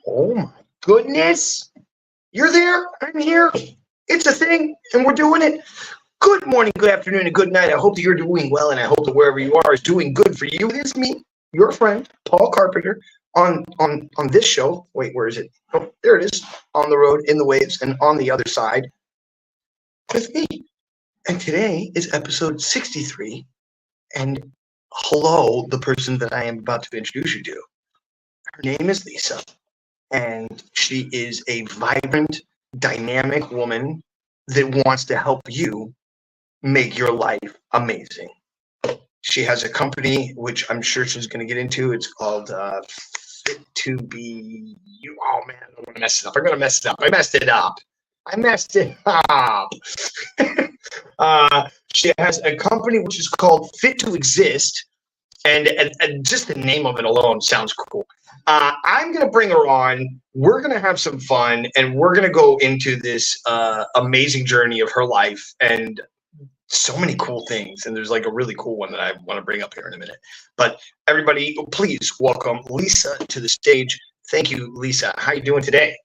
Oh my goodness. You're there. I'm here. It's a thing, and we're doing it. Good morning, good afternoon, and good night. I hope that you're doing well, and I hope that wherever you are is doing good for you. It's me, your friend, Paul Carpenter, on this show. Wait, where is it? Oh, there it is. On the road, in the waves, and on the other side with me. And today is episode 63. And hello, the person that I am about to introduce you to. Her name is Lisa. And she is a vibrant, dynamic woman that wants to help you make your life amazing. She has a company, which I'm sure she's going to get into. It's called Fit2be. Oh, man, I'm going to mess it up. I'm going to mess it up. I messed it up. She has a company which is called Fit2xist. And just the name of it alone sounds cool. I'm going to bring her on. We're going to have some fun, and we're going to go into this amazing journey of her life and so many cool things. And there's like a really cool one that I want to bring up here in a minute. But everybody, please welcome Lisa to the stage. Thank you, Lisa. How you doing today?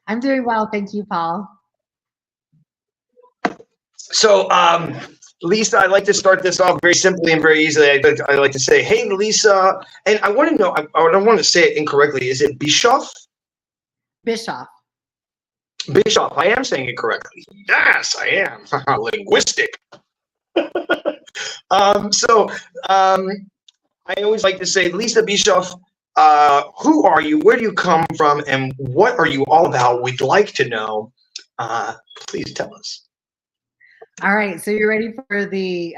I'm doing well. Thank you, Paul. So, Lisa, I'd like to start this off very simply and very easily. I'd like to say, hey, Lisa, and I want to know, I don't want to say it incorrectly. Is it Bischoff? Bischoff. Bischoff. I am saying it correctly. Yes, I am. Linguistic. I always like to say, Lisa Bischoff, who are you? Where do you come from? And what are you all about? We'd like to know. Please tell us. All right, so you're ready for the,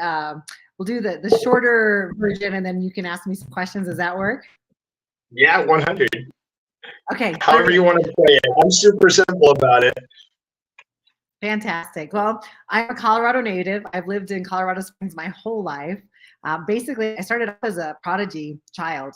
we'll do the shorter version, and then you can ask me some questions. Does that work? Yeah, 100. Okay. However you want to play it. I'm super simple about it. Fantastic. Well, I'm a Colorado native. I've lived in Colorado Springs my whole life. Basically, I started off as a prodigy child.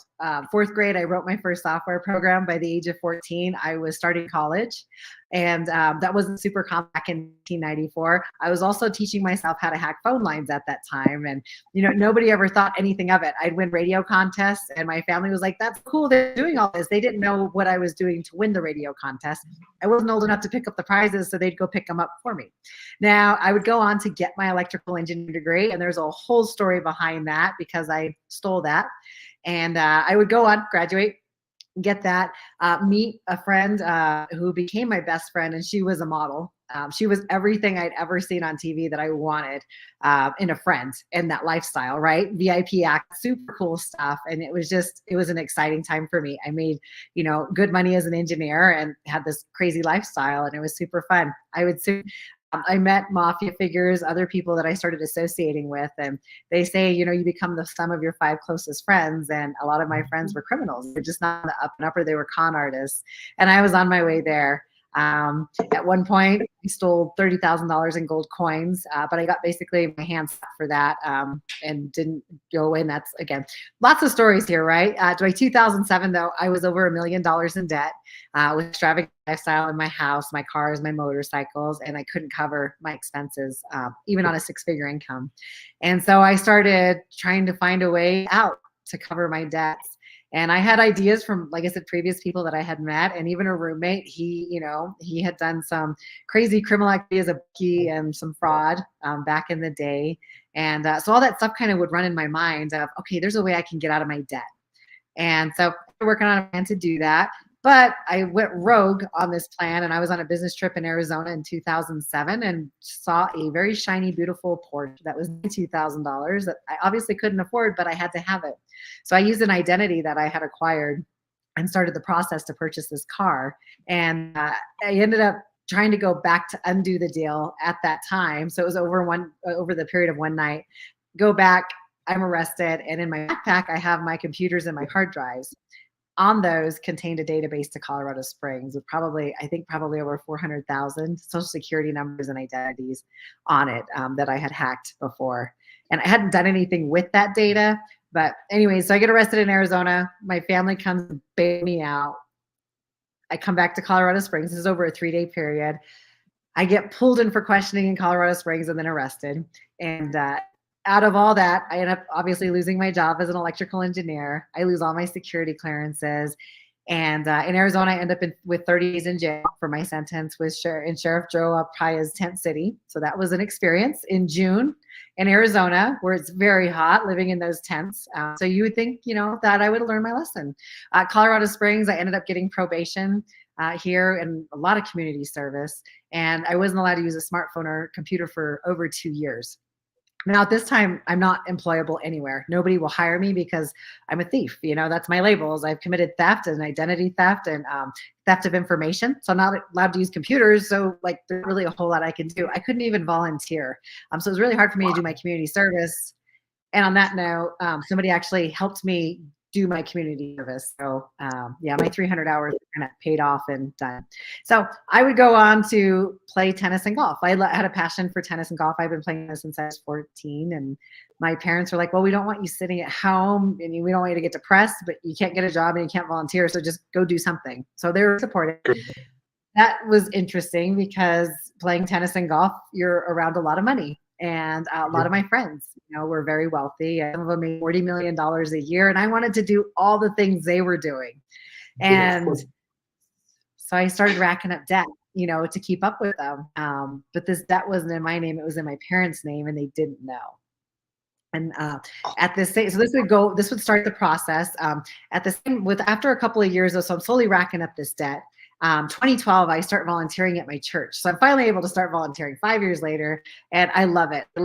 Fourth grade, I wrote my first software program. By the age of 14, I was starting college. And that wasn't super common back in 1994. I was also teaching myself how to hack phone lines at that time. And, you know, nobody ever thought anything of it. I'd win radio contests, and my family was like, that's cool, they're doing all this. They didn't know what I was doing to win the radio contest. I wasn't old enough to pick up the prizes, so they'd go pick them up for me. Now, I would go on to get my electrical engineering degree, and there's a whole story behind that because I stole that. And I would go on, graduate, get that, meet a friend who became my best friend, and she was a model. She was everything I'd ever seen on TV that I wanted in a friend, in that lifestyle, right? VIP act, super cool stuff. And it was an exciting time for me. I made, you know, good money as an engineer and had this crazy lifestyle, and it was super fun. I met mafia figures, other people that I started associating with, and they say, you know, you become the sum of your 5 closest friends, and a lot of my friends were criminals. They're just not on the up and upper, they were con artists, and I was on my way there. At one point, I stole $30,000 in gold coins, but I got basically my hands slapped for that and didn't go in. That's, again, lots of stories here, right? By 2007, though, I was over $1 million in debt with extravagant lifestyle in my house, my cars, my motorcycles, and I couldn't cover my expenses, even on a 6-figure income. And so I started trying to find a way out to cover my debts. And I had ideas from, like I said, previous people that I had met, and even a roommate. He had done some crazy criminal activity as a bookie and some fraud back in the day. And so all that stuff kind of would run in my mind of, okay, there's a way I can get out of my debt. And so I'm working on a plan to do that. But I went rogue on this plan, and I was on a business trip in Arizona in 2007 and saw a very shiny, beautiful Porsche that was $2,000 that I obviously couldn't afford, but I had to have it. So I used an identity that I had acquired and started the process to purchase this car. And I ended up trying to go back to undo the deal at that time. So it was over the period of one night. Go back, I'm arrested, and in my backpack, I have my computers and my hard drives. On those contained a database to Colorado Springs with probably over 400,000 social security numbers and identities on it that I had hacked before. And I hadn't done anything with that data. But anyway, so I get arrested in Arizona. My family comes to bail me out. I come back to Colorado Springs. This is over a 3-day period. I get pulled in for questioning in Colorado Springs and then arrested. And out of all that, I end up obviously losing my job as an electrical engineer. I lose all my security clearances. And in Arizona, I ended up with 30 days in jail for my sentence with Sheriff Joe Praya's tent city. So that was an experience in June in Arizona, where it's very hot living in those tents. So you would think, that I would learn my lesson. Colorado Springs, I ended up getting probation here and a lot of community service. And I wasn't allowed to use a smartphone or computer for over 2 years. Now, at this time, I'm not employable anywhere. Nobody will hire me because I'm a thief. That's my labels. I've committed theft and identity theft and theft of information. So I'm not allowed to use computers. So there's really a whole lot I can do. I couldn't even volunteer. So it was really hard for me to do my community service. And on that note, somebody actually helped me do my community service. So my 300 hours kind of paid off and done. So I would go on to play tennis and golf. I had a passion for tennis and golf. I've been playing this since I was 14. And my parents were like, well, we don't want you sitting at home and we don't want you to get depressed, but you can't get a job and you can't volunteer. So just go do something. So they were supportive. That was interesting because playing tennis and golf, you're around a lot of money. And a lot of my friends, were very wealthy. Some of them made $40 million a year. And I wanted to do all the things they were doing. And so I started racking up debt, to keep up with them. But this debt wasn't in my name. It was in my parents' name and they didn't know. And at this stage, so this would start the process. After a couple of years, so I'm slowly racking up this debt. 2012, I start volunteering at my church. So I'm finally able to start volunteering 5 years later. And I love it. I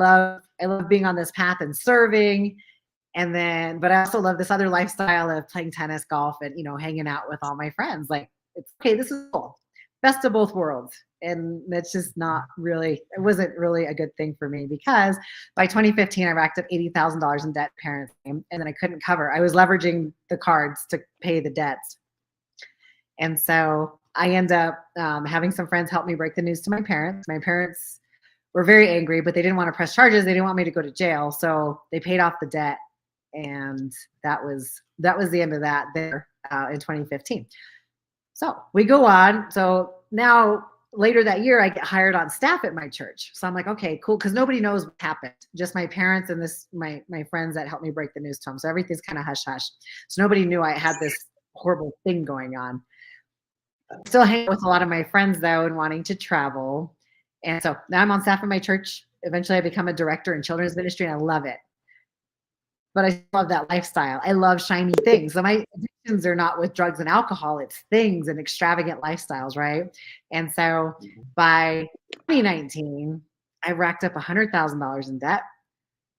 love being on this path and serving. But I also love this other lifestyle of playing tennis, golf, and, hanging out with all my friends. It's okay. This is cool. Best of both worlds. And that's just it wasn't really a good thing for me because by 2015, I racked up $80,000 in debt parents' name, and then I couldn't cover. I was leveraging the cards to pay the debts. And so I end up having some friends help me break the news to my parents. My parents were very angry, but they didn't want to press charges. They didn't want me to go to jail. So they paid off the debt. And that was the end of that there in 2015. So we go on. So now later that year, I get hired on staff at my church. So I'm like, okay, cool. Because nobody knows what happened. Just my parents and my friends that helped me break the news to them. So everything's kind of hush hush. So nobody knew I had this horrible thing going on. Still hanging with a lot of my friends though and wanting to travel. And so now I'm on staff at my church. Eventually I become a director in children's ministry and I love it. But I love that lifestyle. I love shiny things. So my addictions are not with drugs and alcohol. It's things and extravagant lifestyles, right? And so by 2019, I racked up $100,000 in debt.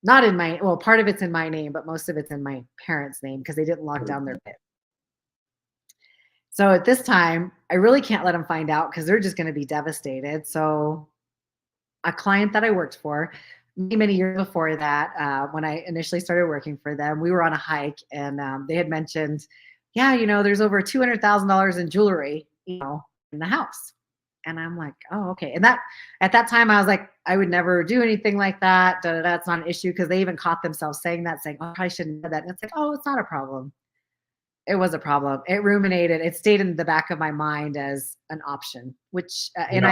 Not in part of it's in my name, but most of it's in my parents' name because they didn't lock down their pit. So at this time, I really can't let them find out because they're just going to be devastated. So a client that I worked for many years before that, when I initially started working for them, we were on a hike and they had mentioned, there's over $200,000 in jewelry, in the house. And I'm like, oh, okay. And at that time I was like, I would never do anything like that. That's not an issue. Because they even caught themselves saying, oh, I shouldn't do that. And it's like, oh, it's not a problem. It was a problem. It ruminated. It stayed in the back of my mind as an option, which, I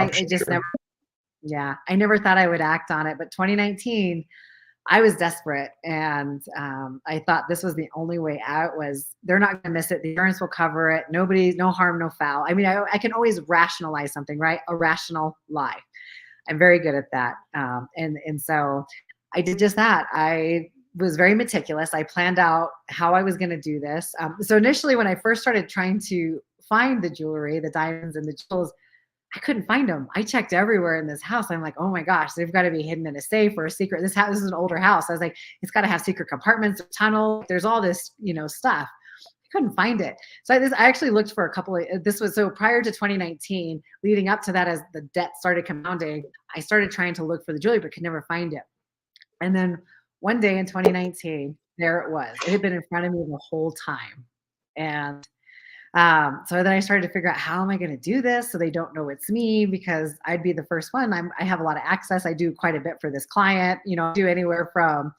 never thought I would act on it. But 2019, I was desperate. And I thought this was the only way out was they're not going to miss it. The insurance will cover it. No harm, no foul. I mean, I can always rationalize something, right? A rational lie. I'm very good at that. And so I did just that. I was very meticulous. I planned out how I was going to do this. So initially, when I first started trying to find the jewelry, the diamonds and the jewels, I couldn't find them. I checked everywhere in this house. I'm like, oh my gosh, they've got to be hidden in a safe or a secret. This house is an older house. I was like, it's got to have secret compartments, a tunnel. There's all this, stuff. I couldn't find it. So I actually looked for a couple of, so prior to 2019, leading up to that, as the debt started compounding, I started trying to look for the jewelry, but could never find it. And then one day in 2019, there it was. It had been in front of me the whole time. And so then I started to figure out, how am I going to do this so they don't know it's me, because I'd be the first one. I have a lot of access. I do quite a bit for this client, do anywhere from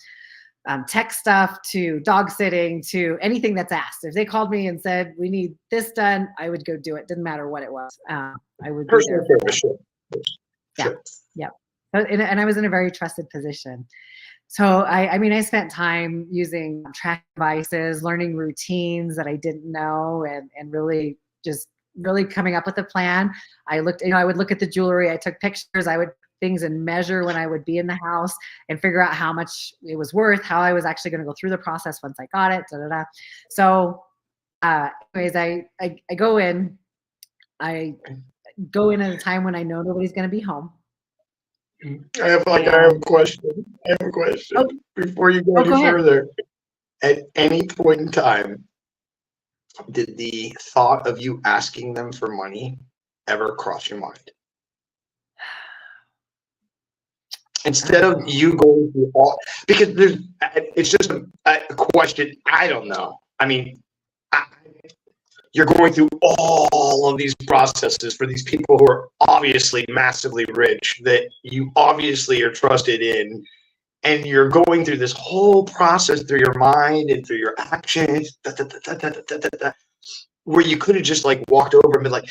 tech stuff to dog sitting to anything that's asked. If they called me and said, we need this done, I would go do it. Didn't matter what it was. I would be there. Sure. Yeah. And I was in a very trusted position. So I mean, I spent time using track devices, learning routines that I didn't know, and really just really coming up with a plan. I looked, I would look at the jewelry, I took pictures, I would things and measure when I would be in the house and figure out how much it was worth, how I was actually going to go through the process once I got it. Da, da, da. So anyways, I go in, I go in at a time when I know nobody's going to be home. I have a question. Oh, before you go any further. At any point in time, did the thought of you asking them for money ever cross your mind? Instead of you going through all, because it's just a question. I don't know. I mean, you're going through all of these processes for these people who are obviously massively rich, that you obviously are trusted in, and you're going through this whole process through your mind and through your actions, where you could have just like walked over and been like,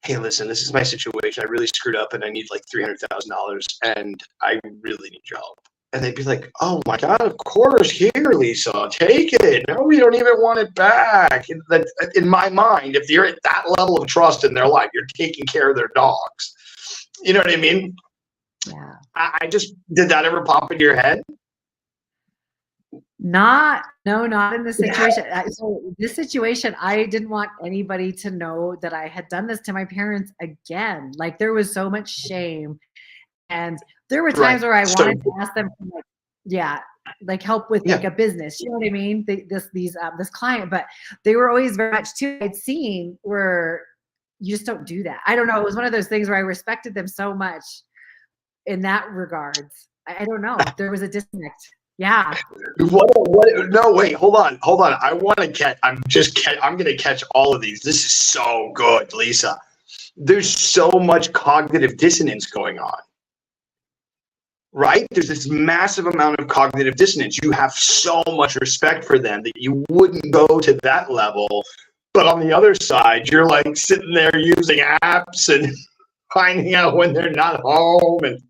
hey, listen, this is my situation. I really screwed up and I need like $300,000 and I really need your help. And they'd be like, oh my God, of course, here, Lisa, take it. No, we don't even want it back. In my mind, if you're at that level of trust in their life, you're taking care of their dogs. You know what I mean? Yeah. Did that ever pop into your head? Not in this situation. So this situation, I didn't want anybody to know that I had done this to my parents again. Like there was so much shame. And there were times where I wanted to ask them, like help with like a business. You know what I mean? This client, but they were always very much too. I'd seen where you just don't do that. I don't know. It was one of those things where I respected them so much in that regards. I don't know. There was a disconnect. Yeah. What? No, wait. Hold on. I want to catch. I'm going to catch all of these. This is so good, Lisa. There's so much cognitive dissonance going on. Right? There's this massive amount of cognitive dissonance. You have so much respect for them that you wouldn't go to that level. But on the other side, you're like sitting there using apps and finding out when they're not home. And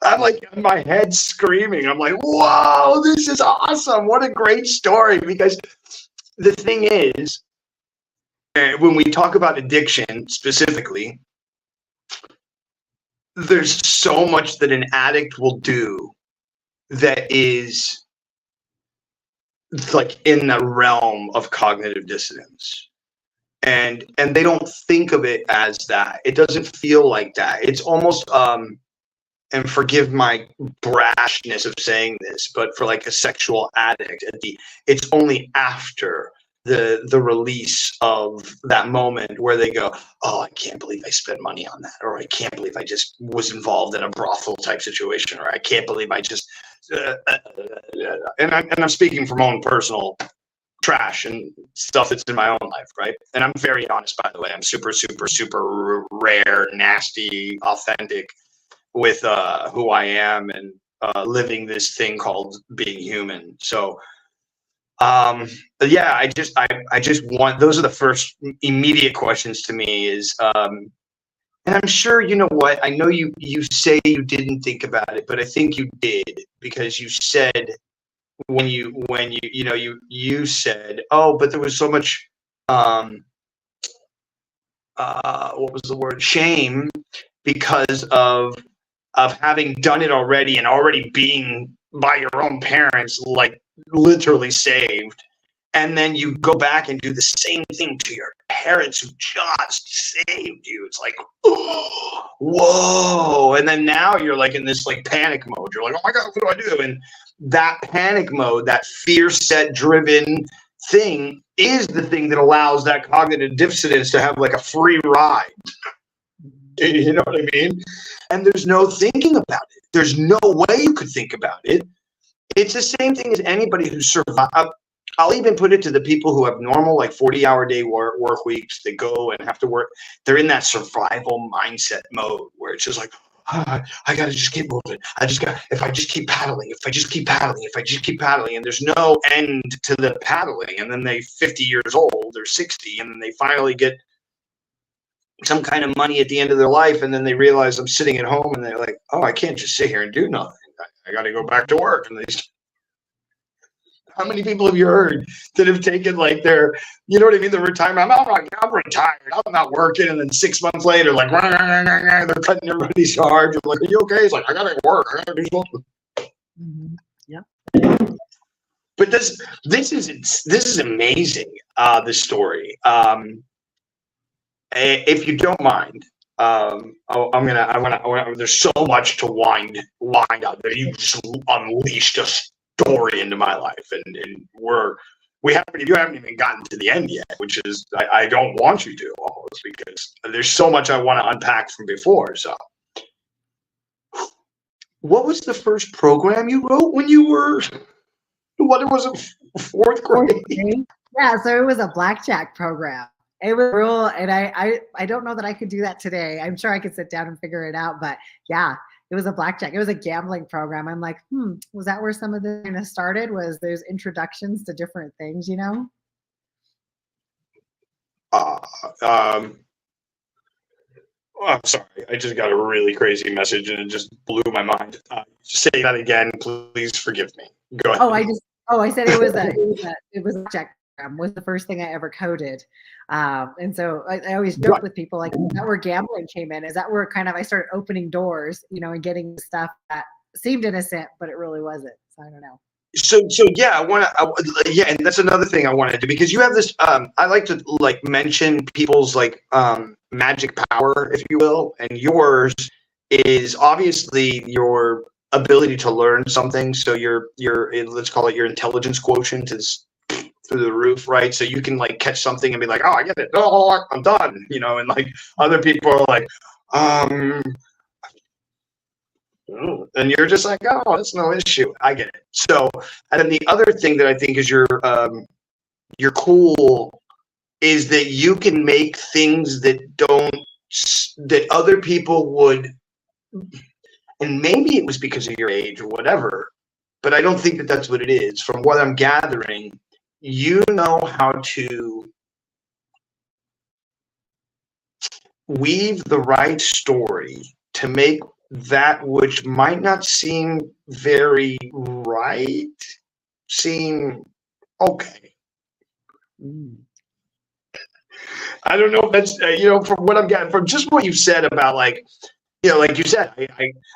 I'm like in my head screaming. I'm like, whoa, this is awesome. What a great story. Because the thing is, when we talk about addiction specifically, there's so much that an addict will do that is like in the realm of cognitive dissonance. And they don't think of it as that. It doesn't feel like that. It's almost, and forgive my brashness of saying this, but for like a sexual addict, it's only after the release of that moment where they go, oh, I can't believe I spent money on that, or I can't believe I just was involved in a brothel type situation, or I can't believe I just and I'm speaking from my own personal trash and stuff that's in my own life, right? And I'm very honest, by the way. I'm super, super, super rare, nasty, authentic with who I am and living this thing called being human. So yeah, I just want, those are the first immediate questions to me is, and I'm sure, you know what, I know you say you didn't think about it, but I think you did, because you said when you said, oh, but there was so much, what was the word? Shame, because of having done it already and already being by your own parents, like literally saved, and then you go back and do the same thing to your parents who just saved you. It's like, oh, whoa. And then now you're like in this like panic mode. You're like, oh my God, what do I do? And that panic mode, that fear set driven thing is the thing that allows that cognitive dissonance to have like a free ride. You know what I mean? And there's no thinking about it. There's no way you could think about it. It's the same thing as anybody who survived. I'll even put it to the people who have normal, like 40-hour day work weeks. They go and have to work. They're in that survival mindset mode where it's just like, I got to just keep moving. If I just keep paddling, and there's no end to the paddling. And then they 50 years old or 60, and then they finally get some kind of money at the end of their life, and then they realize I'm sitting at home, and they're like, oh, I can't just sit here and do nothing. I got to go back to work. And how many people have you heard that have taken like their, you know what I mean, the retirement? I'm retired. I'm not working. And then 6 months later, like, they're cutting everybody's charge. Like, are you okay? It's like, I got to work. I got to do something. Mm-hmm. Yeah. But this is amazing. This story. If you don't mind, there's so much to wind up that you just unleashed a story into my life, and you haven't even gotten to the end yet, which is I don't want you to, almost, because there's so much I want to unpack from before. So, what was the first program you wrote when you were? What was it? Fourth grade? Yeah, so it was a blackjack program. It was real, and I don't know that I could do that today. I'm sure I could sit down and figure it out, but yeah, it was a blackjack. It was a gambling program. I'm like, was that where some of this kind of started? Was those introductions to different things, you know? I'm sorry. I just got a really crazy message, and it just blew my mind. Say that again, please. Forgive me. Go ahead. I said it was a blackjack program. Was the first thing I ever coded, and so I always joke with people like, is that where gambling came in? Is that where kind of I started opening doors, you know, and getting stuff that seemed innocent, but it really wasn't. So I don't know. So yeah, and that's another thing I want to do, because you have this. I like to mention people's magic power, if you will, and yours is obviously your ability to learn something. So your let's call it your intelligence quotient is through the roof, right? So you can catch something and be like, oh, I get it. Oh, I'm done. You know, and other people are like, and you're just like, oh, that's no issue. I get it. So, and then the other thing that I think is you're cool is that you can make things that other people would, and maybe it was because of your age or whatever, but I don't think that that's what it is. From what I'm gathering, you know how to weave the right story to make that which might not seem very right seem okay. I don't know if that's from what I'm getting from just what you've said about like you said,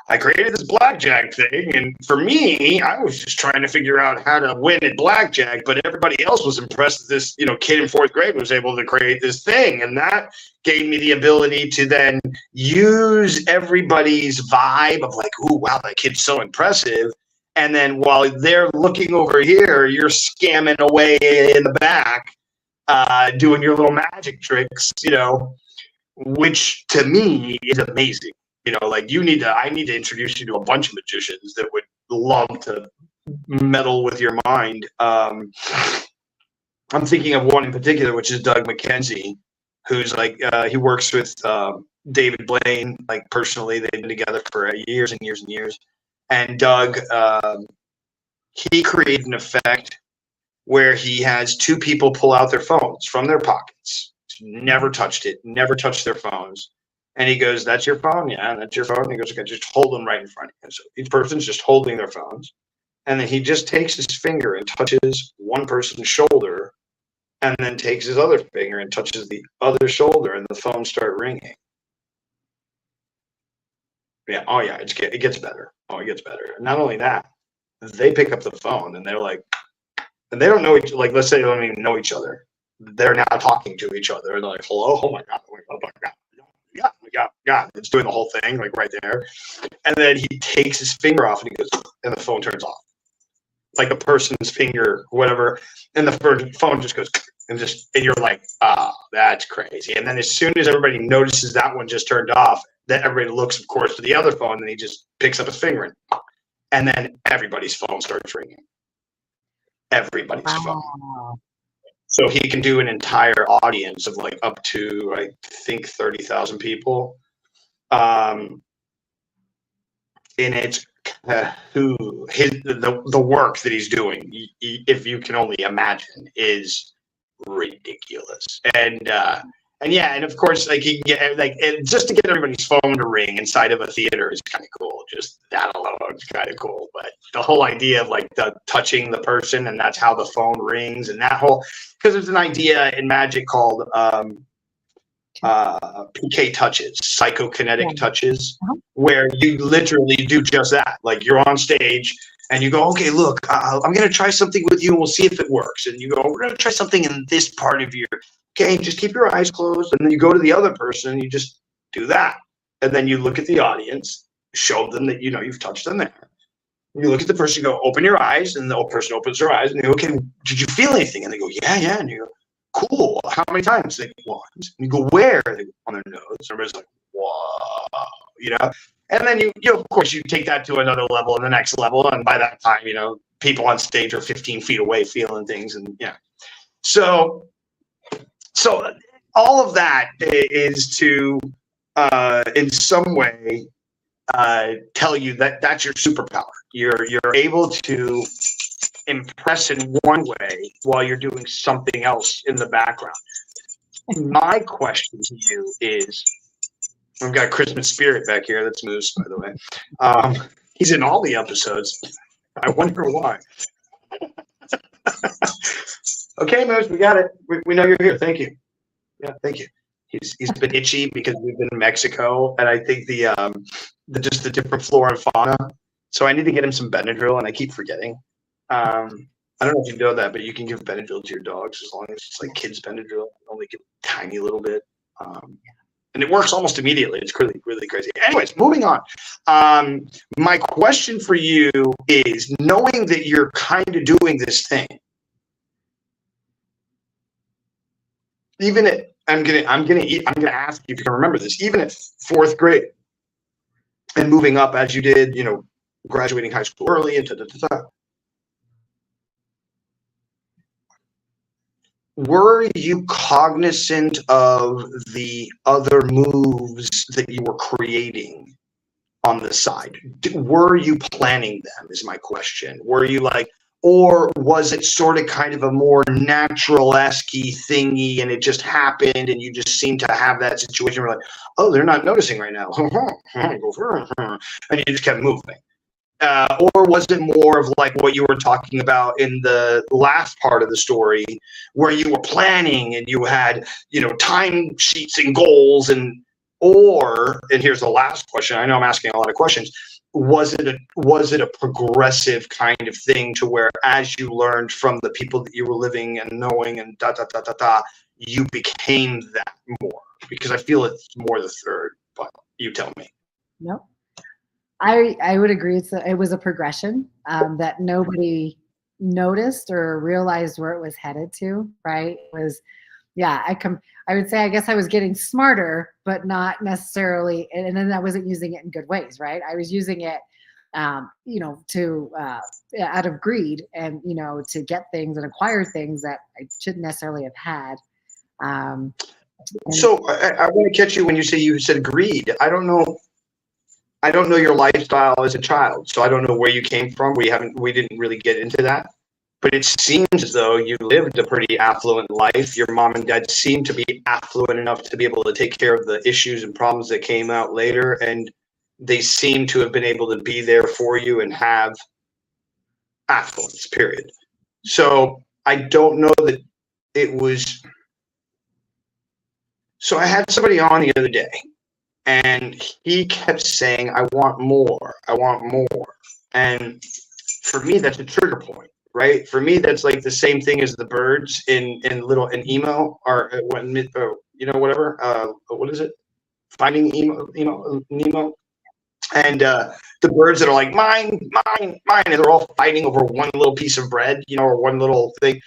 I created this blackjack thing, and for me, I was just trying to figure out how to win at blackjack, but everybody else was impressed that this kid in fourth grade was able to create this thing, and that gave me the ability to then use everybody's vibe of like, ooh, wow, that kid's so impressive, and then while they're looking over here, you're scamming away in the back, doing your little magic tricks, which to me is amazing. I need to introduce you to a bunch of magicians that would love to meddle with your mind. I'm thinking of one in particular, which is Doug McKenzie, who's he works with David Blaine, personally. They've been together for years and years and years. And Doug, he created an effect where he has two people pull out their phones from their pockets. Never touched it, never touched their phones. And he goes, that's your phone? Yeah, that's your phone. And he goes, okay, just hold them right in front of you. So each person's just holding their phones. And then he just takes his finger and touches one person's shoulder, and then takes his other finger and touches the other shoulder, and the phones start ringing. Yeah, oh yeah, it gets better. Oh, it gets better. And not only that, they pick up the phone, and they're like, and they don't know let's say they don't even know each other. They're now talking to each other, and they're like, hello, oh my God, oh my God. Yeah, it's doing the whole thing right there, and then he takes his finger off and he goes, and the phone turns off, like a person's finger, whatever, and the phone just goes, and you're like, that's crazy. And then as soon as everybody notices that one just turned off, then everybody looks, of course, to the other phone, and he just picks up his finger, and then everybody's phone starts ringing. Everybody's phone. So he can do an entire audience of up to, I think, 30,000 people. And it's the work that he's doing, if you can only imagine, is ridiculous. And And yeah, and of course, like you can get like just to get everybody's phone to ring inside of a theater is kind of cool. Just that alone is kind of cool. But the whole idea of like the touching the person and that's how the phone rings and that whole, because there's an idea in magic called PK touches, psychokinetic touches, where you literally do just that. Like you're on stage and you go, okay, look, I'm going to try something with you and we'll see if it works. And you go, we're going to try something in this part of your, okay, just keep your eyes closed. And then you go to the other person and you just do that. And then you look at the audience, show them that, you know, you've touched them there. You look at the person, you go, open your eyes. And the person opens their eyes and you go, okay, did you feel anything? And they go, yeah. And you go, cool. How many times? They go, once. And you go, where? They go, on their nose. Everybody's like, whoa, you know? And then you of course, you take that to another level and the next level. And by that time, you know, people on stage are 15 feet away feeling things. And yeah. So all of that is to, in some way, tell you that that's your superpower. You're able to impress in one way while you're doing something else in the background. My question to you is, I've got Christmas Spirit back here. That's Moose, by the way. He's in all the episodes. I wonder why. Okay, Moose, we got it. We know you're here. Thank you. Yeah, thank you. He's been itchy because we've been in Mexico, and I think the just the different flora and fauna. So I need to get him some Benadryl, and I keep forgetting. I don't know if you know that, but you can give Benadryl to your dogs as long as it's like kids Benadryl. Only give a tiny little bit. And it works almost immediately. It's really, really crazy. Anyways, moving on. My question for you is, knowing that you're kind of doing this thing, even at, I'm gonna ask you if you can remember this, even at 4th grade and moving up as you did, you know, graduating high school early and were you cognizant of the other moves that you were creating on the side? Were you planning them is my question. Were you like, or was it sort of kind of a more natural-esque thingy and it just happened and you just seemed to have that situation where like, oh, they're not noticing right now. And you just kept moving. Or was it more of like what you were talking about in the last part of the story where you were planning and you had, you know, time sheets and goals and here's the last question. I know I'm asking a lot of questions. Was it a progressive kind of thing to where as you learned from the people that you were living and knowing and you became that more? Because I feel it's more the third, but you tell me. No. I would agree. It was a progression that nobody noticed or realized where it was headed to. Right? It was, yeah. I would say I guess I was getting smarter, but not necessarily. And then I wasn't using it in good ways. Right? I was using it, you know, to out of greed and you know to get things and acquire things that I shouldn't necessarily have had. So I want to catch you when you said greed. I don't know your lifestyle as a child, so I don't know where you came from. We didn't really get into that, but it seems as though you lived a pretty affluent life. Your mom and dad seemed to be affluent enough to be able to take care of the issues and problems that came out later, and they seem to have been able to be there for you and have affluence, period. So I don't know that it was. So I had somebody on the other day, and he kept saying, I want more. I want more. And for me, that's a trigger point, right? For me, that's like the same thing as the birds in emo or when, you know, whatever. What is it? Finding Nemo. And the birds that are like, mine, and they're all fighting over one little piece of bread, you know, or one little thing.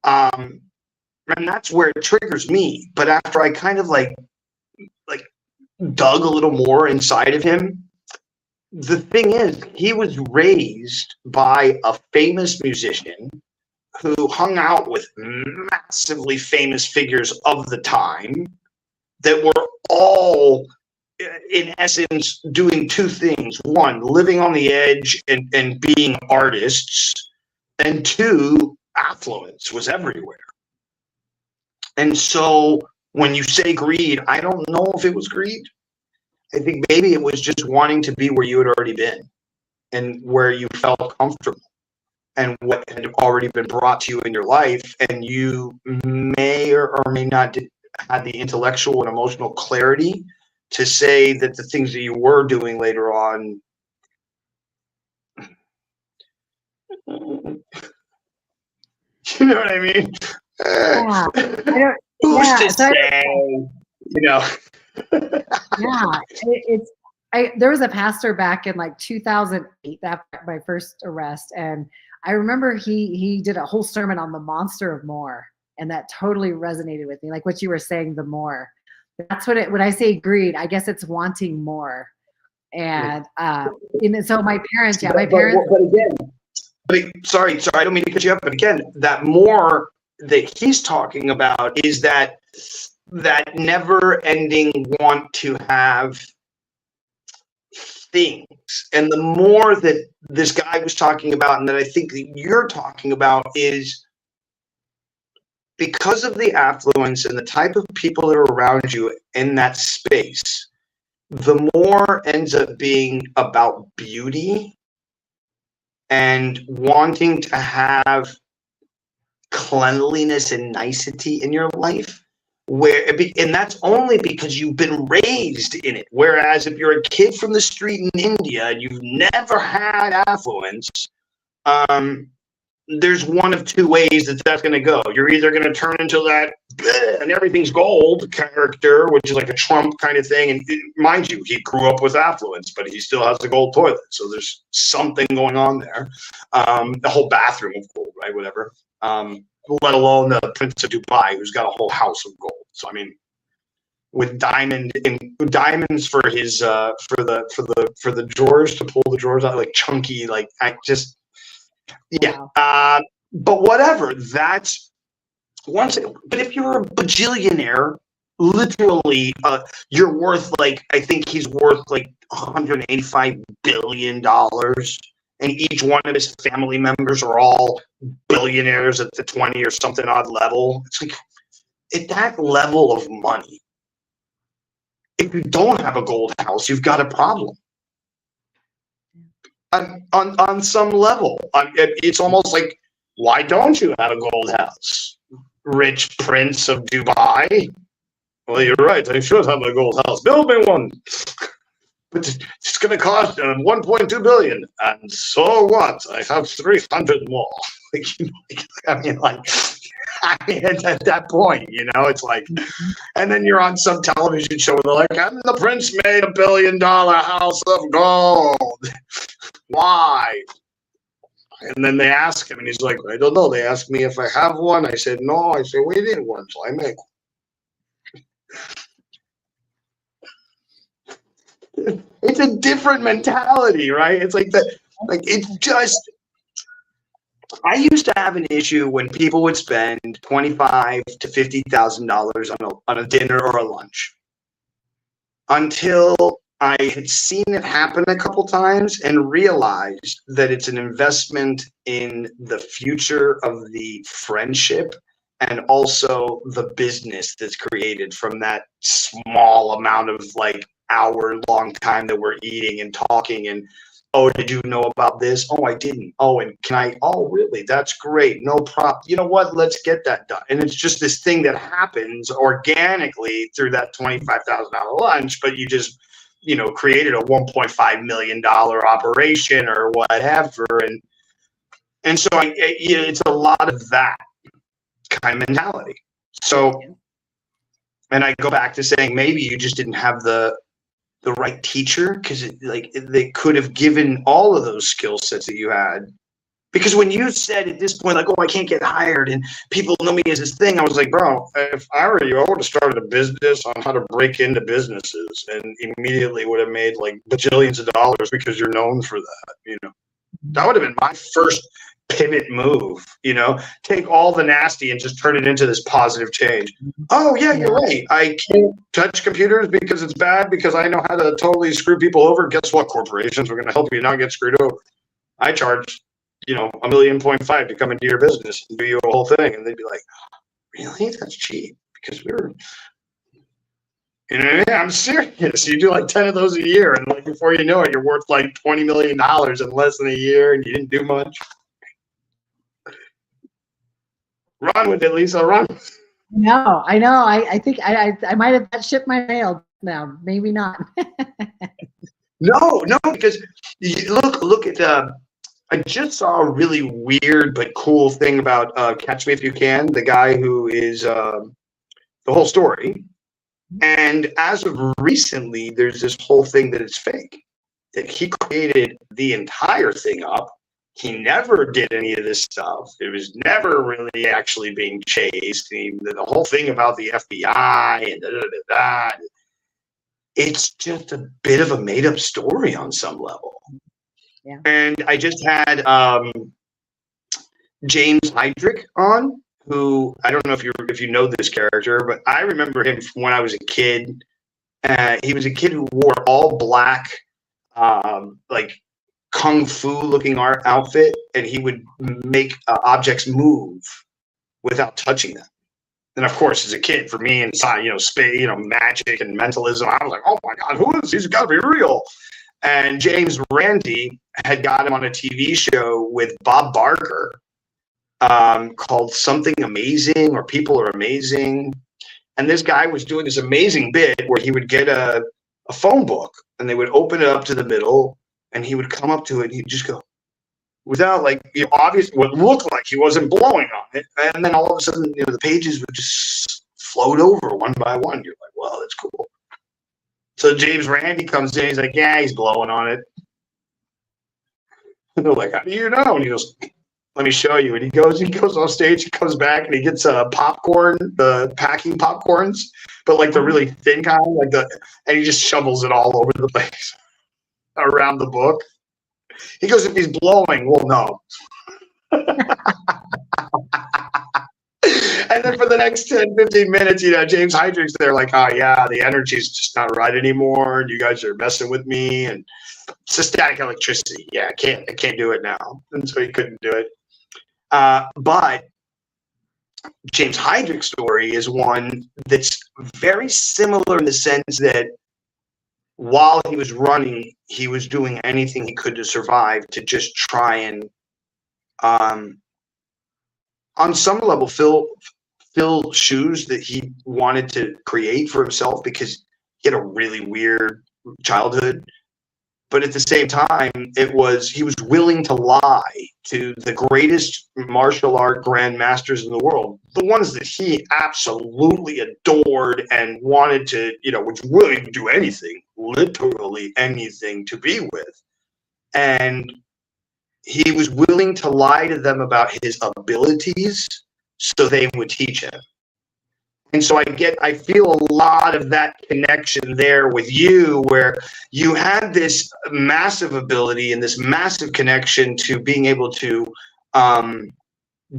And that's where it triggers me. But after I kind of like dug a little more inside of him, the thing is, he was raised by a famous musician who hung out with massively famous figures of the time that were all, in essence, doing two things. One, living on the edge and being artists. And two, affluence was everywhere. And so When you say greed, I don't know if it was greed. I think maybe it was just wanting to be where you had already been and where you felt comfortable and what had already been brought to you in your life. And you may or may not have the intellectual and emotional clarity to say that the things that you were doing later on, you know what I mean? Yeah. Who's to say, you know? Yeah, there was a pastor back in like 2008, after my first arrest, and I remember he did a whole sermon on the monster of more, and that totally resonated with me. Like what you were saying, the more. That's what when I say greed, I guess it's wanting more. And so my parents, But again, sorry, I don't mean to cut you up, but again, that more that he's talking about is that never-ending want to have things. And the more that this guy was talking about, and that I think that you're talking about, is because of the affluence and the type of people that are around you in that space, the more ends up being about beauty and wanting to have cleanliness and nicety in your life, and that's only because you've been raised in it. Whereas if you're a kid from the street in India and you've never had affluence, there's one of two ways that's going to go. You're either going to turn into that and everything's gold character, which is like a Trump kind of thing. And mind you, he grew up with affluence, but he still has a gold toilet. So there's something going on there. The whole bathroom of gold, right? Whatever. Let alone the Prince of Dubai, who's got a whole house of gold. So I mean, with diamonds for his for the drawers, to pull the drawers out, like chunky, like I just but whatever. That's once. But if you're a bajillionaire, literally, you're worth like, I think he's worth like $185 billion. And each one of his family members are all billionaires at the 20 or something odd level. It's like, at that level of money, if you don't have a gold house, you've got a problem. On some level, it's almost like, why don't you have a gold house, rich Prince of Dubai? Well, you're right. I should have a gold house. Build me one. But it's going to cost $1.2 billion, and so what? I have 300 more. I mean, at that point, you know, it's like, and then you're on some television show where they're like, and the prince made $1 billion house of gold. Why? And then they ask him, and he's like, I don't know. They asked me if I have one. I said no. I said we need one, so I make one. It's a different mentality, right? It's like that. Like it's just. I used to have an issue when people would spend $25,000 to $50,000 on a dinner or a lunch, until I had seen it happen a couple times and realized that it's an investment in the future of the friendship and also the business that's created from that small amount of like hour-long time that we're eating and talking and, oh, did you know about this? Oh, I didn't. Oh, and can I? Oh, really? That's great. No problem. You know what? Let's get that done. And it's just this thing that happens organically through that $25,000 lunch, but you just, you know, created a $1.5 million operation or whatever. And so it's a lot of that kind of mentality. So, and I go back to saying, maybe you just didn't have the right teacher, because they could have given all of those skill sets that you had. Because when you said at this point, like, oh, I can't get hired and people know me as this thing, I was like, bro, if I were you, I would have started a business on how to break into businesses and immediately would have made like bajillions of dollars because you're known for that. You know, that would have been my first pivot move. You know, take all the nasty and just turn it into this positive change. Oh yeah, you're right. I can't touch computers because it's bad, because I know how to totally screw people over. Guess what? Corporations are going to help you not get screwed over. I charge, you know, $1.5 million to come into your business and do you a whole thing, and they'd be like, really? That's cheap, because You know what I mean? I'm serious. You do like 10 of those a year, and like before you know it, you're worth like $20 million in less than a year, and you didn't do much. Run with it, Lisa. Run. No, I know. I think I might have that ship my mail now. Maybe not. No, because look at I just saw a really weird but cool thing about Catch Me If You Can, the guy who is the whole story. And as of recently, there's this whole thing that it's fake, that he created the entire thing up. He never did any of this stuff. It was never really actually being chased. The whole thing about the FBI and da-da-da-da, it's just a bit of a made-up story on some level. Yeah. And I just had James Heydrich on, who I don't know if you know this character, but I remember him from when I was a kid. He was a kid who wore all black, like kung fu looking outfit, and he would make objects move without touching them. And of course, as a kid, for me, and magic and mentalism, I was like, "Oh my God, who is he? He's got to be real." And James Randi had got him on a TV show with Bob Barker called Something Amazing or People Are Amazing. And this guy was doing this amazing bit where he would get a phone book and they would open it up to the middle and he would come up to it and he'd just go, without like, obviously what looked like he wasn't blowing on it. And then all of a sudden, the pages would just float over one by one. You're like, well, that's cool. So James Randi comes in, he's like, yeah, he's blowing on it. And they're like, how do you know? And he goes, let me show you. And he goes off stage, he comes back and he gets popcorn, the packing popcorns, but like the really thin kind, and he just shovels it all over the place around the book. He goes, if he's blowing, we'll know. And then for the next 10, 15 minutes, James Heydrich's there like, oh yeah, the energy's just not right anymore. And you guys are messing with me. And it's a static electricity. Yeah, I can't do it now. And so he couldn't do it. But James Heydrich's story is one that's very similar in the sense that while he was running, he was doing anything he could to survive, to just try and, on some level, fill shoes that he wanted to create for himself, because he had a really weird childhood. But at the same time, he was willing to lie to the greatest martial art grandmasters in the world, the ones that he absolutely adored and wanted to, was willing to do anything, literally anything, to be with. And he was willing to lie to them about his abilities so they would teach him. And so I feel a lot of that connection there with you, where you had this massive ability and this massive connection to being able to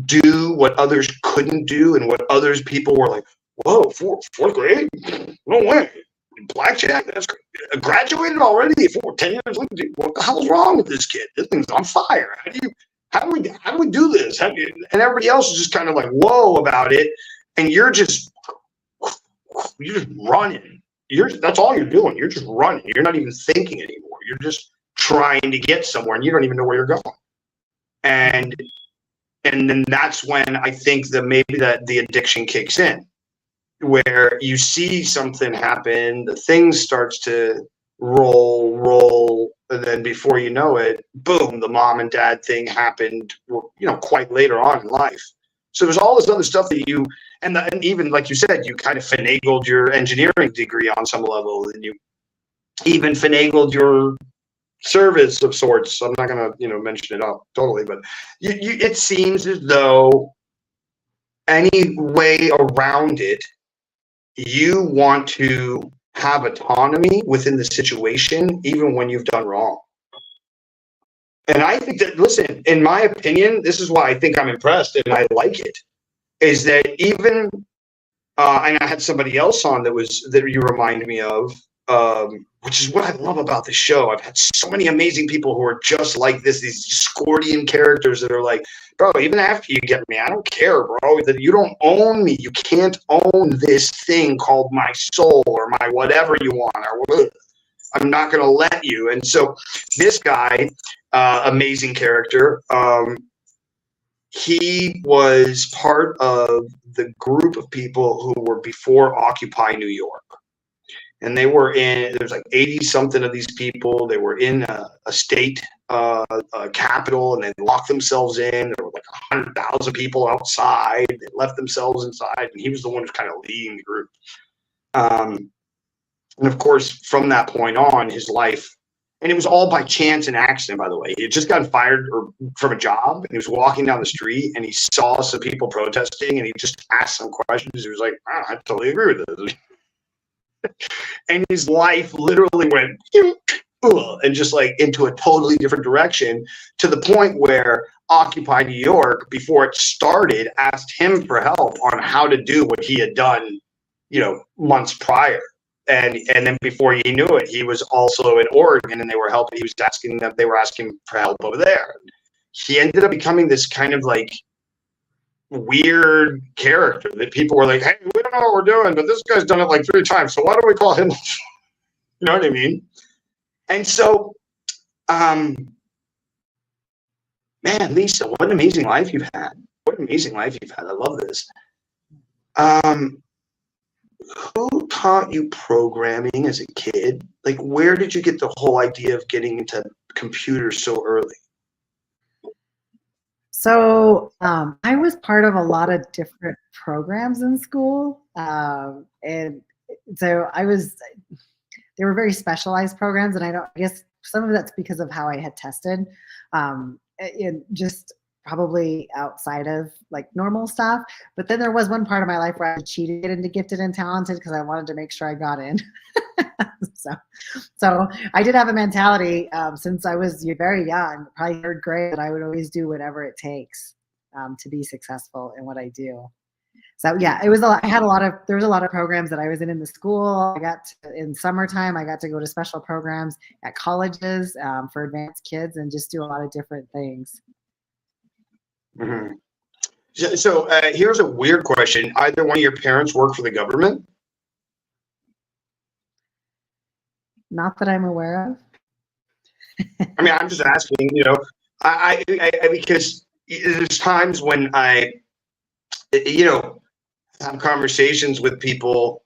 do what others couldn't do, and what others people were like, whoa, fourth grade? No way. Blackjack? That's graduated already? 10 years? What the hell's wrong with this kid? This thing's on fire. How do we do this? And everybody else is just kind of like, whoa about it. And you're just running. That's all you're doing. You're just running. You're not even thinking anymore. You're just trying to get somewhere, and you don't even know where you're going. And then that's when I think that maybe the addiction kicks in, where you see something happen, the thing starts to roll, and then before you know it, boom, the mom and dad thing happened, quite later on in life. So there's all this other stuff that and even like you said, you kind of finagled your engineering degree on some level, and you even finagled your service of sorts. I'm not going to, mention it up totally, but it seems as though any way around it, you want to have autonomy within the situation, even when you've done wrong. And I think that, listen, in my opinion, this is why I think I'm impressed and I like it, is that even, and I had somebody else on that you remind me of, which is what I love about the show. I've had so many amazing people who are just like this, these Discordian characters that are like, bro, even after you get me, I don't care, bro, that you don't own me. You can't own this thing called my soul or my whatever you want, or I'm not going to let you. And so this guy, amazing character, he was part of the group of people who were before Occupy New York. And they were there's like 80 something of these people. They were in a state capital, and they locked themselves in. There were like 100,000 people outside. They left themselves inside, and he was the one who's kind of leading the group. And of course, from that point on, his life, and it was all by chance and accident, by the way. He had just gotten fired from a job, and he was walking down the street, and he saw some people protesting, and he just asked some questions. He was like, oh, I totally agree with this. And his life literally went and just like into a totally different direction, to the point where Occupy New York, before it started, asked him for help on how to do what he had done, months prior. And then before he knew it, he was also in Oregon, and they were helping. They were asking for help over there. He ended up becoming this kind of like weird character that people were like, hey, we don't know what we're doing, but this guy's done it like 3 times, so why don't we call him? You know what I mean? And so, man, Lisa, what an amazing life you've had. What an amazing life you've had. I love this. Who taught you programming as a kid? Like, where did you get the whole idea of getting into computers so early? So I was part of a lot of different programs in school. And so they were very specialized programs. And I guess some of that's because of how I had tested, and just probably outside of like normal stuff. But then there was one part of my life where I cheated into gifted and talented because I wanted to make sure I got in. So I did have a mentality since I was very young, probably 3rd grade, that I would always do whatever it takes to be successful in what I do. So yeah, there was a lot of programs that I was in the school. In summertime, I got to go to special programs at colleges for advanced kids and just do a lot of different things. Mm-hmm. So here's a weird question. Either one of your parents work for the government? Not that I'm aware of. I mean, I'm just asking, I because there's times when I, have conversations with people.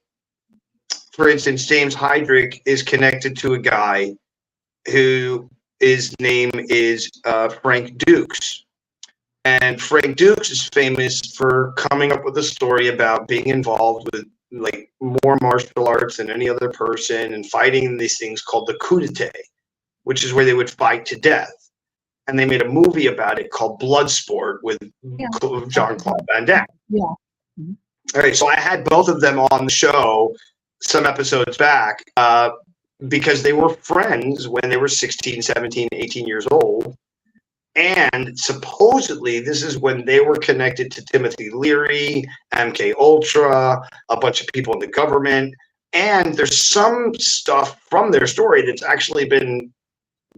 For instance, James Heydrich is connected to a guy who his name is Frank Dukes. And Frank Dukes is famous for coming up with a story about being involved with like more martial arts than any other person, and fighting in these things called the coup d'etat, which is where they would fight to death. And they made a movie about it called Bloodsport with Jean-Claude Van Damme. Yeah. Mm-hmm. All right, so I had both of them on the show some episodes back because they were friends when they were 16, 17, 18 years old. And supposedly this is when they were connected to Timothy Leary, MK Ultra, a bunch of people in the government. And there's some stuff from their story that's actually been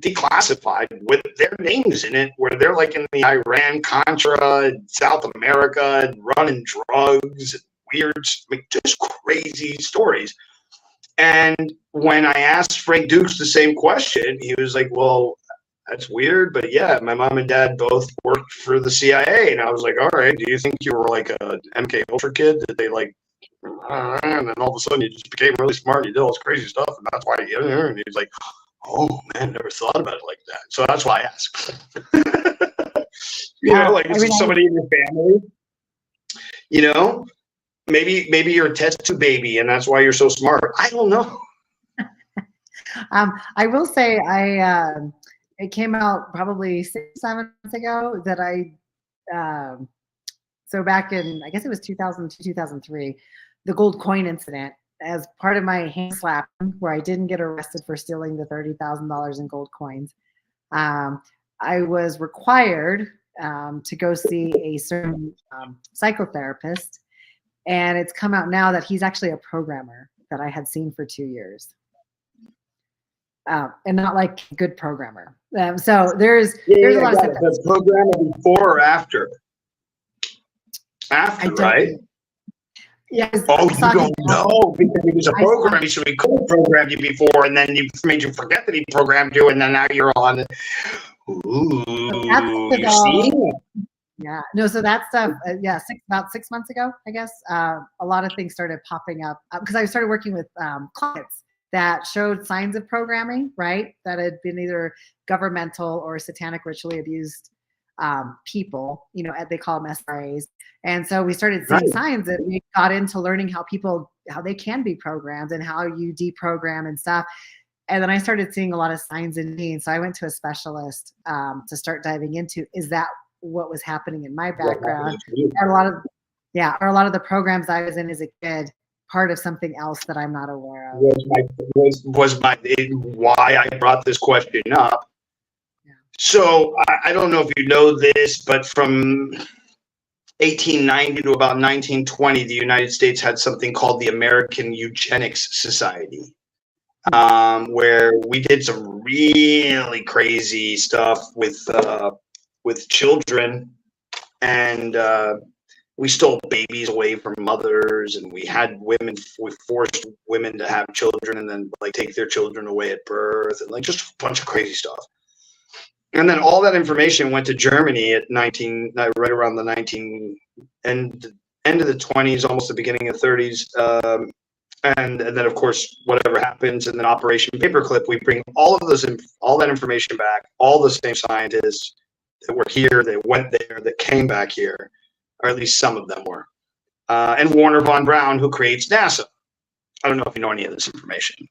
declassified with their names in it, where they're like in the Iran Contra, South America, running drugs, weird, just crazy stories. And when I asked Frank Dukes the same question, he was like, well, that's weird, but yeah, my mom and dad both worked for the CIA. And I was like, all right, do you think you were like a MK Ultra kid that they like, and then all of a sudden you just became really smart and you did all this crazy stuff, and that's why you, and he was like, oh man, never thought about it like that. So that's why I asked. Is it somebody in your family? Maybe you're a test tube baby and that's why you're so smart. I don't know. I will say it came out probably 6, 7 months ago that so back in, I guess it was 2002, 2003, the gold coin incident, as part of my hand slap where I didn't get arrested for stealing the $30,000 in gold coins. I was required to go see a certain psychotherapist, and it's come out now that he's actually a programmer that I had seen for 2 years. and not like good programmer. So there's a lot of stuff. The programmer before or after? After, right? Yes. Oh, you don't know because he was a programmer, so he could program you before, and then he made you forget that he programmed you, and then now you're on. Ooh, you see? Yeah, no, so that stuff, about 6 months ago, I guess, a lot of things started popping up because I started working with clients that showed signs of programming, right? That had been either governmental or satanic ritually abused people, you know, they call them SRAs. And so we started seeing signs that we got into learning how they can be programmed and how you deprogram and stuff. And then I started seeing a lot of signs in me. And so I went to a specialist to start diving into, is that what was happening in my background? Are a lot of the programs I was in as a kid part of something else that I'm not aware of? Was why I brought this question up. Yeah. So I don't know if you know this, but from 1890 to about 1920, the United States had something called the American Eugenics Society, where we did some really crazy stuff with children, and we stole babies away from mothers, and we forced women to have children and then like take their children away at birth, and like just a bunch of crazy stuff. And then all that information went to Germany at right around the end of the 20s, almost the beginning of 30s. And then of course, whatever happens, and then Operation Paperclip, we bring all that information back, all the same scientists that were here, that went there, that came back here, or at least some of them were. And Warner von Braun, who creates NASA. I don't know if you know any of this information.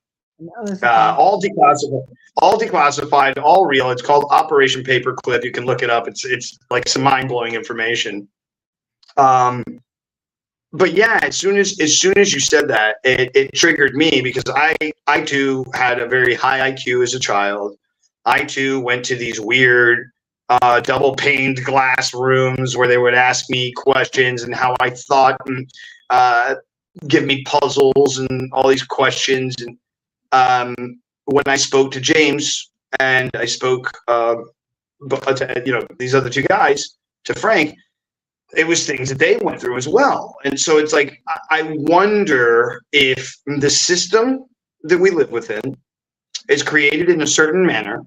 All declassified, all real. It's called Operation Paperclip. You can look it up. It's like some mind-blowing information. But yeah, as soon as you said that, it triggered me because I too had a very high IQ as a child. I too went to these weird double paned glass rooms where they would ask me questions and how I thought, and give me puzzles and all these questions. And when I spoke to James and I spoke to, these other two guys, to Frank, it was things that they went through as well. And so it's like, I wonder if the system that we live within is created in a certain manner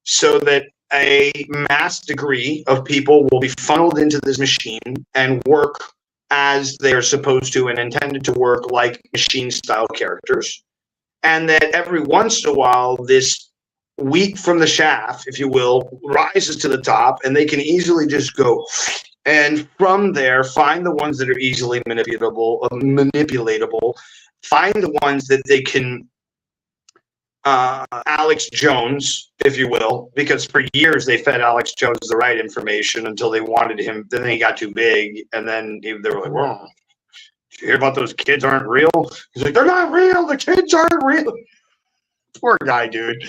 so that a mass degree of people will be funneled into this machine and work as they are supposed to and intended to work like machine style characters. And that every once in a while, this wheat from the shaft, if you will, rises to the top, and they can easily just go, and from there, find the ones that are easily manipulatable, find the ones that they can Alex Jones, if you will, because for years they fed Alex Jones the right information until they wanted him. Then he got too big, and then they were like, "Whoa, did you hear about those kids aren't real?" He's like, "They're not real. The kids aren't real." Poor guy, dude.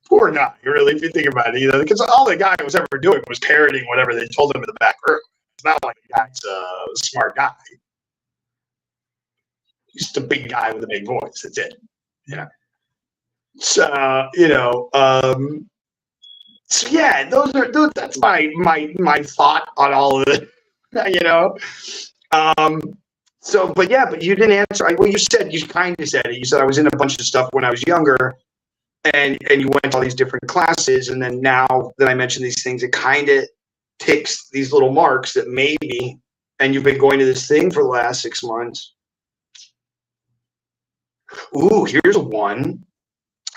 Poor guy, really, if you think about it, because all the guy was ever doing was parroting whatever they told him in the back room. It's not like the guy's a smart guy. He's just a big guy with a big voice. That's it. Yeah. So so yeah, that's my thought on all of it. But you didn't answer. Well, you kind of said it. You said I was in a bunch of stuff when I was younger, and you went to all these different classes, and then now that I mentioned these things, it kind of ticks these little marks that maybe, and you've been going to this thing for the last 6 months. Ooh, here's one.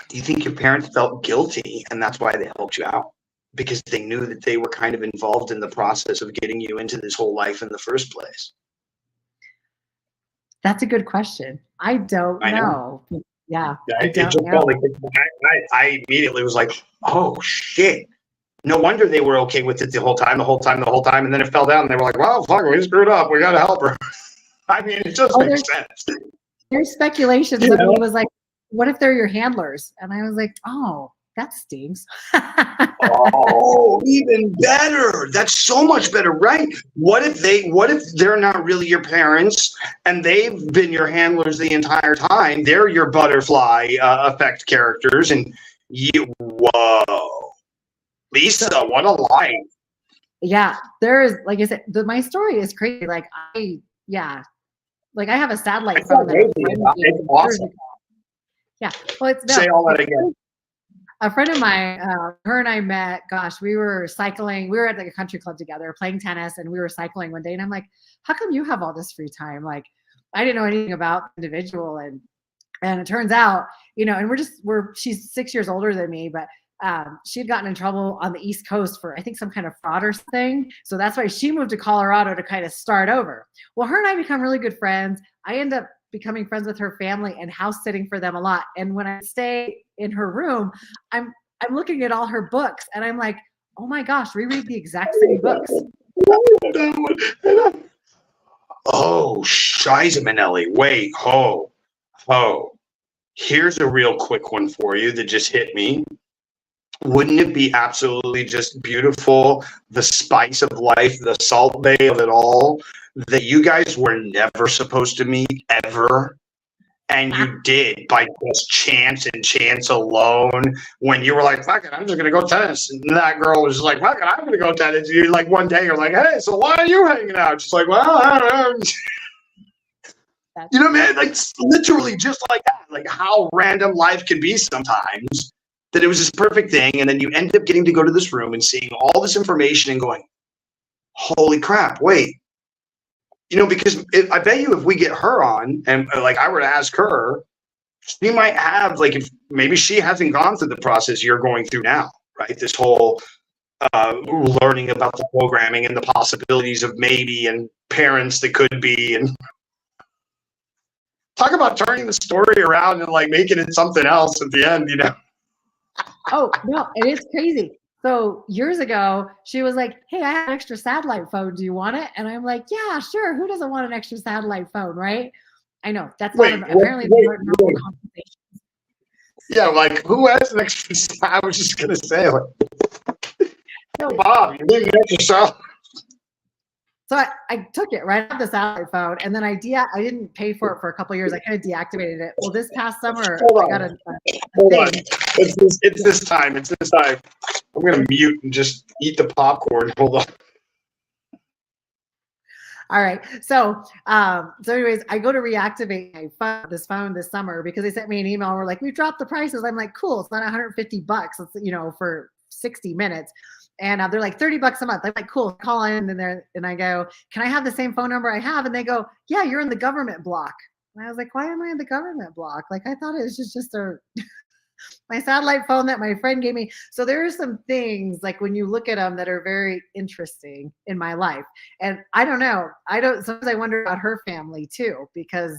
Do you think your parents felt guilty and that's why they helped you out? Because they knew that they were kind of involved in the process of getting you into this whole life in the first place? That's a good question. I don't know. Yeah, I don't know. I immediately was like, oh, shit. No wonder they were okay with it the whole time. And then it fell down and they were like, well, fuck, we screwed up. We got to help her. I mean, it just makes sense. There's speculation. Somebody was like, what if they're your handlers? And I was like, oh, that stinks. Oh, even better. That's so much better, right? What if they're not really your parents and they've been your handlers the entire time? They're your butterfly effect characters, and Whoa. Lisa, what a line. Yeah, there is, like I said, my story is crazy. Like I have a satellite phone that a friend gave me years awesome. ago. Yeah, well, Say all that again. A friend of mine, her and I met, gosh, we were cycling. We were at like a country club together playing tennis, and we were cycling one day. And I'm like, how come you have all this free time? Like, I didn't know anything about the individual. And it turns out, and she's 6 years older than me, but she had gotten in trouble on the East Coast for, I think, some kind of fraud or thing. So that's why she moved to Colorado to kind of start over. Well, her and I become really good friends. I end up becoming friends with her family and house sitting for them a lot. And when I stay in her room, I'm looking at all her books and I'm like, oh my gosh, we read the exact same books. Oh, Shiza Manelli. Wait, ho. Here's a real quick one for you that just hit me. Wouldn't it be absolutely just beautiful, the spice of life, the salt bay of it all, that you guys were never supposed to meet ever, and you did by just chance alone, when you were like, fuck it, I'm just going to go tennis. And that girl was like, fuck it, I'm going to go tennis. And you're like, one day, you're like, hey, so why are you hanging out? She's like, well, I don't know. You know, man, like literally just like that, like how random life can be sometimes, that it was this perfect thing. And then you end up getting to go to this room and seeing all this information and going, holy crap, wait. Because I bet you if we get her on and like I were to ask her, she might have, like, if maybe she hasn't gone through the process you're going through now, right? This whole learning about the programming and the possibilities of maybe and parents that could be, and talk about turning the story around and like making it something else at the end, Oh, no, it is crazy. So years ago, she was like, hey, I have an extra satellite phone. Do you want it? And I'm like, yeah, sure. Who doesn't want an extra satellite phone, right? I know. That's apparently normal conversation. Yeah, like, who has an extra? I was just going to say, like, Bob, you need an extra satellite. So I took it right off the satellite phone, and then I didn't pay for it for a couple of years. I kind of deactivated it. Well, this past summer, I got a Hold on. It's this time. I'm going to mute and just eat the popcorn. Hold on. All right. So anyways, I go to reactivate this phone this summer because they sent me an email and we're like, we've dropped the prices. I'm like, cool. It's not $150. It's, for 60 minutes. And they're like $30 a month. I'm like, cool. Call in and I go, can I have the same phone number I have? And they go, yeah, you're in the government block. And I was like, why am I in the government block? Like, I thought it was just my satellite phone that my friend gave me. So there are some things, like when you look at them, that are very interesting in my life. And I don't know. Sometimes I wonder about her family too, because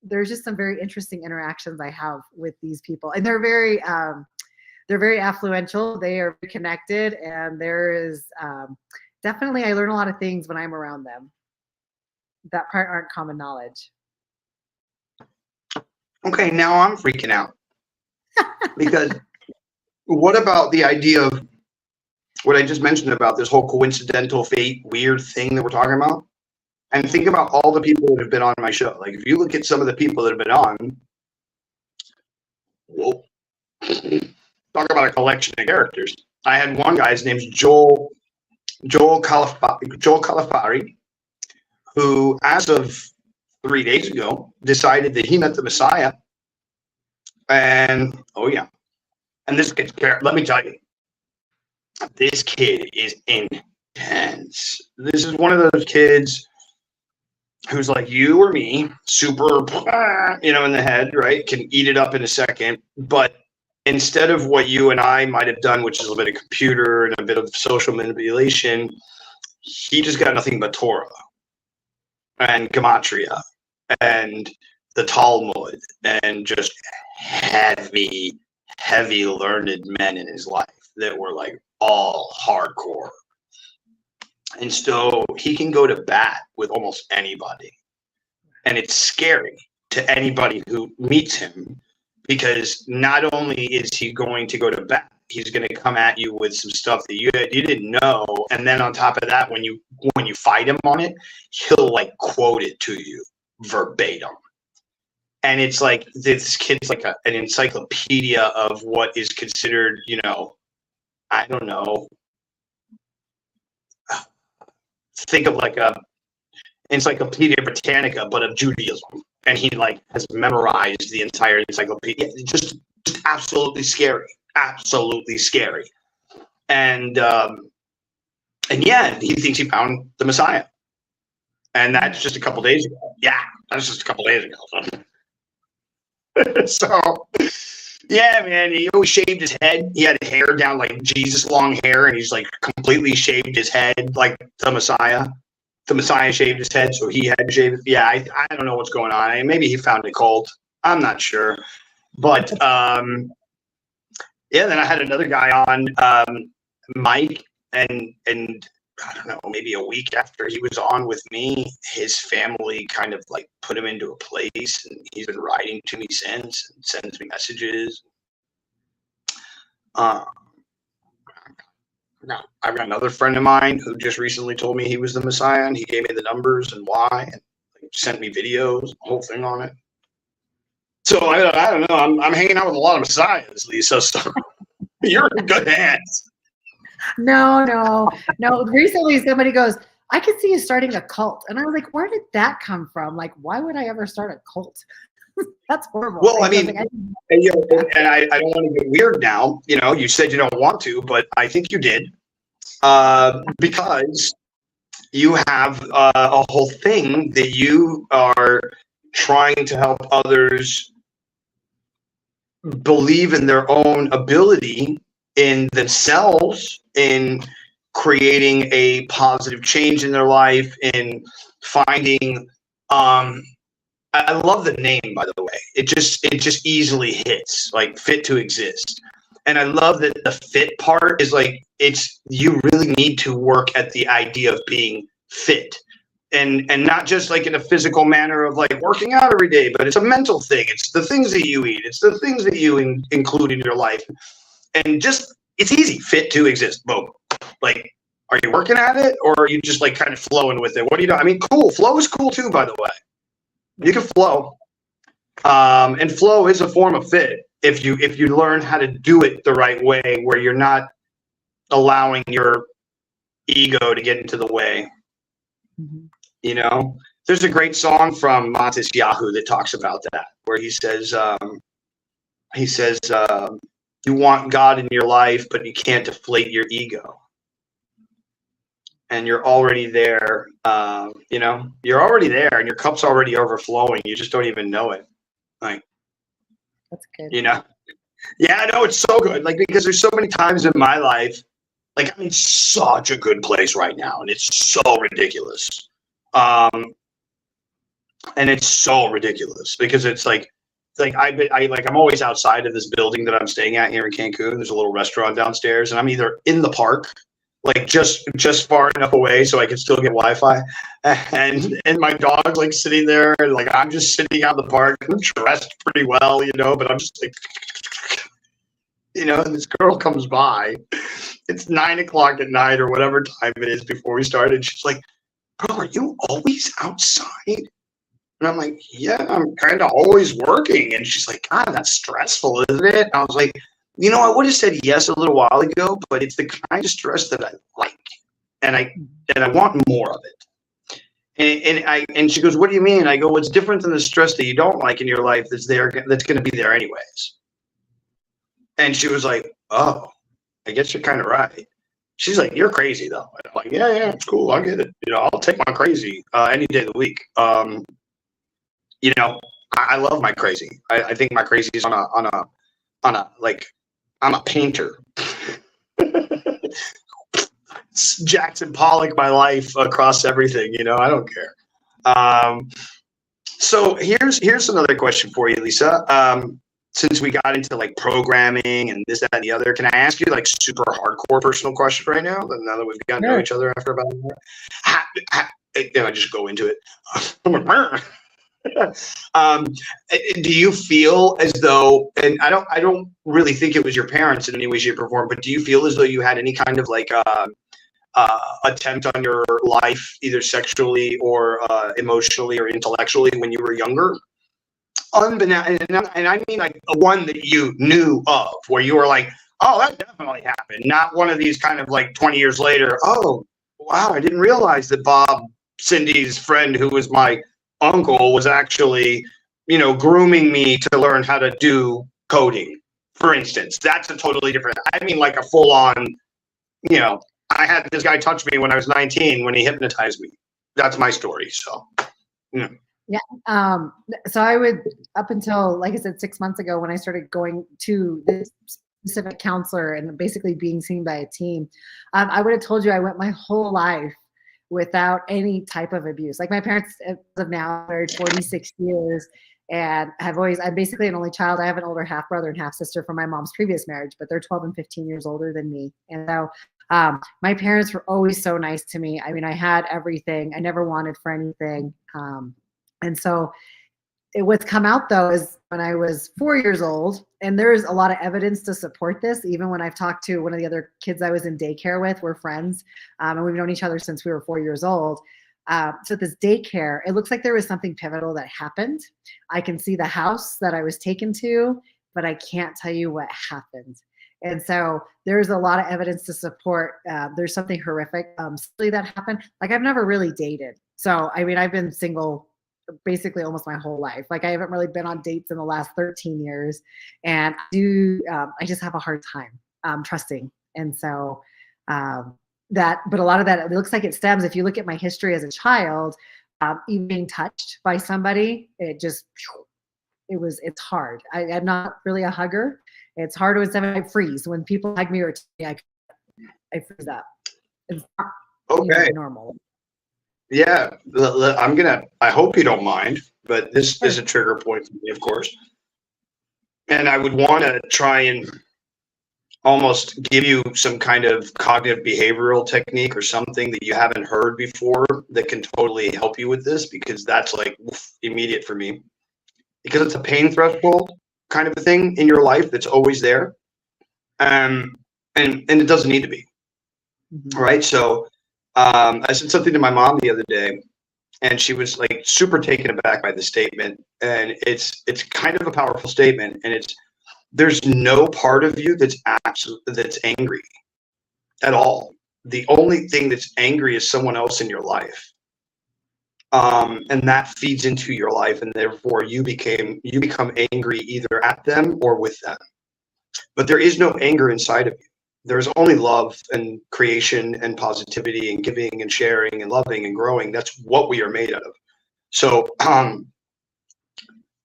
there's just some very interesting interactions I have with these people. And they're very affluential. They are connected. And there is definitely, I learn a lot of things when I'm around them that part aren't common knowledge. Okay, now I'm freaking out. Because what about the idea of what I just mentioned about this whole coincidental fate weird thing that we're talking about? And think about all the people that have been on my show. Like, if you look at some of the people that have been on, whoa, talk about a collection of characters. I had one guy, his name's Joel Califari, who, as of 3 days ago, decided that he met the Messiah. And oh yeah, and this kid's, let me tell you, this kid is intense. This is one of those kids who's like you or me, super, in the head, right? Can eat it up in a second. But instead of what you and I might have done, which is a bit of computer and a bit of social manipulation, he just got nothing but Torah and Gematria and the Talmud and just heavy learned men in his life that were like all hardcore. And so he can go to bat with almost anybody. And it's scary to anybody who meets him, because not only is he going to go to bat, he's going to come at you with some stuff that you didn't know. And then on top of that, when you fight him on it, he'll like quote it to you verbatim. And it's like this kid's like an encyclopedia of what is considered, you know, I don't know. Think of like a Encyclopedia Britannica, but of Judaism. And he like has memorized the entire encyclopedia. Just absolutely scary. Absolutely scary. And yeah, he thinks he found the Messiah. And that's just a couple days ago. Yeah, that's just a couple days ago. So, yeah, man, he always shaved his head. He had hair down like Jesus long hair, and he's like completely shaved his head like the Messiah. The Messiah shaved his head, so he had to shave it. Yeah, I don't know what's going on. Maybe he found a cult. I'm not sure. But, yeah, then I had another guy on, Mike, and I don't know, maybe a week after he was on with me, his family kind of like put him into a place, and he's been writing to me since and sends me messages. Now, I've got another friend of mine who just recently told me he was the Messiah, and he gave me the numbers and why, and sent me videos, the whole thing on it. So I don't know. I'm hanging out with a lot of messiahs, Lisa. So you're in good hands. No. Recently, somebody goes, I could see you starting a cult. And I was like, where did that come from? Like, why would I ever start a cult? That's horrible. Well, I mean, and I don't want to get weird now. You know, you said you don't want to, but I think you did. Because you have a whole thing that you are trying to help others believe in their own ability in themselves, in creating a positive change in their life, in finding I love the name, by the way. It just easily hits, like Fit2xist. And I love that the fit part is like, it's, you really need to work at the idea of being fit. And not just like in a physical manner of like working out every day, but it's a mental thing. It's the things that you eat. It's the things that you include in your life. And just, it's easy. Fit2xist. Boom. Like, are you working at it, or are you just like kind of flowing with it? What do you know? I mean, cool. Flow is cool too, by the way. You can flow. And flow is a form of fit if you learn how to do it the right way, where you're not allowing your ego to get into the way. Mm-hmm. You know, there's a great song from Montes Yahoo that talks about that, where he says, you want God in your life, but you can't deflate your ego. And you're already there, you know, you're already there, and your cup's already overflowing. You just don't even know it. Like, that's good. You know, yeah, I know, it's so good. Like, because there's so many times in my life, like, I'm in such a good place right now, and it's so ridiculous. And it's so ridiculous because it's like I'm always outside of this building that I'm staying at here in Cancun. There's a little restaurant downstairs, and I'm either in the park, like just far enough away so I can still get Wi-Fi, and my dog's like sitting there, and like I'm just sitting out in the park. I'm dressed pretty well, you know, but I'm just like, you know, and this girl comes by. It's 9 o'clock at night or whatever time it is before we started. She's like, bro, are you always outside? And I'm like, yeah, I'm kind of always working. And she's like, God, that's stressful, isn't it? And I was like, you know, I would have said yes a little while ago, but it's the kind of stress that I like, and I want more of it. And she goes, what do you mean? I go, well, it's different than the stress that you don't like in your life that's going to be there anyways. And she was like, oh, I guess you're kind of right. She's like, you're crazy though. And I'm like, yeah, it's cool. I get it. You know, I'll take my crazy any day of the week. You know, I love my crazy. I think my crazy is on a like, I'm a painter. Jackson Pollock my life across everything, you know, I don't care. So here's another question for you, Lisa. Since we got into like programming and this, that, and the other, can I ask you like super hardcore personal question right now? Now that we've gotten to know each other after about a year, I just go into it. Do you feel as though, and I don't really think it was your parents in any way, shape, or form, but do you feel as though you had any kind of like attempt on your life, either sexually or emotionally or intellectually, when you were younger? unbeknownst, and I mean like one that you knew of, where you were like, oh, that definitely happened. Not one of these kind of like 20 years later, oh, wow, I didn't realize that Bob, Cindy's friend, who was my uncle, was actually, grooming me to learn how to do coding, for instance. That's a totally different, I mean like a full on, I had this guy touch me when I was 19 when he hypnotized me. That's my story. So, Yeah. So I would, up until, like I said, 6 months ago, when I started going to this specific counselor and basically being seen by a team, I would have told you I went my whole life without any type of abuse. Like my parents have now married 46 years and I'm basically an only child. I have an older half brother and half sister from my mom's previous marriage, but they're 12 and 15 years older than me. And so my parents were always so nice to me. I mean, I had everything. I never wanted for anything. And so what's come out though is when I was 4 years old, and there's a lot of evidence to support this. Even when I've talked to one of the other kids I was in daycare with, we're friends, and we've known each other since we were 4 years old. So this daycare, it looks like there was something pivotal that happened. I can see the house that I was taken to, but I can't tell you what happened. And so there's a lot of evidence to support there's something horrific that happened. Like I've never really dated. So, I mean, I've been single basically almost my whole life. Like I haven't really been on dates in the last 13 years. And I just have a hard time trusting. And so but a lot of that, it looks like it stems, if you look at my history as a child, even being touched by somebody, it's hard. I'm not really a hugger. It's hard when I freeze. When people hug me or touch me, I freeze up. It's not okay. Normal. Yeah, I hope you don't mind, but this is a trigger point for me, of course. And I would want to try and almost give you some kind of cognitive behavioral technique or something that you haven't heard before that can totally help you with this, because that's like immediate for me. Because it's a pain threshold kind of a thing in your life that's always there. And it doesn't need to be. Mm-hmm. Right? So I said something to my mom the other day, and she was like super taken aback by the statement. And it's kind of a powerful statement, and there's no part of you that's angry at all. The only thing that's angry is someone else in your life. And that feeds into your life, and therefore you become angry either at them or with them. But there is no anger inside of you. There's only love and creation and positivity and giving and sharing and loving and growing. That's what we are made out of. So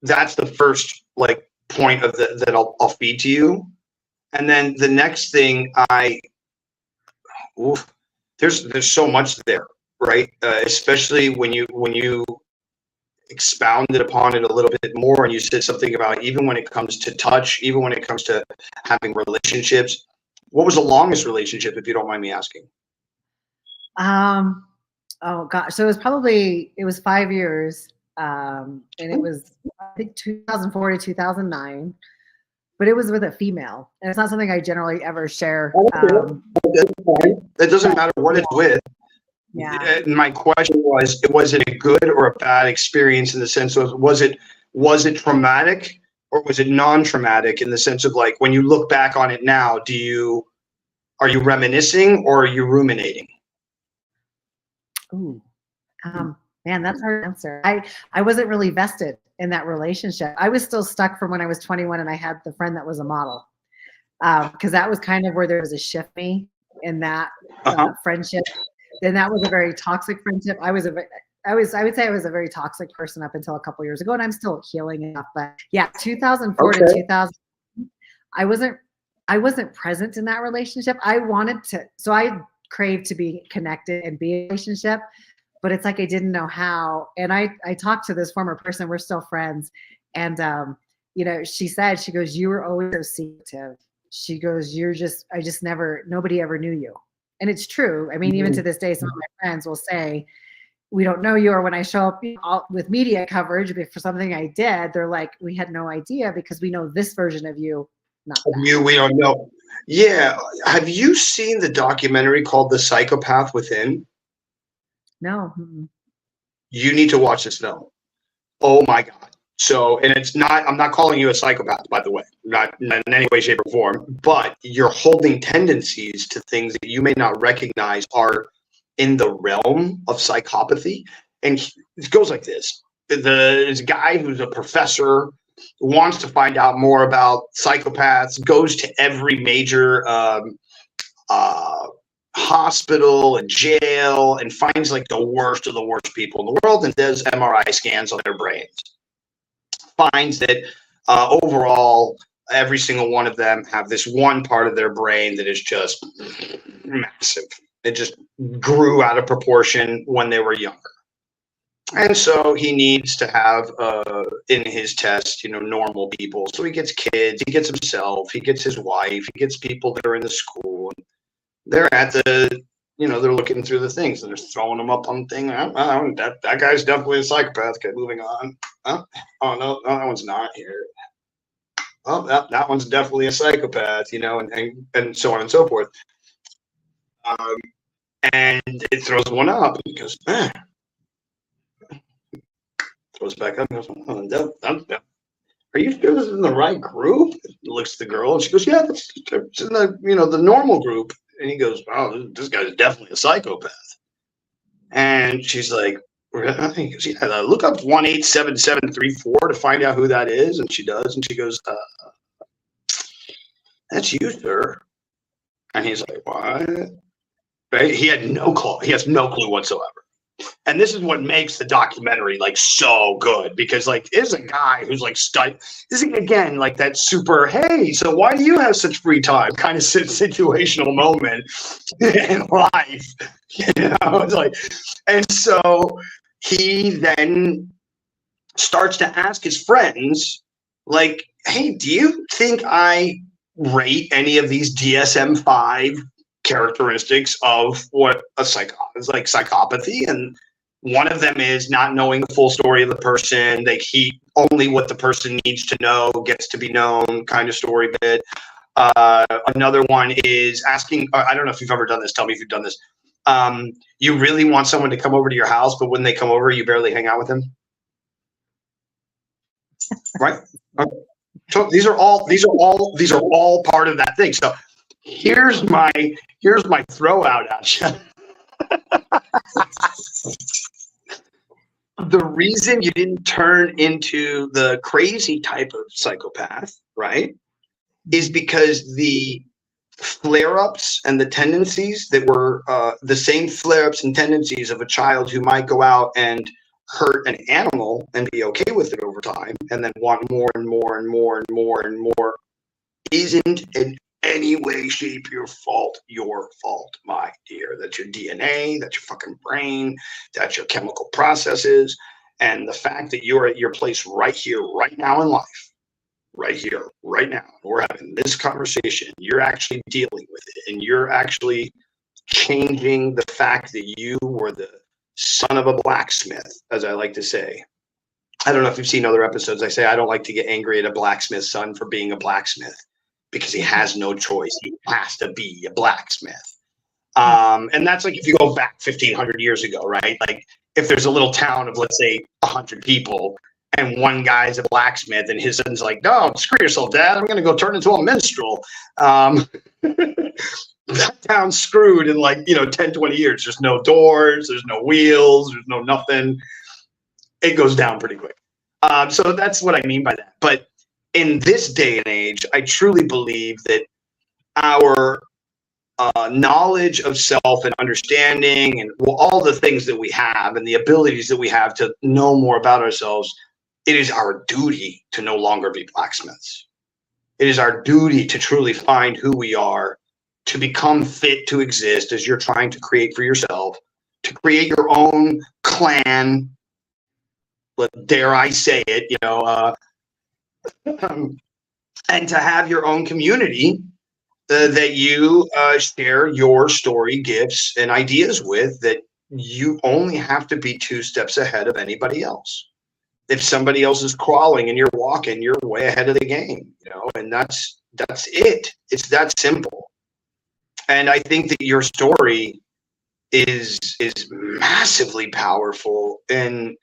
that's the first point of that I'll feed to you. And then the next thing there's so much there, right? Especially when you expounded upon it a little bit more, and you said something about even when it comes to touch, even when it comes to having relationships. What was the longest relationship, if you don't mind me asking? Oh gosh. So it was 5 years. And it was, I think, 2004 to 2009, but it was with a female. And it's not something I generally ever share. It doesn't matter what it's with. Yeah. My question was it a good or a bad experience, in the sense of, was it traumatic or was it non-traumatic, in the sense of like, when you look back on it now, are you reminiscing or are you ruminating? Ooh, man, that's a hard answer. I wasn't really vested in that relationship. I was still stuck from when I was 21 and I had the friend that was a model. Because that was kind of where there was a shift in that friendship. And that was a very toxic friendship. I would say I was a very toxic person up until a couple years ago, and I'm still healing enough. But yeah, 2004 to 2000, I wasn't present in that relationship. So I craved to be connected and be in a relationship, but it's like I didn't know how. And I talked to this former person, we're still friends, and she goes, you were always so secretive. She goes, nobody ever knew you. And it's true. I mean, even to this day, some of my friends will say, we don't know you. Or when I show up with media coverage for something I did, they're like, we had no idea, because we know this version of you, not that. We don't know. Yeah. Have you seen the documentary called The Psychopath Within? No. You need to watch this film. Oh my God. So, and it's not, I'm not calling you a psychopath, by the way, not in any way, shape, or form, but you're holding tendencies to things that you may not recognize are in the realm of psychopathy. And it goes like this. There's a guy who's a professor, wants to find out more about psychopaths, goes to every major hospital and jail and finds like the worst of the worst people in the world and does MRI scans on their brains. Finds that overall, every single one of them have this one part of their brain that is just massive. It just grew out of proportion when they were younger. And so he needs to have in his test, normal people. So he gets kids, he gets himself, he gets his wife, he gets people that are in the school. They're at the, they're looking through the things and they're throwing them up on the thing. That guy's definitely a psychopath. Okay, moving on. Oh no, that one's not here. Oh, that one's definitely a psychopath, and so on and so forth. And it throws one up and he goes, throws back up and goes, are you sure this is in the right group? He looks at the girl and she goes, yeah, it's in the, the normal group. And he goes, wow, this guy's definitely a psychopath. And she's like, he goes, yeah, look up 187734 to find out who that is. And she does. And she goes, that's you, sir. And he's like, what? Right? He had no clue. He has no clue whatsoever. And this is what makes the documentary like so good, because like is a guy who's like this is again like that super, hey, so why do you have such free time kind of situational moment in life, It's like, and so he then starts to ask his friends like, hey, do you think I rate any of these DSM-5 characteristics of what a psychopathy? And one of them is not knowing the full story of the person. Like only what the person needs to know gets to be known kind of story bit. Another one is asking, I don't know if you've ever done this. Tell me if you've done this. You really want someone to come over to your house, but when they come over, you barely hang out with them. Right? So these are all part of that thing. So here's my throw out at you. The reason you didn't turn into the crazy type of psychopath, right, is because the flare-ups and the tendencies that were the same flare-ups and tendencies of a child who might go out and hurt an animal and be okay with it over time and then want more and more and more and more and more isn't in any way, shape, your fault, my dear. That's your DNA, that's your fucking brain, that's your chemical processes. And the fact that you're at your place right here, right now in life, right here, right now, we're having this conversation, you're actually dealing with it, and you're actually changing the fact that you were the son of a blacksmith, as I like to say. I don't know if you've seen other episodes. I say I don't like to get angry at a blacksmith's son for being a blacksmith, because he has no choice. He has to be a blacksmith. And that's like if you go back 1,500 years ago, right? Like if there's a little town of, let's say, 100 people, and one guy's a blacksmith and his son's like, no, screw yourself, Dad. I'm going to go turn into a minstrel. That town's screwed in like, 10, 20 years. There's no doors. There's no wheels. There's no nothing. It goes down pretty quick. So that's what I mean by that. But in this day and age, I truly believe that our knowledge of self and understanding and all the things that we have and the abilities that we have to know more about ourselves, it is our duty to no longer be blacksmiths. It is our duty to truly find who we are, to become fit to exist as you're trying to create for yourself, to create your own clan, dare I say it, and to have your own community that you share your story, gifts, and ideas with, that you only have to be 2 steps ahead of anybody else. If somebody else is crawling and you're walking, you're way ahead of the game, and that's it. It's that simple. And I think that your story is massively powerful, and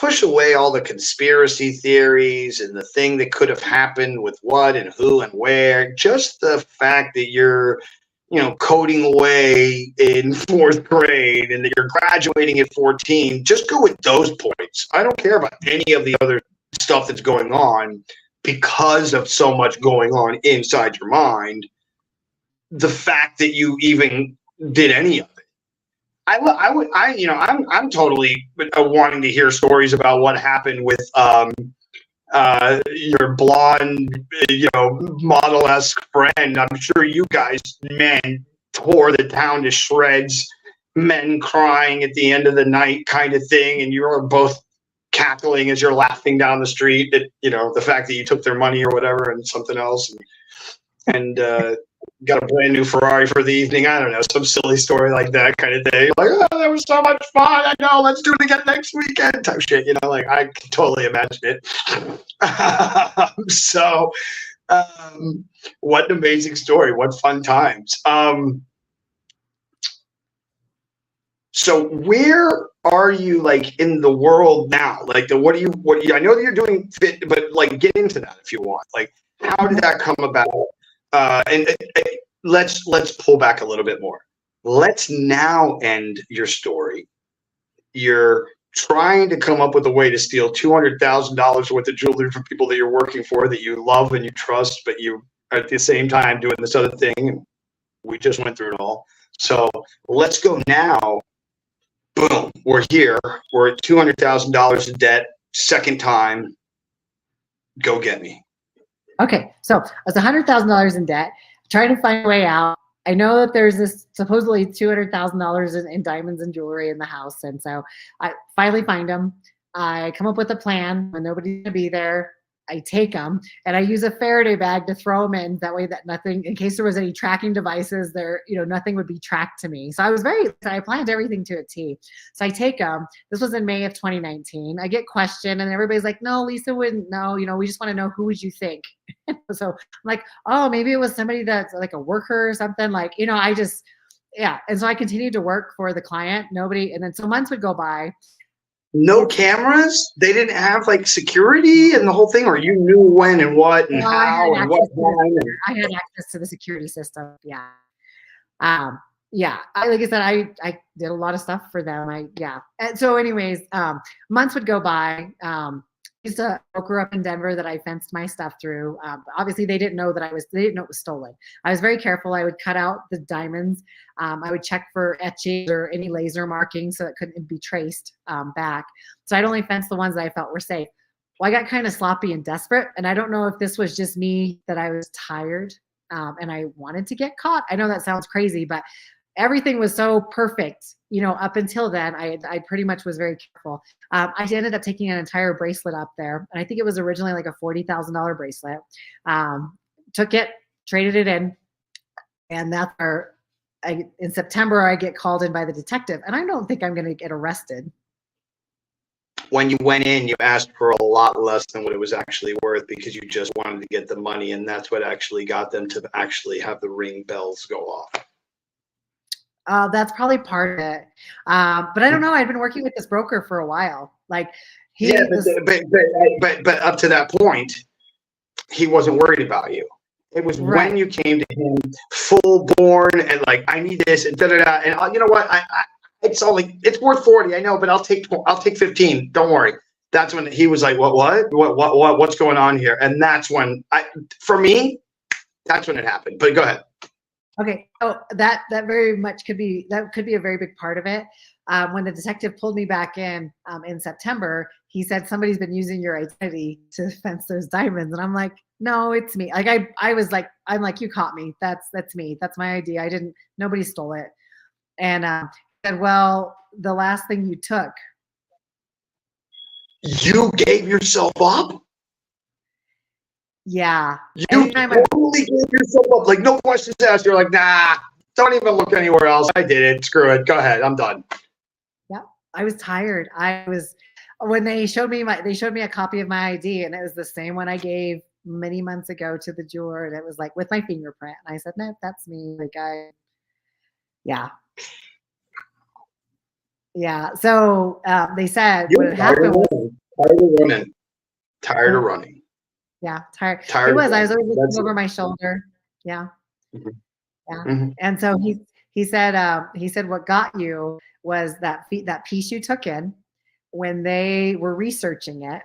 push away all the conspiracy theories and the thing that could have happened with what and who and where. Just the fact that you're, coding away in fourth grade and that you're graduating at 14, just go with those points. I don't care about any of the other stuff that's going on because of so much going on inside your mind. The fact that you even did any of it. I'm totally wanting to hear stories about what happened with your blonde, model-esque friend. I'm sure you guys, men, tore the town to shreds, men crying at the end of the night kind of thing, and you're both cackling as you're laughing down the street at, the fact that you took their money or whatever and something else. And got a brand new Ferrari for the evening. I don't know, some silly story like that kind of thing. Like, oh, that was so much fun. I know, let's do it again next weekend type shit. Like I can totally imagine it. What an amazing story. What fun times. So where are you like in the world now? Like I know that you're doing fit, but like get into that if you want. Like how did that come about? And let's pull back a little bit more. Let's now end your story. You're trying to come up with a way to steal $200,000 worth of jewelry from people that you're working for, that you love and you trust, but you are at the same time doing this other thing. We just went through it all. So let's go now. Boom, we're here. We're at $200,000 in debt. Second time. Go get me. Okay, so I was $100,000 in debt, trying to find a way out. I know that there's this supposedly $200,000 in diamonds and jewelry in the house, and so I finally find them. I come up with a plan when nobody's gonna be there. I take them and I use a Faraday bag to throw them in. That way, that nothing, in case there was any tracking devices there, nothing would be tracked to me. So I planned everything to a T. So I take them. This was in May of 2019. I get questioned and everybody's like, no, Lisa wouldn't know. We just want to know, who would you think? So I'm like, oh, maybe it was somebody that's like a worker or something. Like, yeah. And so I continued to work for the client. Nobody, and then so months would go by. No cameras? They didn't have like security and the whole thing, or you knew when and what and how and what time? I had access to the security system. Yeah. Yeah. Like I said, I did a lot of stuff for them. And so anyways, months would go by. Used a broker up in Denver that I fenced my stuff through. Obviously they didn't know they didn't know it was stolen. I was very careful. I would cut out the diamonds. I would check for etching or any laser markings so it couldn't be traced back. So I'd only fence the ones that I felt were safe. Well, I got kind of sloppy and desperate, and I don't know if this was just me, that I was tired and I wanted to get caught. I know that sounds crazy, but everything was so perfect, up until then. I pretty much was very careful. I ended up taking an entire bracelet up there, and I think it was originally like a $40,000 bracelet. Took it, traded it in, and that's where in September I get called in by the detective, and I don't think I'm going to get arrested. When you went in, you asked for a lot less than what it was actually worth because you just wanted to get the money, and that's what actually got them to actually have the ring bells go off. That's probably part of it. But I don't know. I'd been working with this broker for a while. Like but up to that point, he wasn't worried about you. It was right when you came to him full born and like, I need this and da-da-da. And you know what? It's worth 40. I know, but I'll take 15. Don't worry. That's when he was like, what's going on here? And that's when for me, that's when it happened. But go ahead. Okay, so that very much could be a very big part of it. When the detective pulled me back in September, he said, somebody's been using your identity to fence those diamonds, and I'm like, no, it's me. Like I was like, I'm like, you caught me. That's me. That's my ID. Nobody stole it. And he said, well, the last thing you took. You gave yourself up? Yeah. You totally gave yourself up. Like, no questions asked. You're like, nah, don't even look anywhere else. I did it. Screw it. Go ahead. I'm done. Yeah. I was tired. When they showed me a copy of my ID, and it was the same one I gave many months ago to the jeweler, and it was like with my fingerprint. And I said, no, that's me. Yeah. Yeah. So they said what happened was, Tired of running. Tired of running. Yeah, tired. Tired It was. of I was always running. looking over my shoulder. Yeah. Mhm. Yeah. Mhm. And so he said what got you was that piece you took in when they were researching it.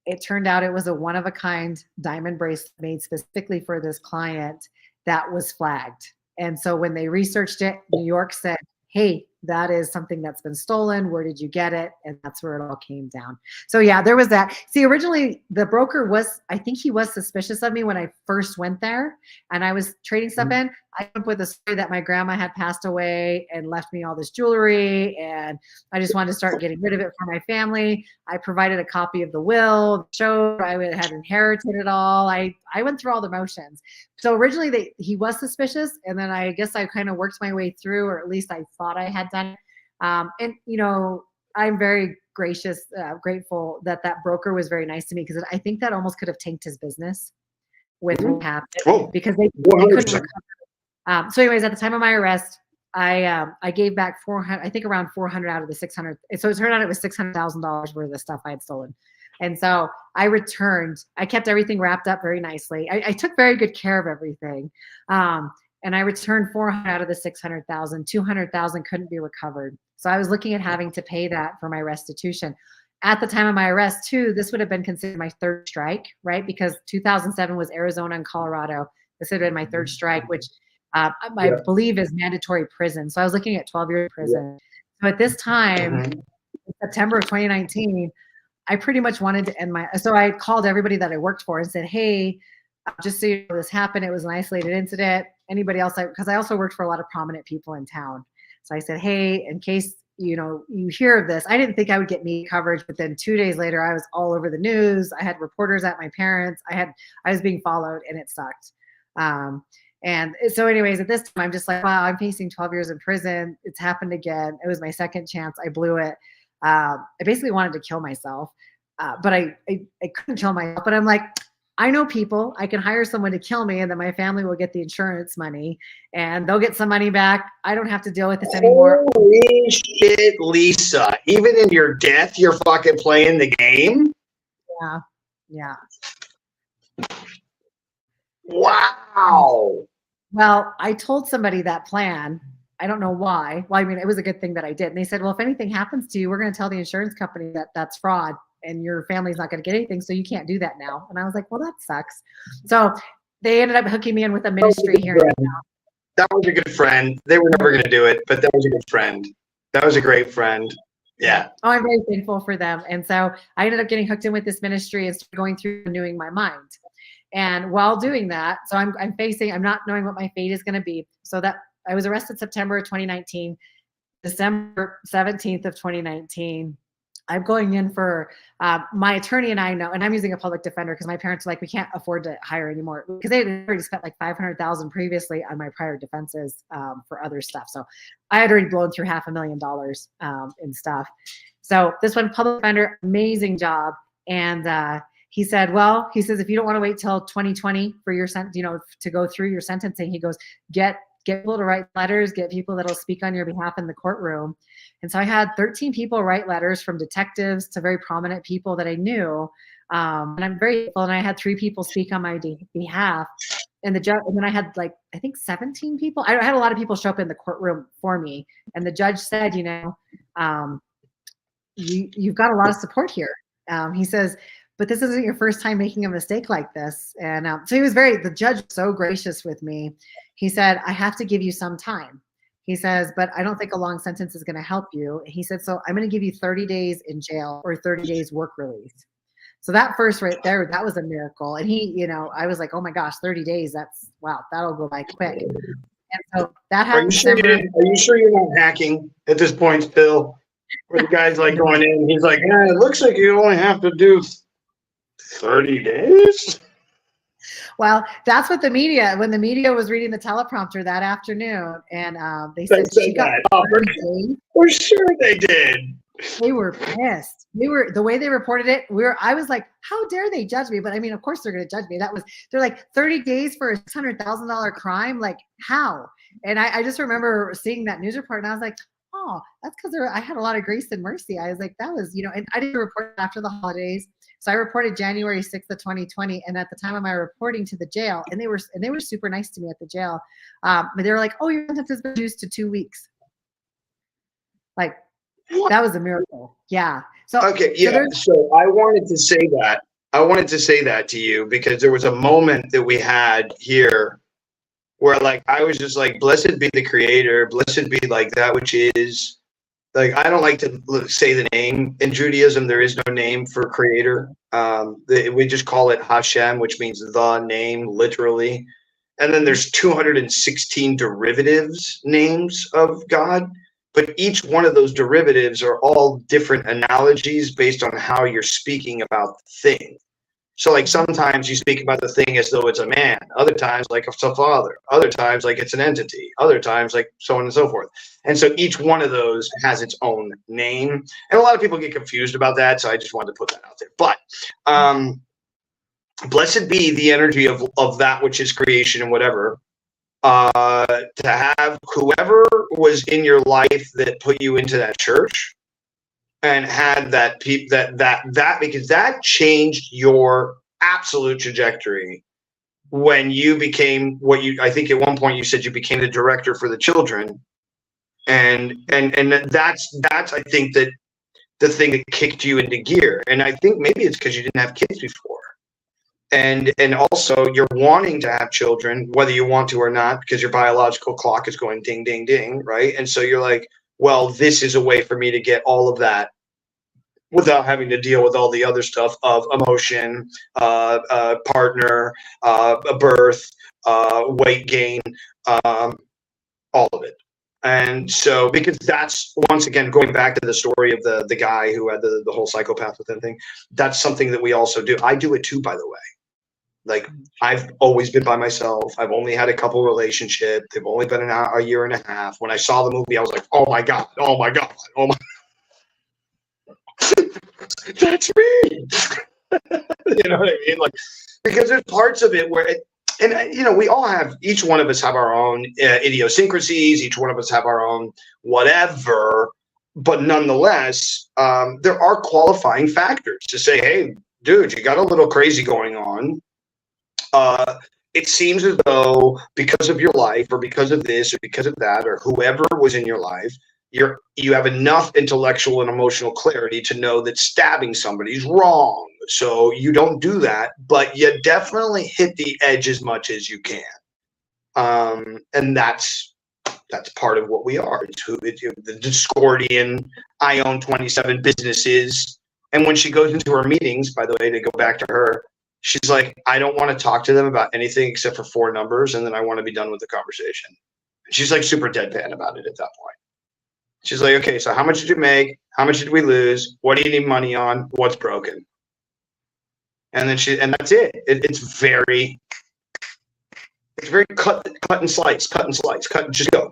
It turned out it was a one of a kind diamond bracelet made specifically for this client that was flagged. And so when they researched it, New York said, hey, that is something that's been stolen. Where did you get it? And that's where it all came down. So yeah, there was that. See, originally the broker I think he was suspicious of me when I first went there and I was trading stuff in. I came up with a story that my grandma had passed away and left me all this jewelry. And I just wanted to start getting rid of it for my family. I provided a copy of the will, showed I had inherited it all. I went through all the motions. So originally he was suspicious, and then I guess I kind of worked my way through, or at least I thought I had done it. And I'm very grateful that broker was very nice to me, because I think that almost could have tanked his business with what happened, because they couldn't recover. So anyways, at the time of my arrest, I gave back 400, I think around 400 out of the 600. So it turned out it was $600,000 worth of stuff I had stolen. And so I returned. I kept everything wrapped up very nicely. I took very good care of everything. And I returned 400 out of the 600,000. 200,000 couldn't be recovered. So I was looking at having to pay that for my restitution. At the time of my arrest, too, this would have been considered my third strike, right? Because 2007 was Arizona and Colorado. This had been my third strike, which I believe is mandatory prison. So I was looking at 12 years in prison. So at this time, September of 2019, I pretty much wanted to end so I called everybody that I worked for and said, hey, just so you know, this happened. It was an isolated incident. Anybody else? Because I also worked for a lot of prominent people in town. So I said, hey, in case, you hear of this, I didn't think I would get media coverage, but then 2 days later, I was all over the news. I had reporters at my parents. I was being followed, and it sucked. And so anyways, at this time, I'm just like, wow, I'm facing 12 years in prison. It's happened again. It was my second chance. I blew it. I basically wanted to kill myself, but I couldn't kill myself. But I'm like, I know people. I can hire someone to kill me, and then my family will get the insurance money, and they'll get some money back. I don't have to deal with this anymore. Holy shit, Lisa. Even in your death, you're fucking playing the game? Yeah. Wow. Well, I told somebody that plan. I don't know why. Well, I mean, it was a good thing that I did. And they said, well, if anything happens to you, we're going to tell the insurance company that that's fraud and your family's not going to get anything. So you can't do that now. And I was like, well, that sucks. So they ended up hooking me in with a ministry here in town. That was a good friend. They were never going to do it, but that was a good friend. That was a great friend. Yeah. Oh, I'm very thankful for them. And so I ended up getting hooked in with this ministry and started going through renewing my mind. And while doing that, so I'm not knowing what my fate is going to be. So that I was arrested September of 2019, December 17th of 2019. I'm going in for my attorney and I know, and I'm using a public defender because my parents are like, we can't afford to hire anymore, because they had already spent like $500,000 previously on my prior defenses for other stuff. So I had already blown through $500,000 in stuff. So this one, public defender, amazing job. And he said, if you don't want to wait till 2020 for your to go through your sentencing, he goes, get people to write letters, get people that'll speak on your behalf in the courtroom. And so I had 13 people write letters, from detectives to very prominent people that I knew. And I'm very thankful. And I had 3 people speak on my behalf. And the judge, and then I had I think 17 people. I had a lot of people show up in the courtroom for me. And the judge said, you've got a lot of support here. He says, but this isn't your first time making a mistake like this. And so the judge was so gracious with me. He said, I have to give you some time. He says, but I don't think a long sentence is going to help you. He said, so I'm going to give you 30 days in jail or 30 days work release. So that first right there, that was a miracle. And he, I was like, oh my gosh, 30 days. That'll go by quick. And so that happened. Are you sure you're not hacking at this point still? Where the guy's going in, he's like, yeah, it looks like you only have to do 30 days? Well, that's what when the media was reading the teleprompter that afternoon, and they said she got 30 days. We're sure they did. They were pissed. The way they reported it, I was like, how dare they judge me? But I mean, of course they're going to judge me. They're like 30 days for a $600,000 crime. Like, how? And I just remember seeing that news report, and I was like, oh, that's because I had a lot of grace and mercy. I was like, that was, and I didn't report after the holidays. So I reported January 6th of 2020. And at the time of my reporting to the jail, and they were super nice to me at the jail. But they were like, oh, your sentence has been reduced to 2 weeks. Like, that was a miracle. Yeah. So okay, yeah. So I wanted to say that. I wanted to say that to you because there was a moment that we had here where like I was just like, blessed be the creator, blessed be like that which is. Like, I don't like to say the name. In Judaism, there is no name for creator. We just call it Hashem, which means the name, literally. And then there's 216 derivatives names of God. But each one of those derivatives are all different analogies based on how you're speaking about the thing. So like sometimes you speak about the thing as though it's a man, other times like it's a father, other times like it's an entity, other times like so on and so forth. And so each one of those has its own name. And a lot of people get confused about that. So I just wanted to put that out there. But blessed be the energy of that which is creation and whatever. To have whoever was in your life that put you into that church and had that because that changed your absolute trajectory when you became I think at one point you said you became the director for the children, and that's I think that the thing that kicked you into gear. And I think maybe it's because you didn't have kids before, and also you're wanting to have children whether you want to or not because your biological clock is going ding ding ding, right? And so you're like, well, this is a way for me to get all of that without having to deal with all the other stuff of emotion, partner, birth, weight gain, all of it. And so, because that's, once again, going back to the story of the guy who had the whole psychopath within thing, that's something that we also do. I do it too, by the way. Like, I've always been by myself. I've only had a couple relationships. They've only been a year and a half. When I saw the movie, I was like, oh my God, oh my God, oh my. That's me. You know what I mean? Like, because there's parts of it where we all have, each one of us have our own idiosyncrasies. Each one of us have our own whatever. But nonetheless, there are qualifying factors to say, hey, dude, you got a little crazy going on. It seems as though because of your life or because of this or because of that or whoever was in your life, you have enough intellectual and emotional clarity to know that stabbing somebody is wrong. So you don't do that, but you definitely hit the edge as much as you can. And that's part of what we are. It's the Discordian, I own 27 businesses. And when she goes into her meetings, by the way, to go back to her, she's like, I don't want to talk to them about anything except for 4 numbers. And then I want to be done with the conversation. She's like super deadpan about it at that point. She's like, okay, so how much did you make? How much did we lose? What do you need money on? What's broken? And then and that's it. It's very cut and slice, just go.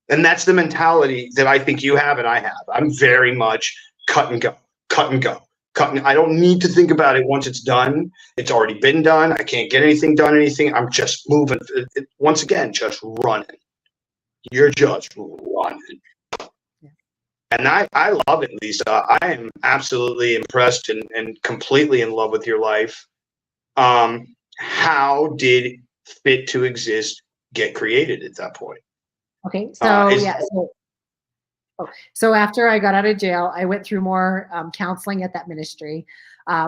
And that's the mentality that I think you have and I have. I'm very much cut and go. I don't need to think about it once it's done. It's already been done. I can't get anything done, I'm just moving. Once again, just running. You're just running. Yeah. And I love it, Lisa. I am absolutely impressed and completely in love with your life. How did Fit2xist get created at that point? Okay, so So after I got out of jail, I went through more counseling at that ministry,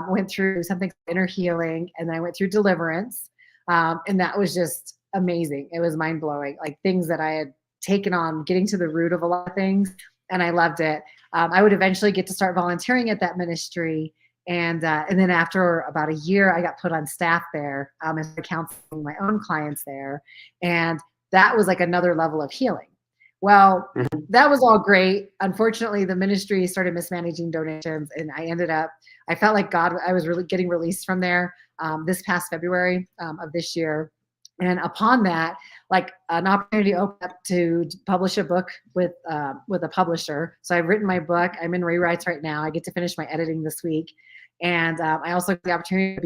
went through something inner healing, and then I went through deliverance. And that was just amazing. It was mind blowing, like things that I had taken on, getting to the root of a lot of things. And I loved it. I would eventually get to start volunteering at that ministry. And then after about a year, I got put on staff there and started counseling my own clients there. And that was like another level of healing. Well, that was all great. Unfortunately, the ministry started mismanaging donations, and I felt like I was really getting released from there this past February of this year. And upon that, like an opportunity opened up to publish a book with a publisher. So I've written my book. I'm in rewrites right now. I get to finish my editing this week. And I also get the opportunity to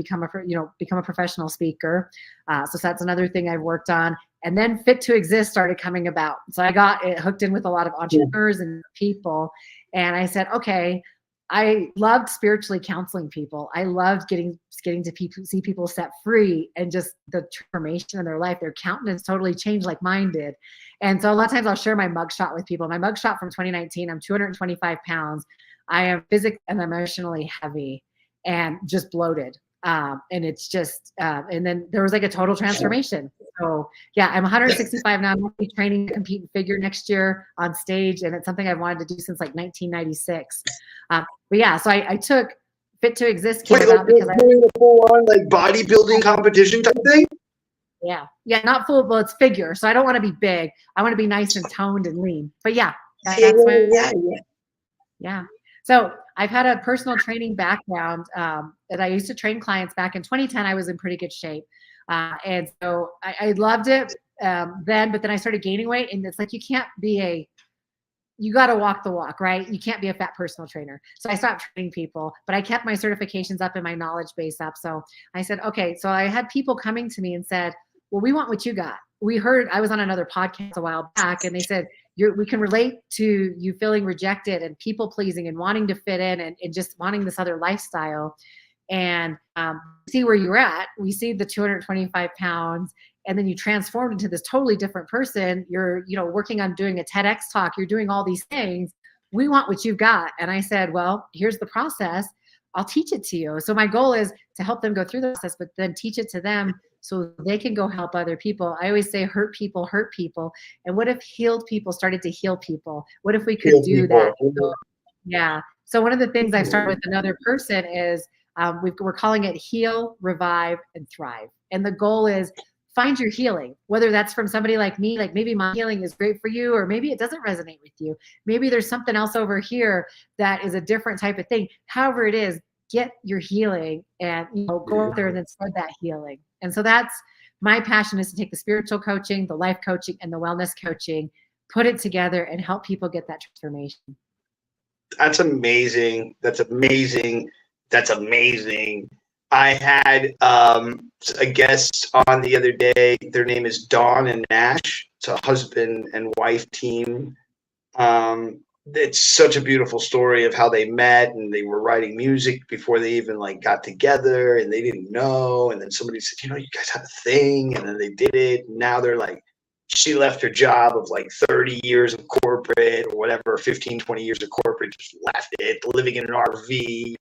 become a professional speaker. So that's another thing I've worked on. And then Fit2xist started coming about. So I got it hooked in with a lot of entrepreneurs and people. And I said, okay, I loved spiritually counseling people. I loved getting to see people set free and just the transformation in their life. Their countenance totally changed like mine did. And so a lot of times I'll share my mugshot with people. My mugshot from 2019, I'm 225 pounds. I am physically and emotionally heavy and just bloated. And it's just, and then there was like a total transformation. So yeah, I'm 165 now. I'm going to be training to compete in figure next year on stage. And it's something I've wanted to do since like 1996. But yeah, so I took Fit2xist came about because I doing a full on like bodybuilding competition type thing. Yeah, not full, but it's figure. So I don't want to be big. I want to be nice and toned and lean. But yeah, yeah. So I've had a personal training background that I used to train clients back in 2010. I was in pretty good shape. And so I loved it then, but then I started gaining weight, and it's like, you got to walk the walk, right? You can't be a fat personal trainer. So I stopped training people, but I kept my certifications up and my knowledge base up. So I said, okay, so I had people coming to me and said, well, we want what you got. We heard, I was on another podcast a while back, and they said, we can relate to you feeling rejected and people pleasing and wanting to fit in and just wanting this other lifestyle. And see where you're at. We see the 225 pounds, and then you transformed into this totally different person. You're, working on doing a TEDx talk. You're doing all these things. We want what you've got. And I said, well, here's the process. I'll teach it to you. So my goal is to help them go through the process, but then teach it to them so they can go help other people. I always say hurt people hurt people. And what if healed people started to heal people? What if we could do that? So, yeah. So one of the things I've started with another person is we're calling it heal, revive, and thrive. And the goal is find your healing, whether that's from somebody like me, like maybe my healing is great for you, or maybe it doesn't resonate with you. Maybe there's something else over here that is a different type of thing. However it is, get your healing and go out there and then spread that healing. And so that's my passion, is to take the spiritual coaching, the life coaching, and the wellness coaching, put it together and help people get that transformation. That's amazing. That's amazing. That's amazing. I had a guest on the other day. Their name is Dawn and Nash. It's a husband and wife team. It's such a beautiful story of how they met, and they were writing music before they even got together, and they didn't know. And then somebody said, you guys have a thing, and then they did it. And now they're she left her job of 30 years of corporate or whatever, 15, 20 years of corporate, just left it, living in an RV,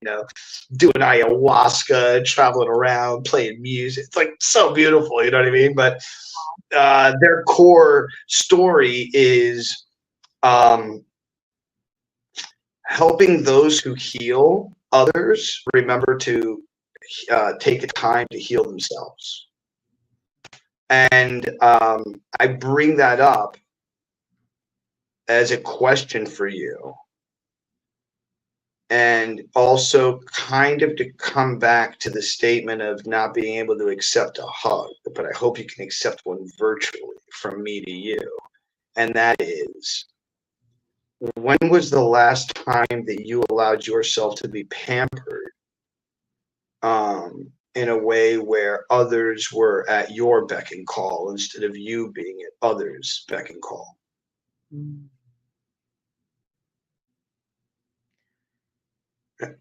doing ayahuasca, traveling around, playing music. It's so beautiful, you know what I mean? But their core story is helping those who heal others remember to take the time to heal themselves. And I bring that up as a question for you, and also kind of to come back to the statement of not being able to accept a hug, but I hope you can accept one virtually from me to you. And that is, when was the last time that you allowed yourself to be pampered in a way where others were at your beck and call instead of you being at others' beck and call? And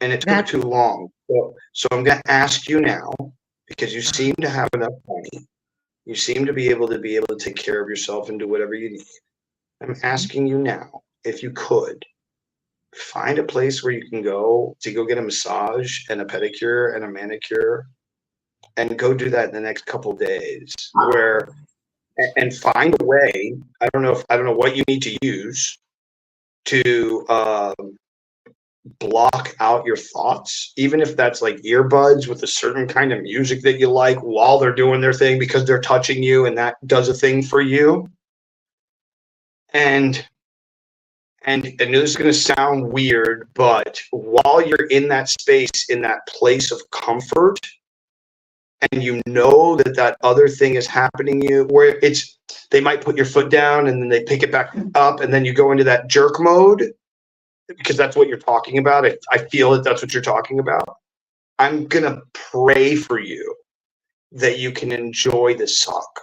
it took too long. So I'm going to ask you now, because you seem to have enough money. You seem to be able to take care of yourself and do whatever you need. I'm asking you now, if you could, find a place where you can go get a massage and a pedicure and a manicure, and go do that in the next couple of days, and find a way. I don't know what you need to use to block out your thoughts, even if that's earbuds with a certain kind of music that you like while they're doing their thing, because they're touching you and that does a thing for you. And I know this is going to sound weird, but while you're in that space, in that place of comfort, and that other thing is happening to you, where they might put your foot down and then they pick it back up, and then you go into that jerk mode, because that's what you're talking about. I feel that's what you're talking about. I'm going to pray for you that you can enjoy the suck.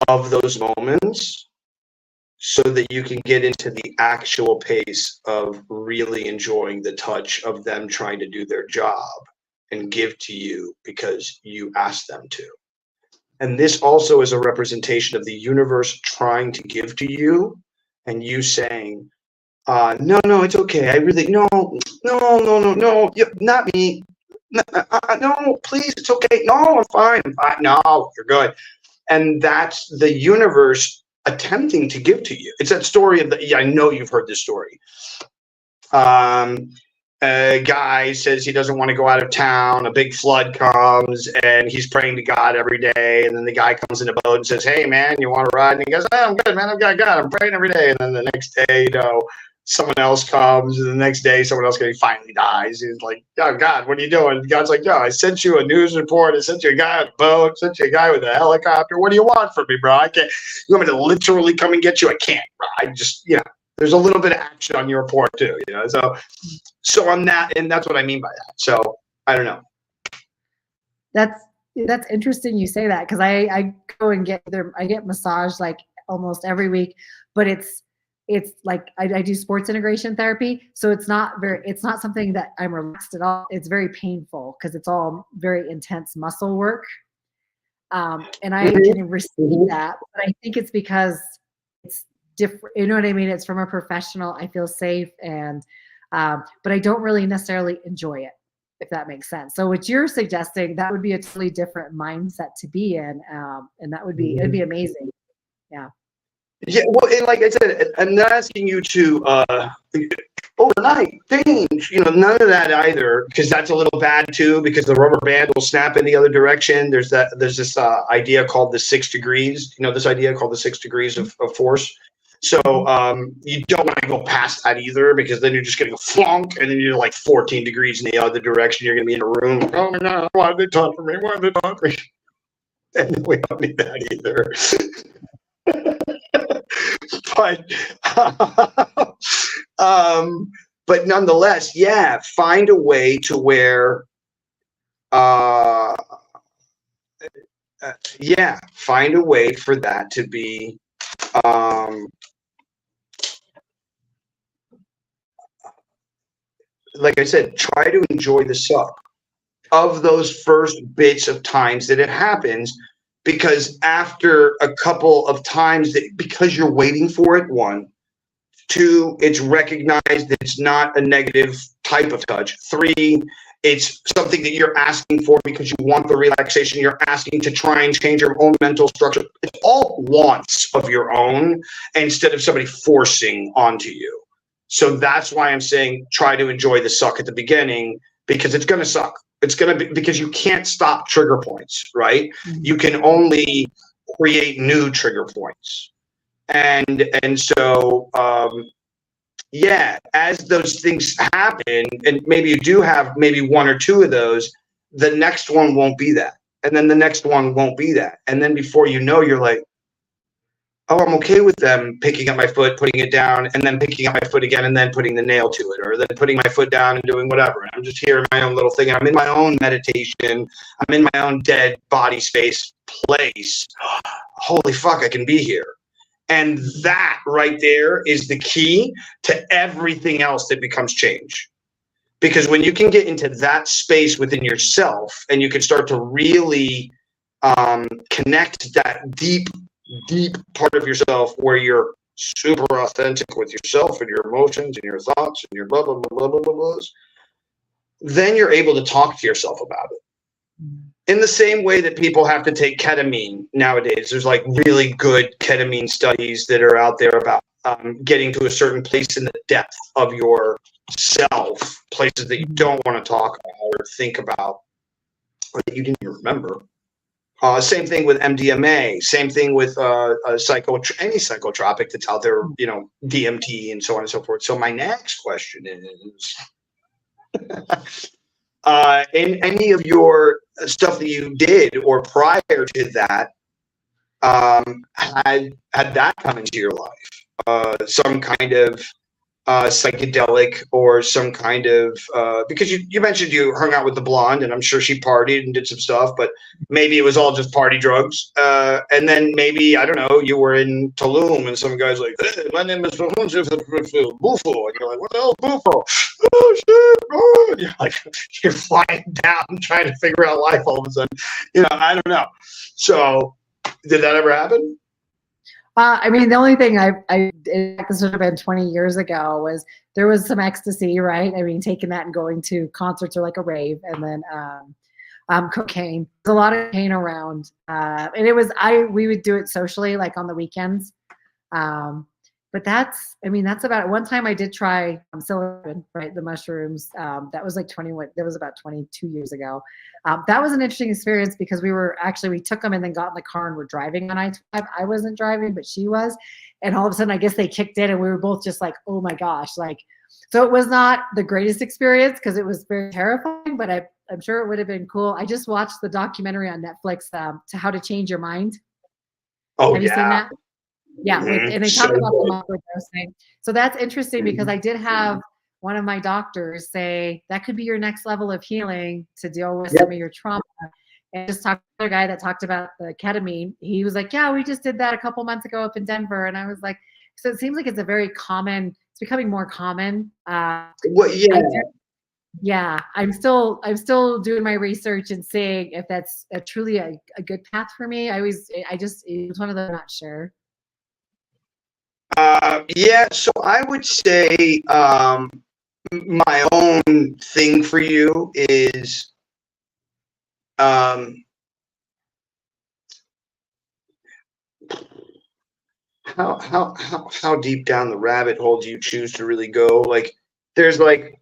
of those moments so that you can get into the actual pace of really enjoying the touch of them trying to do their job and give to you because you asked them to. And this also is a representation of the universe trying to give to you and you saying, no, it's okay. I really, no, not me. No, please, it's okay. No, I'm fine. No, you're good. And that's the universe attempting to give to you. It's that story of I know you've heard this story. A guy says he doesn't want to go out of town. A big flood comes and he's praying to God every day. And then the guy comes in a boat and says, hey, man, you want to ride? And he goes, oh, I'm good, man. I've got God. I'm praying every day. And then the next day, someone else comes. And the next day, someone else finally dies. He's like, oh, God, what are you doing? And God's like, I sent you a news report. I sent you a guy on a boat. I sent you a guy with a helicopter. What do you want from me, bro? I can't. You want me to literally come and get you? I can't, bro. I just, there's a little bit of action on your report too, So on that, and that's what I mean by that. So I don't know. That's interesting you say that, because I go and get massage like almost every week, but it's like I do sports integration therapy, so it's not something that I'm relaxed at all. It's very painful because it's all very intense muscle work, and I can receive that, but I think it's because it's different. You know what I mean? It's from a professional. I feel safe, and but I don't really necessarily enjoy it, if that makes sense. So what you're suggesting, that would be a totally different mindset to be in, and that would be it'd be amazing. Yeah. Yeah, well, and like I said, I'm not asking you to overnight change, none of that either, because that's a little bad too, because the rubber band will snap in the other direction. There's this idea called the 6 degrees, this idea called the 6 degrees of force. So you don't want to go past that either, because then you're just going to go flunk, and then you're like 14 degrees in the other direction. You're going to be in a room. Oh my God, why did they talk for me? Why did they talk for me? And we don't need that either. But nonetheless, find a way to where, find a way for that to be, like I said, try to enjoy the suck of those first bits of times that it happens, because after a couple of times, because you're waiting for it, 1, 2, it's recognized that it's not a negative type of touch. 3, it's something that you're asking for because you want the relaxation. You're asking to try and change your own mental structure. It's all wants of your own instead of somebody forcing onto you. So that's why I'm saying try to enjoy the suck at the beginning, because it's going to suck. It's going to be, because you can't stop trigger points, right? Mm-hmm. You can only create new trigger points. And so, as those things happen, and maybe you do have maybe 1 or 2 of those, the next one won't be that. And then the next one won't be that. And then before you know, you're like, oh, I'm okay with them picking up my foot, putting it down, and then picking up my foot again, and then putting the nail to it, or then putting my foot down and doing whatever. And I'm just here in my own little thing. I'm in my own meditation. I'm in my own dead body space place. Holy fuck, I can be here. And that right there is the key to everything else that becomes change. Because when you can get into that space within yourself, and you can start to really connect that deep part of yourself where you're super authentic with yourself and your emotions and your thoughts and your blah, blah, blah, blah, blah, blah, blah, then you're able to talk to yourself about it. In the same way that people have to take ketamine nowadays, there's like really good ketamine studies that are out there about getting to a certain place in the depth of yourself, places that you don't want to talk about or think about, or that you didn't even remember. Same thing with MDMA. Same thing with any psychotropic that's out there, DMT and so on and so forth. So my next question is, in any of your stuff that you did or prior to that, had that come into your life? Some kind of psychedelic or some kind of because you mentioned you hung out with the blonde, and I'm sure she partied and did some stuff, but maybe it was all just party drugs. And then maybe, I don't know, you were in Tulum and some guy's like, hey, my name is Bufo, and you're like, what the hell, Bufo? Oh shit! Oh. And you're like, you're flying down trying to figure out life all of a sudden. I don't know. So did that ever happen? I mean, the only thing this would have been 20 years ago, was there was some ecstasy, right? I mean, taking that and going to concerts or like a rave, and then cocaine. There's a lot of cocaine around, and we would do it socially, like on the weekends. But that's about it. One time I did try psilocybin, right? The mushrooms. That was like that was about 22 years ago. That was an interesting experience because we took them and then got in the car and were driving on I-25. I wasn't driving, but she was. And all of a sudden, I guess they kicked in and we were both just like, oh my gosh. So it was not the greatest experience because it was very terrifying, but I'm sure it would have been cool. I just watched the documentary on Netflix, to How to Change Your Mind. Oh, have you yeah. seen that? Yeah, and they talk about the microdosing. So that's interesting because I did have one of my doctors say that could be your next level of healing to deal with some of your trauma. And just talked to another guy that talked about the ketamine. He was like, yeah, we just did that a couple months ago up in Denver. And I was like, so it seems like it's becoming more common. Well, yeah. I'm still doing my research and seeing if that's truly a good path for me. It was one of them, I'm not sure. So I would say my own thing for you is how deep down the rabbit hole do you choose to really go? Like there's like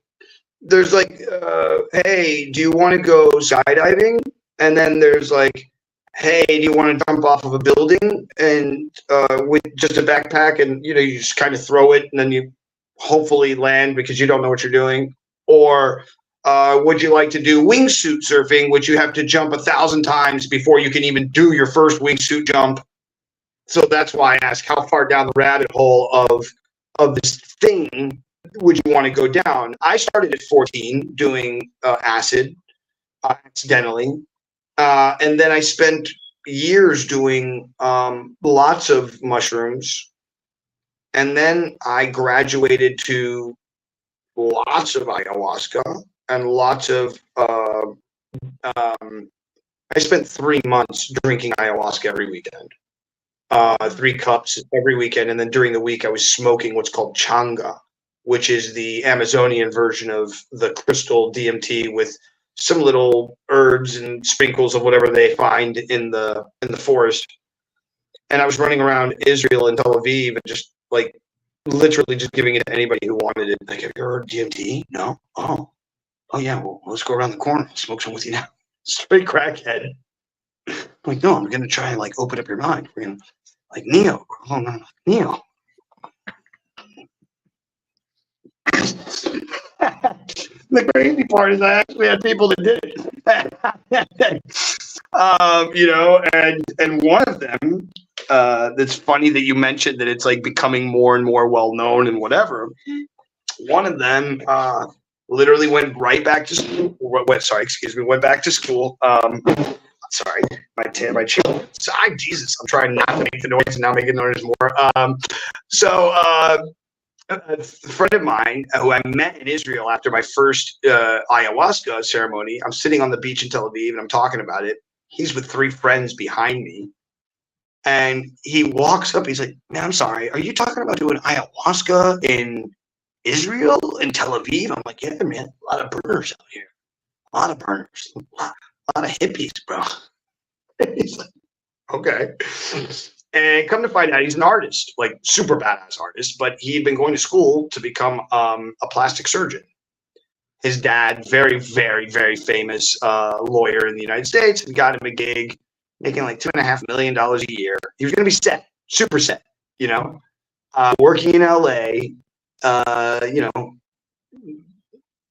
hey, do you want to go skydiving? And then there's like, hey, do you want to jump off of a building and with just a backpack, and you just kind of throw it and then you hopefully land because you don't know what you're doing? Or would you like to do wingsuit surfing, which you have to jump 1,000 times before you can even do your first wingsuit jump? So that's why I ask, how far down the rabbit hole of this thing would you want to go down? I started at 14 doing acid accidentally. And then I spent years doing lots of mushrooms. And then I graduated to lots of ayahuasca and lots of, I spent 3 months drinking ayahuasca every weekend, 3 cups every weekend. And then during the week, I was smoking what's called changa, which is the Amazonian version of the crystal DMT with some little herbs and sprinkles of whatever they find in the forest. And I was running around Israel and Tel Aviv and just like literally just giving it to anybody who wanted it. Like, have you heard DMT? No. Oh yeah. Well, let's go around the corner. Smoke some with you now. Straight crackhead. I'm like, no, I'm gonna try and like open up your mind. We're gonna like Neo. Oh no, Neo. The crazy part is I actually had people that did it. And one of them, that's funny that you mentioned that it's like becoming more and more well known and whatever. One of them literally went right back to school. Went back to school. Sorry, my children. Jesus, I'm trying not to make the noise and not making the noise more. A friend of mine who I met in Israel after my first ayahuasca ceremony, I'm sitting on the beach in Tel Aviv and I'm talking about it. He's with 3 friends behind me. And he walks up, he's like, man, I'm sorry, are you talking about doing ayahuasca in Israel, in Tel Aviv? I'm like, yeah, man, a lot of burners out here. A lot of burners. A lot of hippies, bro. He's like, okay. And come to find out, he's an artist, like super badass artist, but he'd been going to school to become a plastic surgeon. His dad, very, very, very famous lawyer in the United States, and got him a gig making like $2.5 million a year. He was going to be set, super set, working in LA,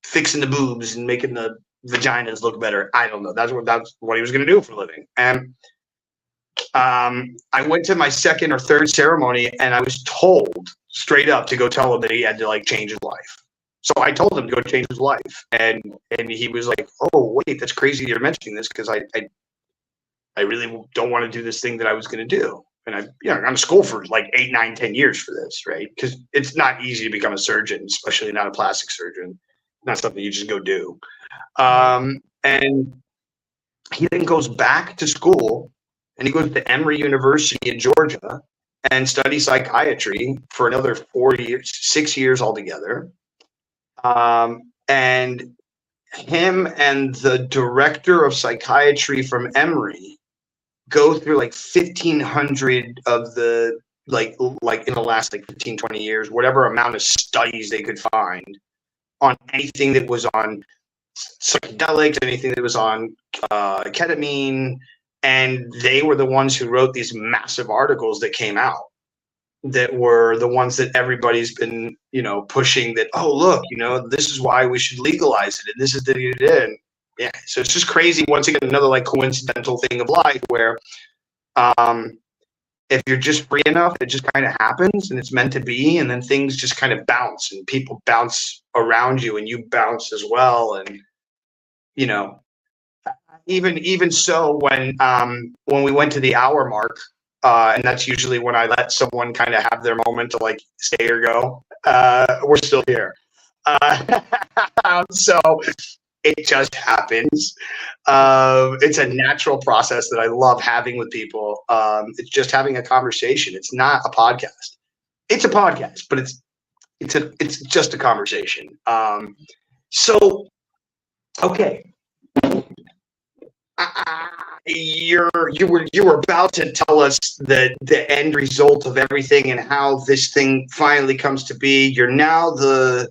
fixing the boobs and making the vaginas look better. I don't know. That's what he was going to do for a living. And I went to my second or third ceremony, and I was told straight up to go tell him that he had to like change his life. So I told him to go change his life, and he was like, "Oh, wait, that's crazy you're mentioning this, because I really don't want to do this thing that I was going to do." And I've gone to school for like 8, 9, 10 years for this, right? Because it's not easy to become a surgeon, especially not a plastic surgeon. Not something you just go do. And he then goes back to school, and he goes to Emory University in Georgia and studies psychiatry for another 4 years, 6 years altogether. And him and the director of psychiatry from Emory go through like 1,500 of the like in the last like 15, 20 years, whatever amount of studies they could find on anything that was on psychedelics, anything that was on ketamine. And they were the ones who wrote these massive articles that came out, that were the ones that everybody's been, pushing, that, oh, look, this is why we should legalize it. And this is the, yeah. So it's just crazy. Once again, another like coincidental thing of life where, if you're just free enough, it just kind of happens, and it's meant to be. And then things just kind of bounce, and people bounce around you, and you bounce as well. And, even so, when we went to the hour mark, and that's usually when I let someone kind of have their moment to like stay or go, we're still here. So it just happens. It's a natural process that I love having with people. It's just having a conversation. It's not a podcast. It's a podcast, but it's just a conversation. So, okay. You were about to tell us the end result of everything and how this thing finally comes to be. You're now the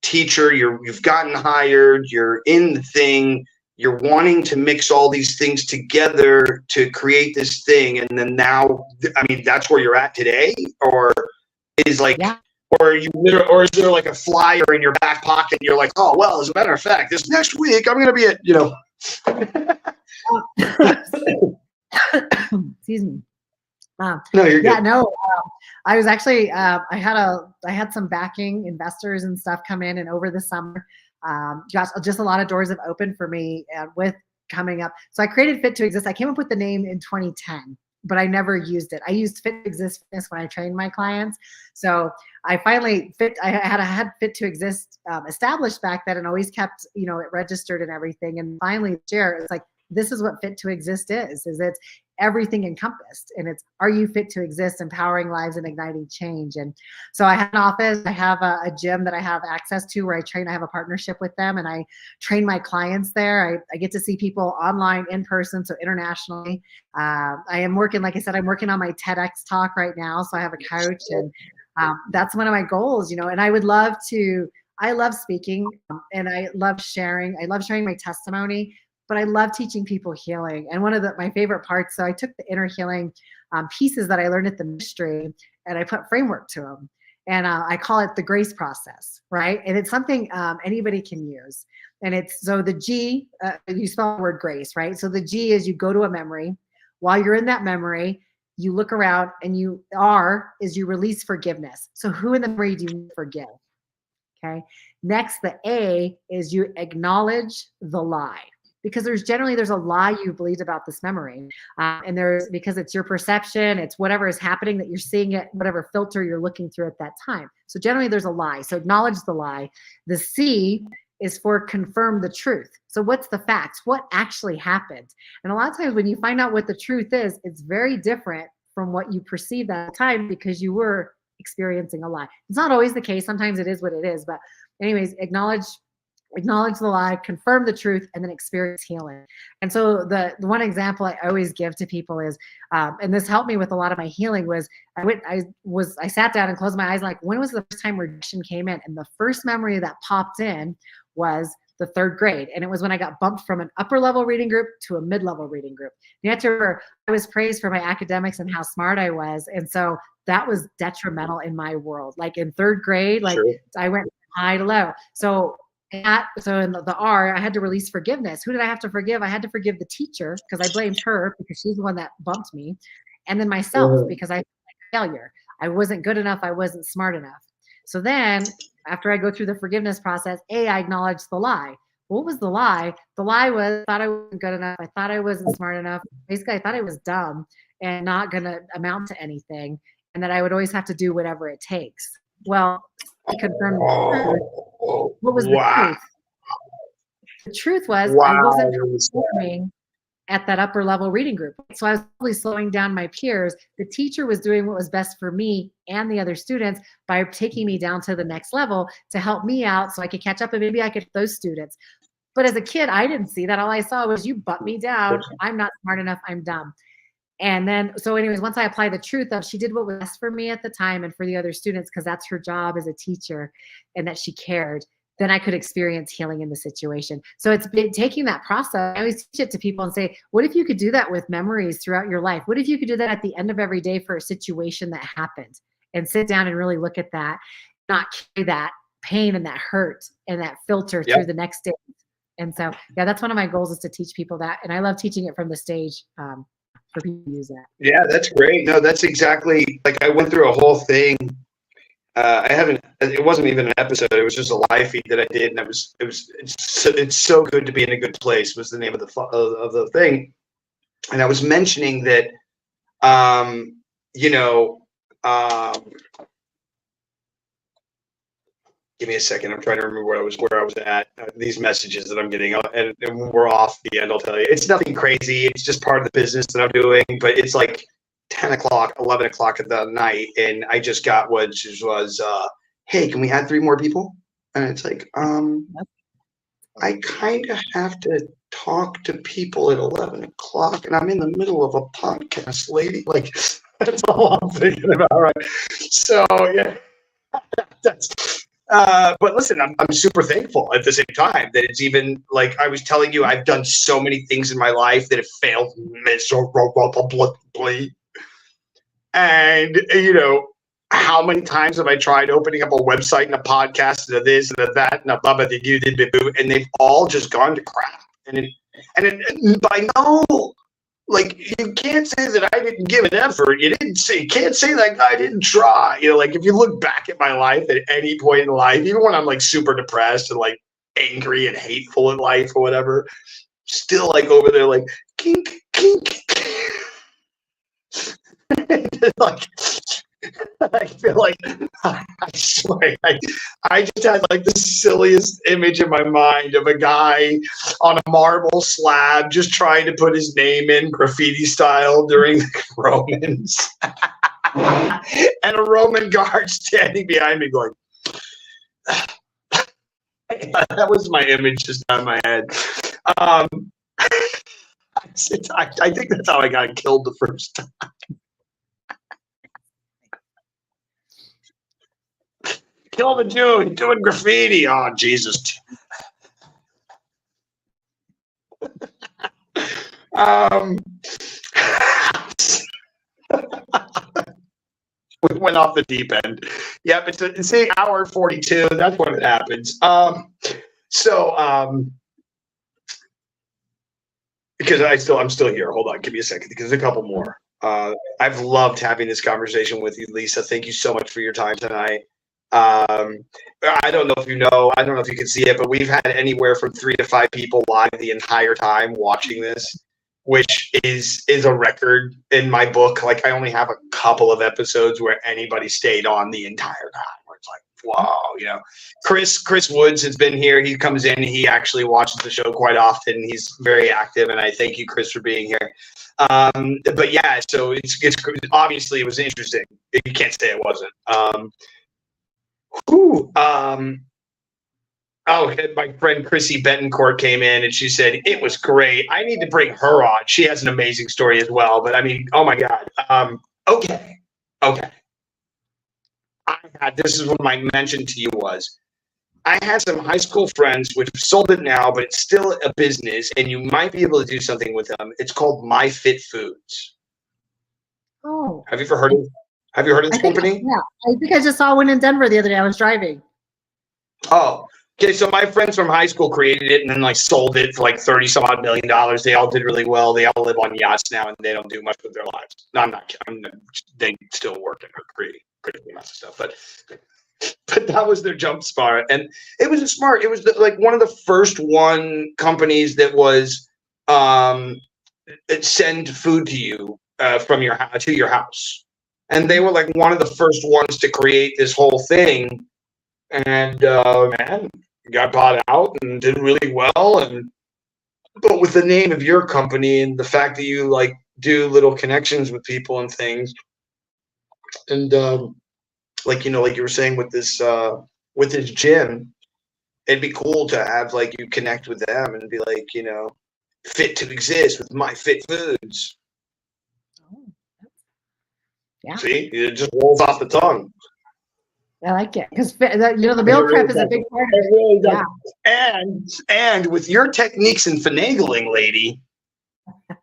teacher. You've gotten hired. You're in the thing. You're wanting to mix all these things together to create this thing. And then now, I mean, that's where you're at today, or is like, yeah. Or is there like a flyer in your back pocket? And you're like, oh well, as a matter of fact, this next week I'm going to be at, Excuse me. No, you're good. Yeah, no. I was actually I had some backing investors and stuff come in, and over the summer, just a lot of doors have opened for me with coming up. So I created Fit2xist. I came up with the name in 2010, but I never used it. I used Fit2xist when I trained my clients. So I finally I had Fit2xist established back then, and always kept it registered and everything. And finally, it's like, this is what Fit2xist is it's everything encompassed. And it's, are you fit to exist, empowering lives and igniting change? And so I have an office, I have a gym that I have access to where I train. I have a partnership with them, and I train my clients there. I get to see people online, in person, so internationally. I am working, like I said, I'm working on my TEDx talk right now. So I have a coach, and that's one of my goals, and I would love to, I love speaking, and I love sharing. I love sharing my testimony, but I love teaching people healing. And one of my favorite parts, so I took the inner healing pieces that I learned at the ministry, and I put framework to them. And I call it the grace process, right? And it's something anybody can use. And it's, so the G, you spell the word grace, right? So the G is, you go to a memory. While you're in that memory, you look around, and you release forgiveness. So who in the memory do you forgive? Okay. Next, the A is you acknowledge the lie. Because there's a lie you believed about this memory. And because it's your perception, it's whatever is happening that you're seeing it, whatever filter you're looking through at that time. So generally there's a lie. So acknowledge the lie. The C is for confirm the truth. So what's the facts? What actually happened? And a lot of times when you find out what the truth is, it's very different from what you perceived at the time, because you were experiencing a lie. It's not always the case. Sometimes it is what it is. But anyways, acknowledge the lie, confirm the truth, and then experience healing. And so the one example I always give to people is, and this helped me with a lot of my healing, was I sat down and closed my eyes, like, when was the first time rejection came in? And the first memory that popped in was the 3rd grade. And it was when I got bumped from an upper level reading group to a mid-level reading group. You have to remember, I was praised for my academics and how smart I was. And so that was detrimental in my world. Like in 3rd grade, like, sure. I went high to low. So So in the R, I had to release forgiveness. Who did I have to forgive? I had to forgive the teacher because I blamed her because she's the one that bumped me. And then myself because I felt like a failure. I wasn't good enough. I wasn't smart enough. So then after I go through the forgiveness process, I acknowledged the lie. What was the lie? The lie was, I thought I wasn't good enough. I thought I wasn't smart enough. Basically, I thought I was dumb and not going to amount to anything, and that I would always have to do whatever it takes. Well, I confirmed the truth. What was the truth? The truth was I wasn't performing at that upper level reading group. So I was probably slowing down my peers. The teacher was doing what was best for me and the other students by taking me down to the next level to help me out so I could catch up and maybe I could those students. But as a kid, I didn't see that. All I saw was you butt me down. I'm not smart enough. I'm dumb. And then, so anyways, once I applied the truth of she did what was best for me at the time and for the other students, because that's her job as a teacher and that she cared, then I could experience healing in the situation. So it's been taking that process. I always teach it to people and say, what if you could do that with memories throughout your life? What if you could do that at the end of every day for a situation that happened and sit down and really look at that, not carry that pain and that hurt and that filter through the next day. And so, yeah, that's one of my goals is to teach people that. And I love teaching it from the stage for people to use that. Yeah, that's great. No, that's exactly, like I went through a whole thing. It wasn't even an episode. It was just a live feed that I did. And it's so good to be in a good place was the name of the thing. And I was mentioning that, give me a second. I'm trying to remember where I was at. These messages that I'm getting, and when we're off the end, I'll tell you. It's nothing crazy. It's just part of the business that I'm doing. But it's like 10 o'clock, 11 o'clock at the night, and I just got which was, hey, can we add 3 more people? And it's like, I kind of have to talk to people at 11 o'clock, and I'm in the middle of a podcast, lady. Like, that's all I'm thinking about, right? So, yeah, that's. But listen, I'm super thankful at the same time that it's even like I was telling you, I've done so many things in my life that have failed miserably. And, how many times have I tried opening up a website and a podcast and a this and a that and a blah, blah, blah, and they've all just gone to crap. And by no, like, you can't say that I didn't give an effort. You can't say that I didn't try. Like if you look back at my life at any point in life, even when I'm like super depressed and like angry and hateful in life or whatever, still like over there, like kink, kink. Like, I feel like I swear I just had like the silliest image in my mind of a guy on a marble slab just trying to put his name in graffiti style during the Romans, and a Roman guard standing behind me going. That was my image just on my head. I think that's how I got killed the first time. Kill the dude doing graffiti. Oh, Jesus. We went off the deep end. Yep, it's the hour 42. That's when it happens. Because I'm still here. Hold on, give me a second. Because there's a couple more. I've loved having this conversation with you, Lisa. Thank you so much for your time tonight. I don't know if you know, I don't know if you can see it, but we've had anywhere from 3 to 5 people live the entire time watching this, which is a record in my book. Like I only have a couple of episodes where anybody stayed on the entire time, where it's like, wow, Chris Woods has been here. He comes in, he actually watches the show quite often. He's very active, and I thank you, Chris, for being here. But yeah, so it's obviously it was interesting. You can't say it wasn't. My friend Chrissy Betancourt came in and she said it was great. I need to bring her on. She has an amazing story as well. But I mean, oh my God. Okay. This is what I mentioned to you was I had some high school friends which have sold it now, but it's still a business, and you might be able to do something with them. It's called My Fit Foods. Oh, have you ever heard of this company? I think I just saw one in Denver the other day. I was driving. Oh, Okay, so my friends from high school created it and then like sold it for like 30 some odd $million. They all did really well. They all live on yachts now and they don't do much with their lives. No, I'm not kidding. They still work and are creating lots of stuff. But that was their jump start. And it was smart. It was like one of the first companies that was send food to you from your house to your house. And they were like one of the first ones to create this whole thing. And man, got bought out and did really well. But with the name of your company and the fact that you like do little connections with people and things, and like like you were saying with this gym, it'd be cool to have like you connect with them and be like Fit2xist with My Fit Foods. Oh, yeah. See, it just rolls off the tongue. I like it because the meal prep is a big part of it. Really yeah. And with your techniques and finagling, lady, kind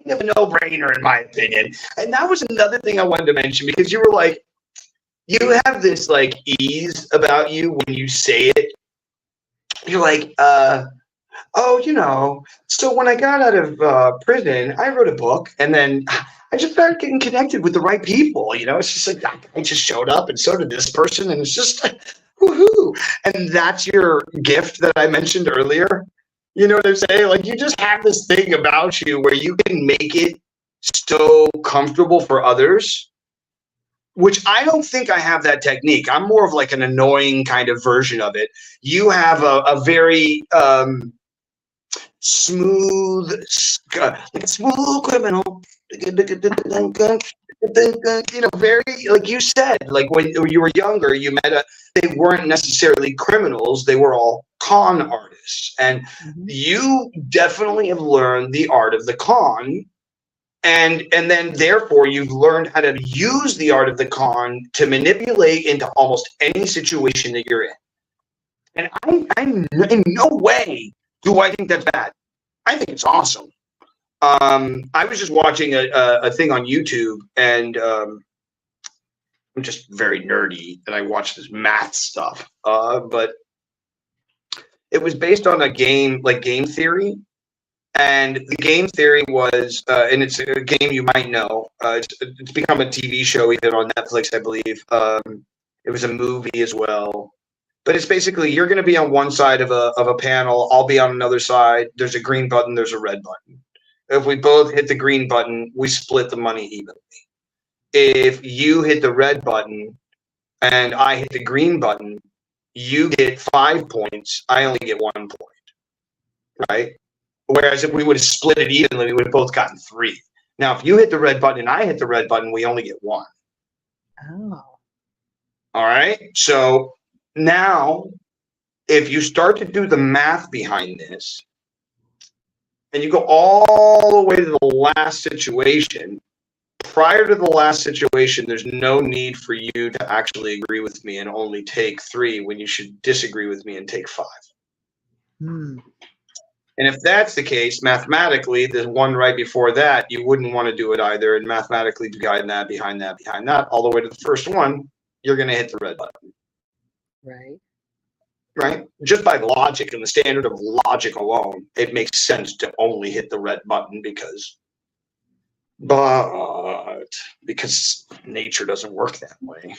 of a no-brainer in my opinion. And that was another thing I wanted to mention because you were like, you have this like ease about you when you say it. You're like, so when I got out of prison, I wrote a book and then I just started getting connected with the right people. It's just like I just showed up and so did this person. And it's just like, woohoo. And that's your gift that I mentioned earlier. You know what I'm saying? Like you just have this thing about you where you can make it so comfortable for others, which I don't think I have that technique. I'm more of like an annoying kind of version of it. You have a very smooth criminal, very like you said, like when you were younger, you met they weren't necessarily criminals, they were all con artists, and you definitely have learned the art of the con, and then therefore you've learned how to use the art of the con to manipulate into almost any situation that you're in. And I'm in no way do I think that's bad. I think it's awesome. I was just watching a thing on YouTube, and I'm just very nerdy, and I watch this math stuff. But it was based on a game, like game theory, and the game theory was, and it's a game you might know. It's become a TV show even on Netflix, I believe. It was a movie as well. But it's basically you're going to be on one side of a panel. I'll be on another side. There's a green button. There's a red button. If we both hit the green button, we split the money evenly. If you hit the red button and I hit the green button, you get 5 points. I only get 1 point. Right? Whereas if we would have split it evenly, we would have both gotten 3. Now, if you hit the red button and I hit the red button, we only get 1. Oh. All right. So now, if you start to do the math behind this, and you go all the way to the last situation, prior to the last situation, there's no need for you to actually agree with me and only take 3 when you should disagree with me and take 5. And if that's the case, mathematically, the one right before that, you wouldn't want to do it either. And mathematically, behind that, all the way to the first one, you're going to hit the red button. Right? Just by logic and the standard of logic alone, it makes sense to only hit the red button because nature doesn't work that way.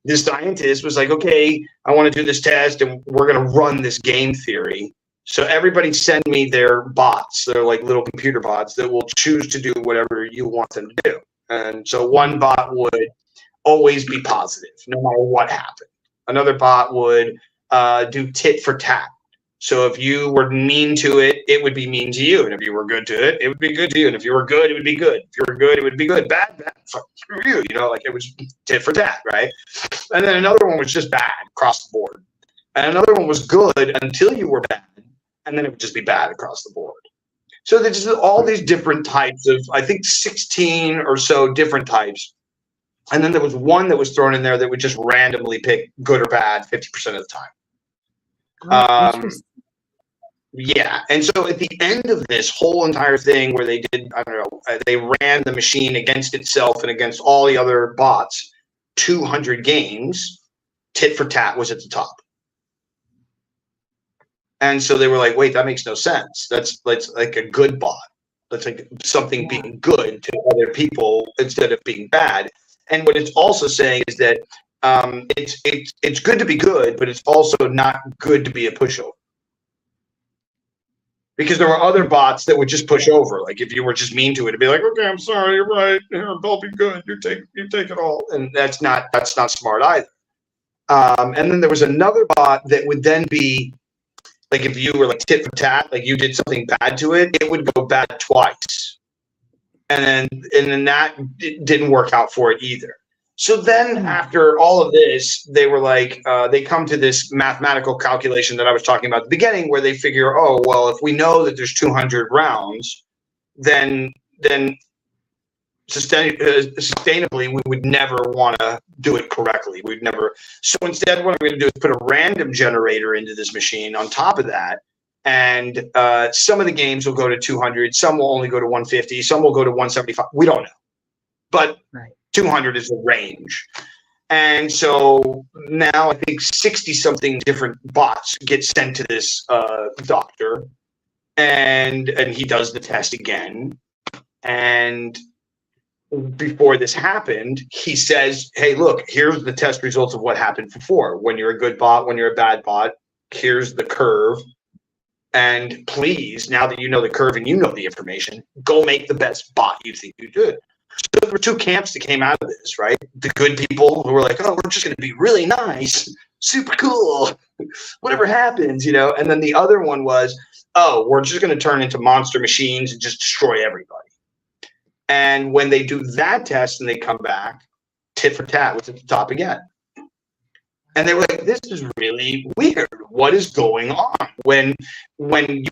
The scientist was like, okay, I want to do this test and we're going to run this game theory. So everybody send me their bots. They're like little computer bots that will choose to do whatever you want them to do. And so one bot would always be positive, no matter what happened. Another bot would do tit for tat. So if you were mean to it, it would be mean to you. And if you were good to it, it would be good to you. And if you were good, it would be good. If you were good, it would be good. Bad, fuck you. Like it was tit for tat, right? And then another one was just bad across the board. And another one was good until you were bad. And then it would just be bad across the board. So there's just all these different types of, I think 16 or so different types. And then there was one that was thrown in there that would just randomly pick good or bad 50% of the time. Yeah. And so at the end of this whole entire thing where they did, I don't know, they ran the machine against itself and against all the other bots, 200 games. tit for tat was at the top. And so they were like, wait, that makes no sense. That's like a good bot. That's like something being good to other people instead of being bad. And what it's also saying is that it's good to be good, but it's also not good to be a pushover. Because there were other bots that would just push over. Like if you were just mean to it, it'd be like, okay, I'm sorry, you're right. Here, I'll be good. You take it all. And that's not smart either. And then there was another bot that would then be like if you were like tit for tat, like you did something bad to it, it would go bad twice. And then that didn't work out for it either. So then after all of this, they were like, they come to this mathematical calculation that I was talking about at the beginning where they figure, oh, well, if we know that there's 200 rounds, then sustainably, we would never want to do it correctly. We'd never. So instead, what I'm going to do is put a random generator into this machine on top of that. And some of the games will go to 200. Some will only go to 150. Some will go to 175. We don't know. But 200 is the range. And so now I think 60 something different bots get sent to this doctor. And he does the test again. And before this happened, he says, hey, look, here's the test results of what happened before. When you're a good bot, when you're a bad bot, here's the curve. And please, now that you know the curve and you know the information, go make the best bot you think you did. So there were two camps that came out of this, right? The good people who were like, oh, we're just going to be really nice, super cool, whatever happens, you know? And then the other one was, oh, we're just going to turn into monster machines and just destroy everybody. And when they do that test and they come back, tit for tat was at the top again. And they were like, this is really weird. What is going on? When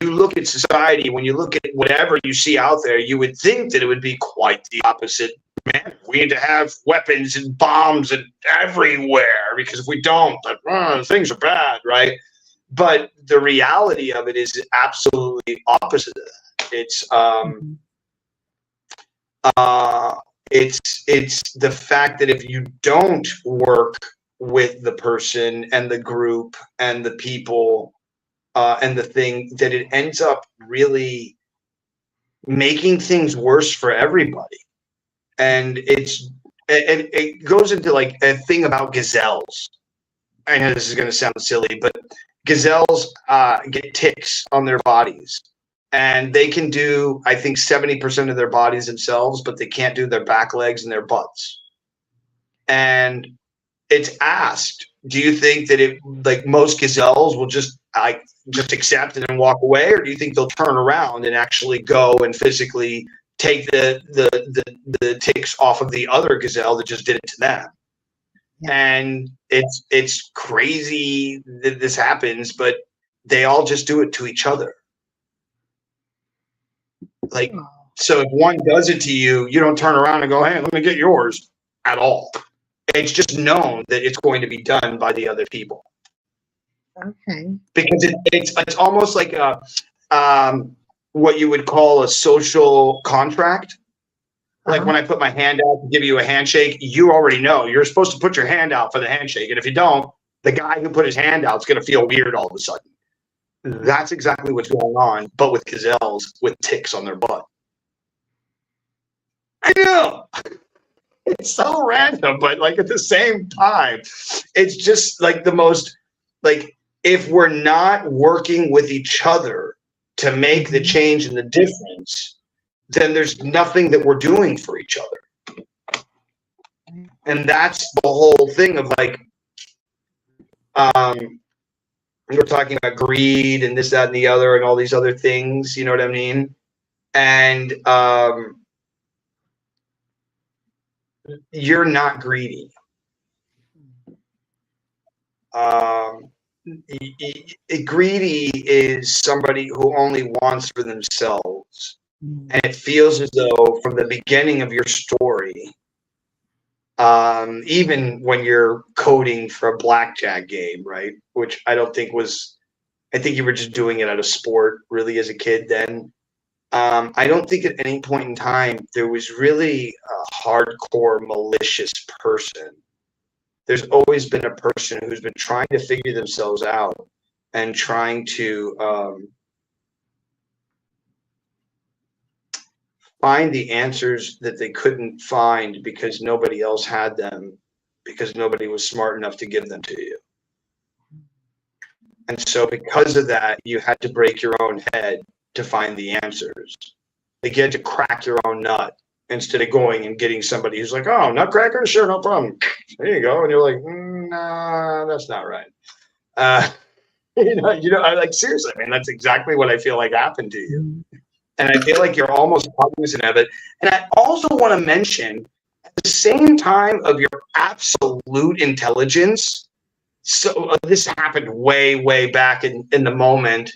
you look at society, when you look at whatever you see out there, you would think that it would be quite the opposite. Man, we need to have weapons and bombs and everywhere, because if we don't, things are bad, right? But the reality of it is absolutely opposite of that. It's the fact that if you don't work with the person and the group and the people and the thing, that it ends up really making things worse for everybody. And it goes into like a thing about gazelles. I know this is going to sound silly, but gazelles get ticks on their bodies. And they can do, I think, 70% of their bodies themselves, but they can't do their back legs and their butts. And it's asked, do you think that it, like most gazelles will just accept it and walk away, or do you think they'll turn around and actually go and physically take the ticks off of the other gazelle that just did it to them? Yeah. And it's crazy that this happens, but they all just do it to each other. Like, so if one does it to you, you don't turn around and go, hey, let me get yours at all. It's just known that it's going to be done by the other people. Okay. Because it's almost like a what you would call a social contract. Like when I put my hand out to give you a handshake, you already know you're supposed to put your hand out for the handshake. And if you don't, the guy who put his hand out is going to feel weird all of a sudden. That's exactly what's going on, but with gazelles with ticks on their butt. I know. It's so random, but like at the same time, it's just like the most, like, if we're not working with each other to make the change and the difference, then there's nothing that we're doing for each other. And that's the whole thing of like, we're talking about greed and this, that, and the other, and all these other things, you know what I mean? And you're not greedy. Greedy is somebody who only wants for themselves. And it feels as though from the beginning of your story, even when you're coding for a blackjack game, right? Which I don't think was, I think you were just doing it out of sport really as a kid then. I don't think at any point in time there was really a hardcore malicious person there's always been a person who's been trying to figure themselves out and trying to find the answers that they couldn't find because nobody else had them, because nobody was smart enough to give them to you. And so because of that, you had to break your own head to find the answers. Like you had to crack your own nut instead of going and getting somebody who's like, oh, nutcracker? Sure, no problem. There you go. And you're like, nah, that's not right. I like, seriously, man, that's exactly what I feel like happened to you. And I feel like you're almost cognizant of it. And I also want to mention, at the same time of your absolute intelligence, so this happened way, way back in the moment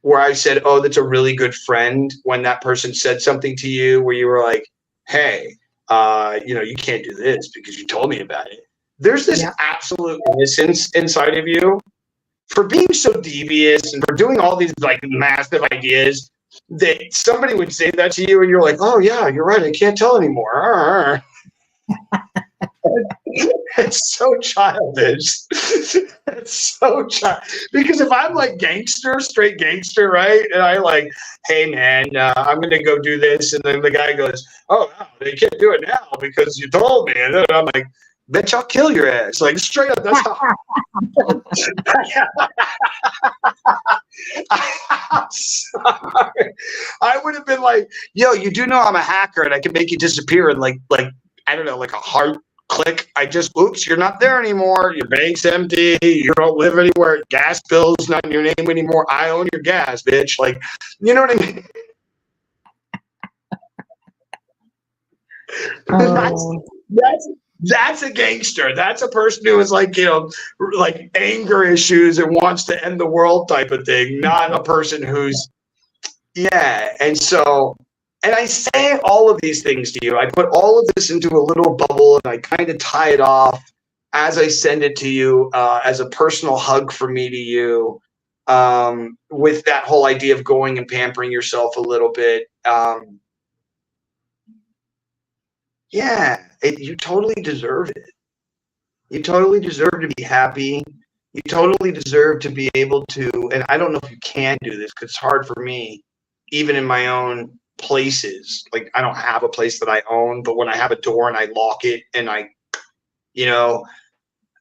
where I said, oh, that's a really good friend, when that person said something to you where you were like, hey, you can't do this because you told me about it. There's this absolute innocence inside of you for being so devious and for doing all these like massive ideas that somebody would say that to you and you're like, oh yeah, you're right, I can't tell anymore. It's so childish. It's so childish. Because if I'm like straight gangster, right? And I like, hey man, I'm gonna go do this, and then the guy goes, oh no, they can't do it now because you told me. And then I'm like, bitch, I'll kill your ass. Like straight up, that's how I'm sorry. I would have been like, yo, you do know I'm a hacker and I can make you disappear in like I don't know, like a heart click. Oops, you're not there anymore. Your bank's empty. You don't live anywhere. Gas bill's not in your name anymore. I own your gas, bitch. Like, you know what I mean? That's a gangster. That's a person who is like, like anger issues and wants to end the world type of thing, not a person who's, and I say all of these things to you. I put all of this into a little bubble and I kind of tie it off as I send it to you as a personal hug from me to you, with that whole idea of going and pampering yourself a little bit. You totally deserve it. You totally deserve to be happy. You totally deserve to be able to, and I don't know if you can do this because it's hard for me, even in my own places. Like I don't have a place that I own, but when I have a door and I lock it and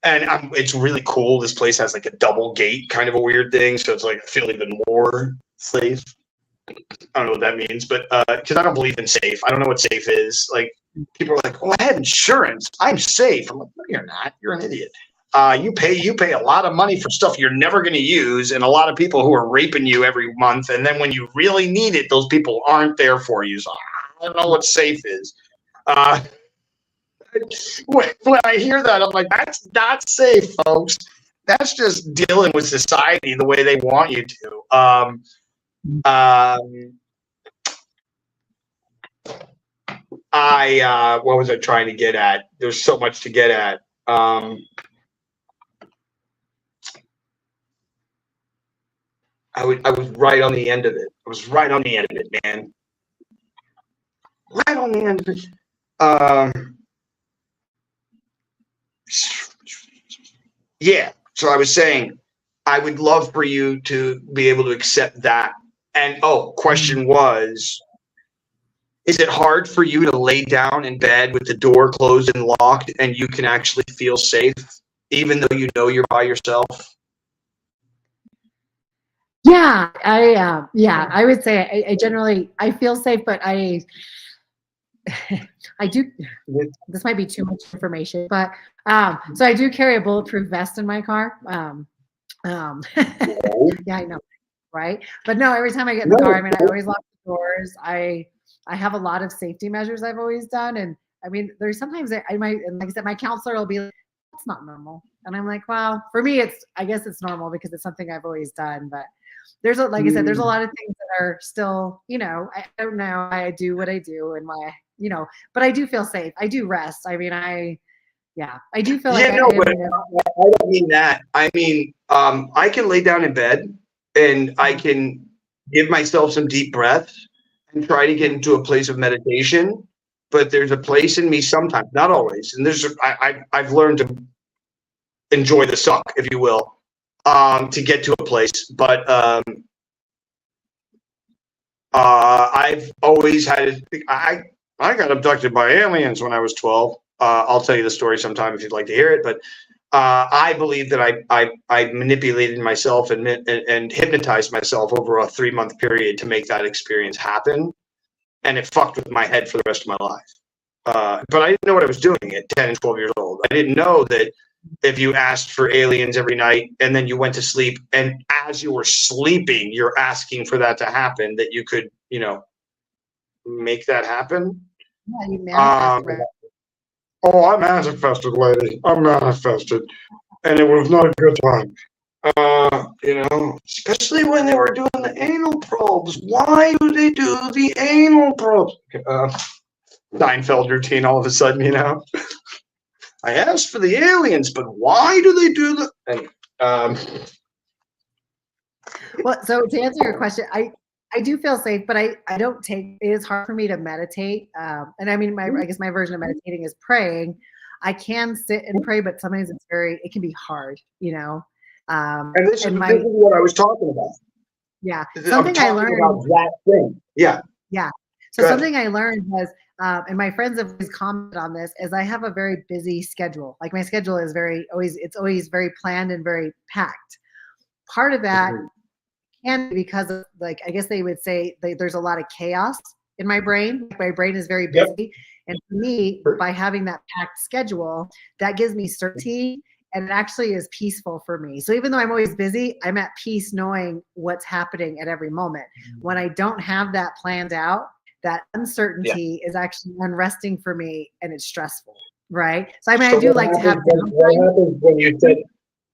it's really cool. This place has like a double gate, kind of a weird thing. So it's like I feel even more safe. I don't know what that means, but because I don't believe in safe. I don't know what safe is. Like people are like, "Oh, I have insurance. I'm safe." I'm like, "No, you're not. You're an idiot. You pay a lot of money for stuff you're never going to use, and a lot of people who are raping you every month. And then when you really need it, those people aren't there for you. So I don't know what safe is." When I hear that, I'm like, "That's not safe, folks. That's just dealing with society the way they want you to." What was I trying to get at? There's so much to get at. I was right on the end of it. I was right on the end of it, man. Right on the end of it. So I was saying, I would love for you to be able to accept that. And question was, is it hard for you to lay down in bed with the door closed and locked and you can actually feel safe, even though you know you're by yourself? Yeah, I would say I generally feel safe, but I do. This might be too much information, but so I do carry a bulletproof vest in my car. Yeah, I know, right? But no, every time I get in the car, I mean, I always lock the doors. I have a lot of safety measures I've always done, and I mean, there's sometimes I might, and like I said, my counselor will be like, "That's not normal," and I'm like, "Well, for me, I guess it's normal because it's something I've always done." But like I said, there's a lot of things that are still, I don't know why I do what I do and why, but I do feel safe. I do rest. I mean, I do feel like but I don't mean that. I mean, I can lay down in bed and I can give myself some deep breaths and try to get into a place of meditation. but there's a place in me sometimes, not always. And I've learned to enjoy the suck, if you will, to get to a place. But I've always had, I got abducted by aliens when I was 12. I'll tell you the story sometime if you'd like to hear it. But I believe that I manipulated myself and hypnotized myself over a 3-month period to make that experience happen. And it fucked with my head for the rest of my life. But I didn't know what I was doing at 10 and 12 years old. I didn't know that if you asked for aliens every night and then you went to sleep, and as you were sleeping, you're asking for that to happen, that you could, make that happen. Yeah, you manifest. Oh, I manifested, lady. I manifested. And it was not a good time. Especially when they were doing the anal probes. Why do they do the anal probes? Seinfeld routine all of a sudden, I asked for the aliens, but why do they do the... Well, so to answer your question, I do feel safe, but I don't take, it is hard for me to meditate. And I mean, I guess my version of meditating is praying. I can sit and pray, but sometimes it can be hard, and this is what I was talking about. Yeah. Something I learned about that thing. Yeah. Yeah. So something I learned was, and my friends have always commented on this, is I have a very busy schedule. Like my schedule is it's always very planned and very packed. Part of that can be because of, like, I guess they would say there's a lot of chaos in my brain. My brain is very busy. Yep. And for me, by having that packed schedule, that gives me certainty, and it actually is peaceful for me. So even though I'm always busy, I'm at peace knowing what's happening at every moment. When I don't have that planned out, that uncertainty is actually unresting for me, and it's stressful, right? So I mean, I do like to have. What happens when you set?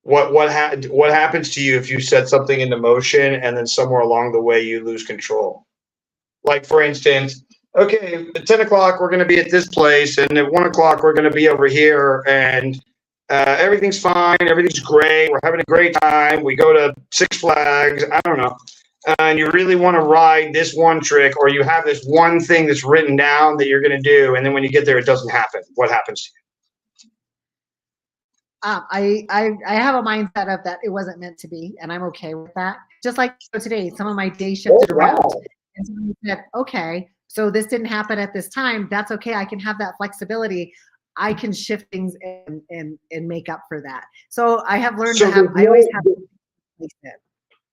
What happens to you if you set something into motion and then somewhere along the way you lose control? Like, for instance, okay, at 10 o'clock we're going to be at this place, and at 1 o'clock we're going to be over here, and everything's fine, everything's great, we're having a great time. We go to Six Flags, I don't know. And you really want to ride this one trick, or you have this one thing that's written down that you're going to do, and then when you get there, it doesn't happen. What happens to you? I have a mindset of that it wasn't meant to be, and I'm okay with that. Just like today, some of my days shifted around, and someone said, "Okay, so this didn't happen at this time. That's okay. I can have that flexibility. I can shift things and make up for that." So I have learned to have. I always have.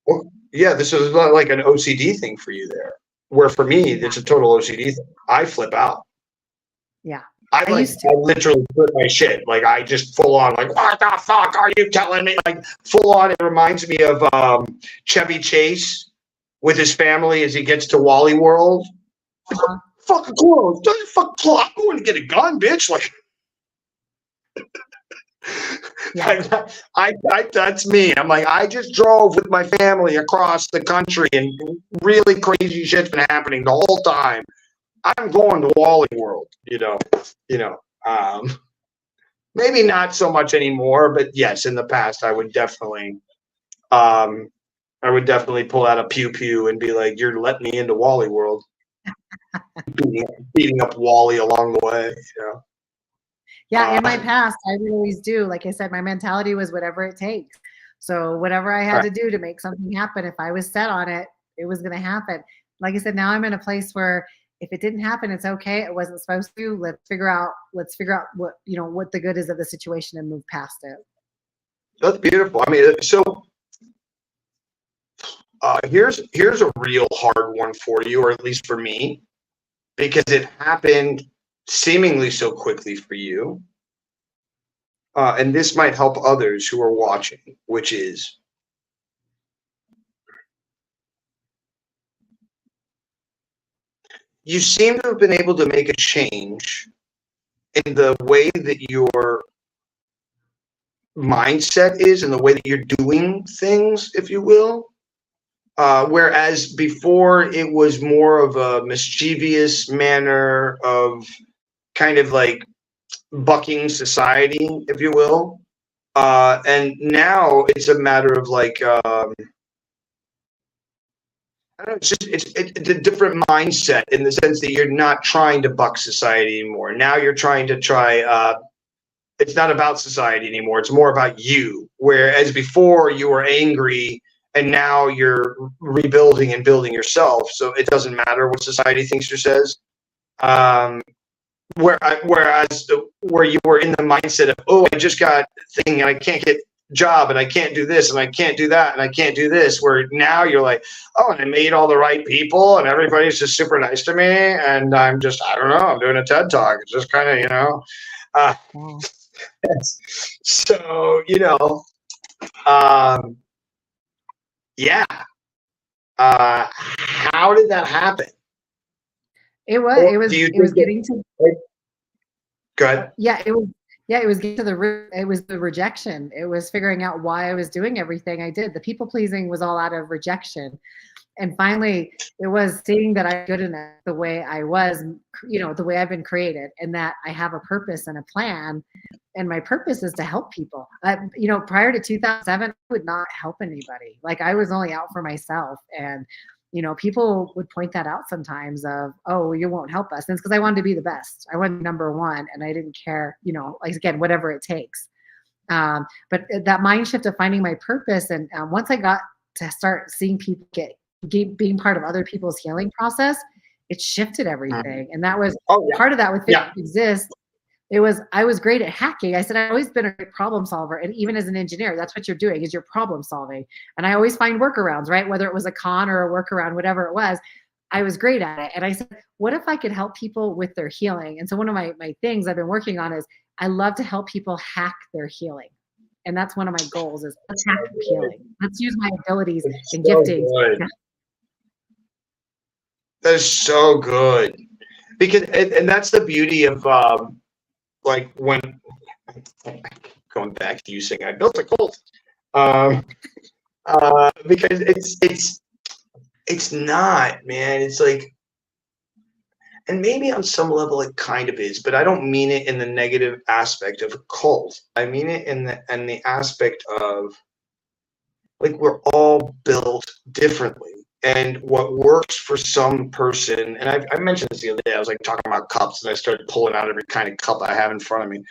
Well, yeah, this is not like an OCD thing for you there, where for me, it's a total OCD thing. I flip out. Yeah. I literally flip my shit. Like, I just full on, like, what the fuck are you telling me? Like, full on, it reminds me of Chevy Chase with his family as he gets to Wally World. Fucking close. I'm going to get a gun, bitch. Like, that's me. I'm like, I just drove with my family across the country, and really crazy shit's been happening the whole time. I'm going to Wally World, maybe not so much anymore, but yes, in the past, I would definitely pull out a pew pew and be like, "You're letting me into Wally World," beating up Wally along the way, Yeah, in my past, I would always do. Like I said, my mentality was whatever it takes. So whatever I had to do to make something happen, if I was set on it, it was going to happen. Like I said, now I'm in a place where if it didn't happen, it's okay. It wasn't supposed to. Let's figure out what the good is of the situation and move past it. That's beautiful. I mean, so here's a real hard one for you, or at least for me, because it happened seemingly so quickly for you. And this might help others who are watching, which is, you seem to have been able to make a change in the way that your mindset is and the way that you're doing things, if you will. Whereas before it was more of a mischievous manner of kind of like bucking society, if you will. And now it's a matter of like, I don't know, it's a different mindset in the sense that you're not trying to buck society anymore. Now you're trying to it's not about society anymore. It's more about you. Whereas before you were angry and now you're rebuilding and building yourself. So it doesn't matter what society thinks or says. Whereas where you were in the mindset of, oh, I just got a thing and I can't get a job and I can't do this and I can't do that and I can't do this, where now you're like, oh, and I made all the right people and everybody's just super nice to me and I'm just, I don't know, I'm doing a TED Talk. It's just kind of, so, yeah. How did that happen? It was getting to. Go ahead. It was getting to it was the rejection. It was figuring out why I was doing everything I did. The people pleasing was all out of rejection. And finally, it was seeing that I'm good enough the way I was, the way I've been created, and that I have a purpose and a plan. And my purpose is to help people. Prior to 2007, I would not help anybody. Like, I was only out for myself. And, people would point that out sometimes of, oh, you won't help us. And it's because I wanted to be the best. I wanted number one, and I didn't care, again, whatever it takes. But that mind shift of finding my purpose. And once I got to start seeing people being part of other people's healing process, it shifted everything. And that was part of that with Fit2xist. I was great at hacking. I said, I've always been a great problem solver. And even as an engineer, that's what you're doing, is you're problem solving. And I always find workarounds, right? Whether it was a con or a workaround, whatever it was, I was great at it. And I said, what if I could help people with their healing? And so one of my things I've been working on is I love to help people hack their healing. And that's one of my goals, is let's hack their healing. Let's use my abilities and giftings. That's so good. Because, and that's the beauty of, when going back to you saying I built a cult, because it's not, man. It's like, and maybe on some level it kind of is, but I don't mean it in the negative aspect of a cult. I mean it in the aspect of, like, we're all built differently. And what works for some person, and I mentioned this the other day, I was like talking about cups and I started pulling out every kind of cup I have in front of me.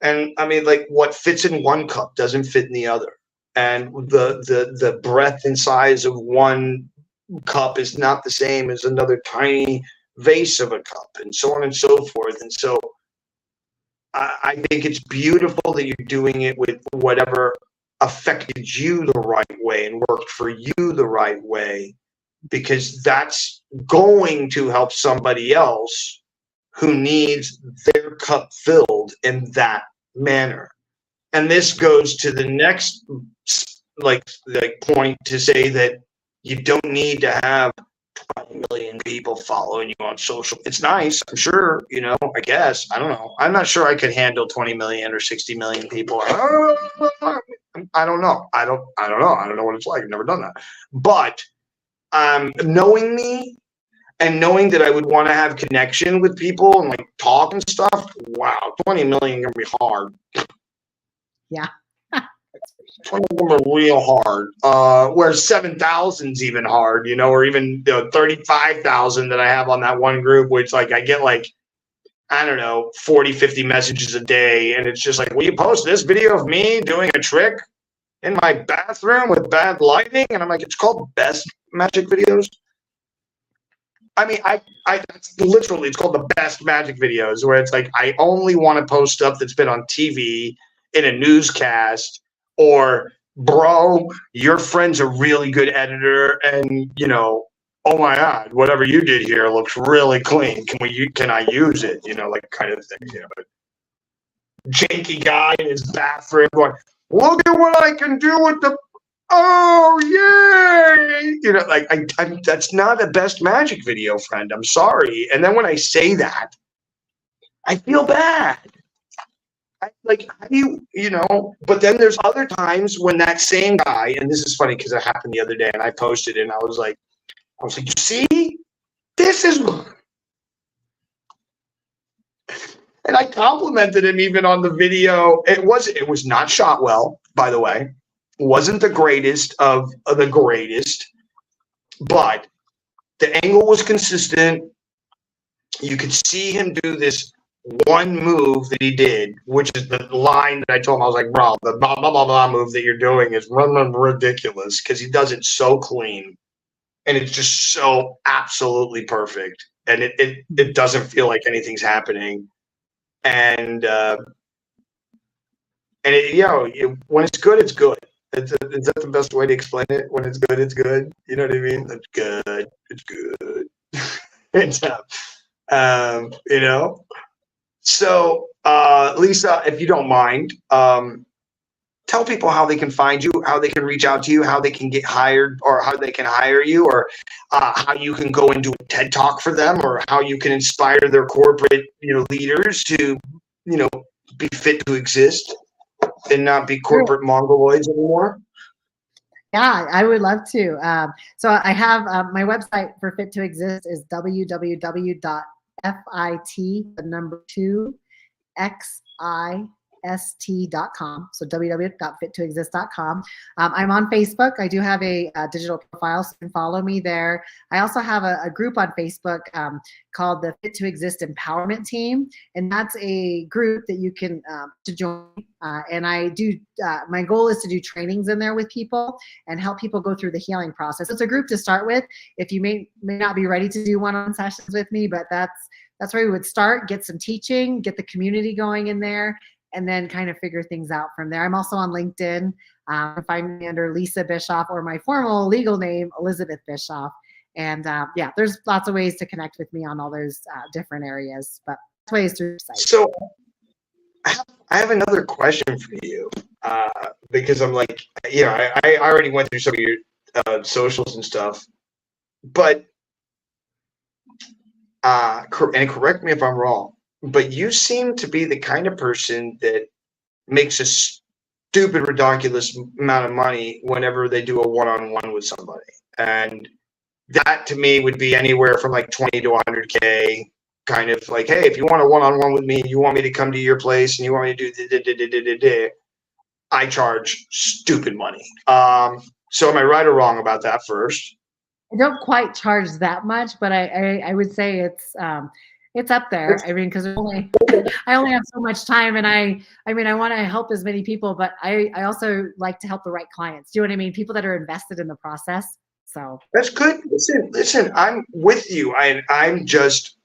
And I mean, like, what fits in one cup doesn't fit in the other. And the breadth and size of one cup is not the same as another tiny vase of a cup, and so on and so forth. And so I think it's beautiful that you're doing it with whatever affected you the right way and worked for you the right way, because that's going to help somebody else who needs their cup filled in that manner. And this goes to the next like point to say that you don't need to have 20 million people following you on social. It's nice, I'm sure, I guess. I don't know. I'm not sure I could handle 20 million or 60 million people. I don't know. I don't know. I don't know what it's like. I've never done that. But knowing me and knowing that I would want to have connection with people and like talk and stuff, wow, 20 million can be hard. Yeah. 20 of them are real hard. Where 7,000's even hard, or even 35,000 that I have on that one group, which like I get like, I don't know, 40, 50 messages a day. And it's just like, will you post this video of me doing a trick in my bathroom with bad lighting? And I'm like, it's called Best Magic Videos. I mean, literally, it's called the Best Magic Videos, where it's like, I only want to post stuff that's been on TV, in a newscast, or, bro, your friend's a really good editor, and, oh my God, whatever you did here looks really clean. Can I use it? Like kind of thing, But janky guy in his bathroom going, look at what I can do with the, oh yeah, that's not a Best Magic Video, friend. I'm sorry. And then when I say that, I feel bad. How do you, but then there's other times when that same guy, and this is funny because it happened the other day and I posted it and I was like, you see, this is, and I complimented him even on the video. It was not shot well, by the way. It wasn't the greatest of the greatest, but the angle was consistent. You could see him do this one move that he did, which is the line that I told him. I was like, bro, the blah, blah, blah, blah move that you're doing is ridiculous, because he does it so clean. And it's just so absolutely perfect. And it doesn't feel like anything's happening. And when it's good, it's good. Is that the best way to explain it? When it's good, it's good. You know what I mean? It's good. It's good. It's So, Lisa, if you don't mind, tell people how they can find you, how they can reach out to you, how they can get hired, or how they can hire you, or how you can go and do a TED Talk for them, or how you can inspire their corporate, leaders to, be fit to exist and not be corporate mongoloids anymore. Yeah, I would love to. So I have my website for Fit to Exist is www.fit2xist.com. So www.fit2xist.com. I'm on Facebook. I do have a digital profile, so you can follow me there. I also have a group on Facebook called the Fit to Exist Empowerment Team, and that's a group that you can to join. And I do. My goal is to do trainings in there with people and help people go through the healing process. It's a group to start with. If you may not be ready to do one-on-one sessions with me, but that's where we would start. Get some teaching, get the community going in there, and then kind of figure things out from there. I'm also on LinkedIn. Find me under Lisa Bischoff, or my formal legal name, Elizabeth Bischoff. And there's lots of ways to connect with me on all those different areas, but ways through the site. So I have another question for you, because I'm like, I already went through some of your socials and stuff, but and correct me if I'm wrong, but you seem to be the kind of person that makes a stupid, ridiculous amount of money whenever they do a one-on-one with somebody. And that to me would be anywhere from like 20 to 100K, kind of like, hey, if you want a one-on-one with me, you want me to come to your place and you want me to do I charge stupid money. So am I right or wrong about that first? I don't quite charge that much, but I would say it's up there. I mean, because I only have so much time, and I want to help as many people, but I also like to help the right clients. Do you know what I mean? People that are invested in the process. So that's good. Listen, I'm with you. I'm just,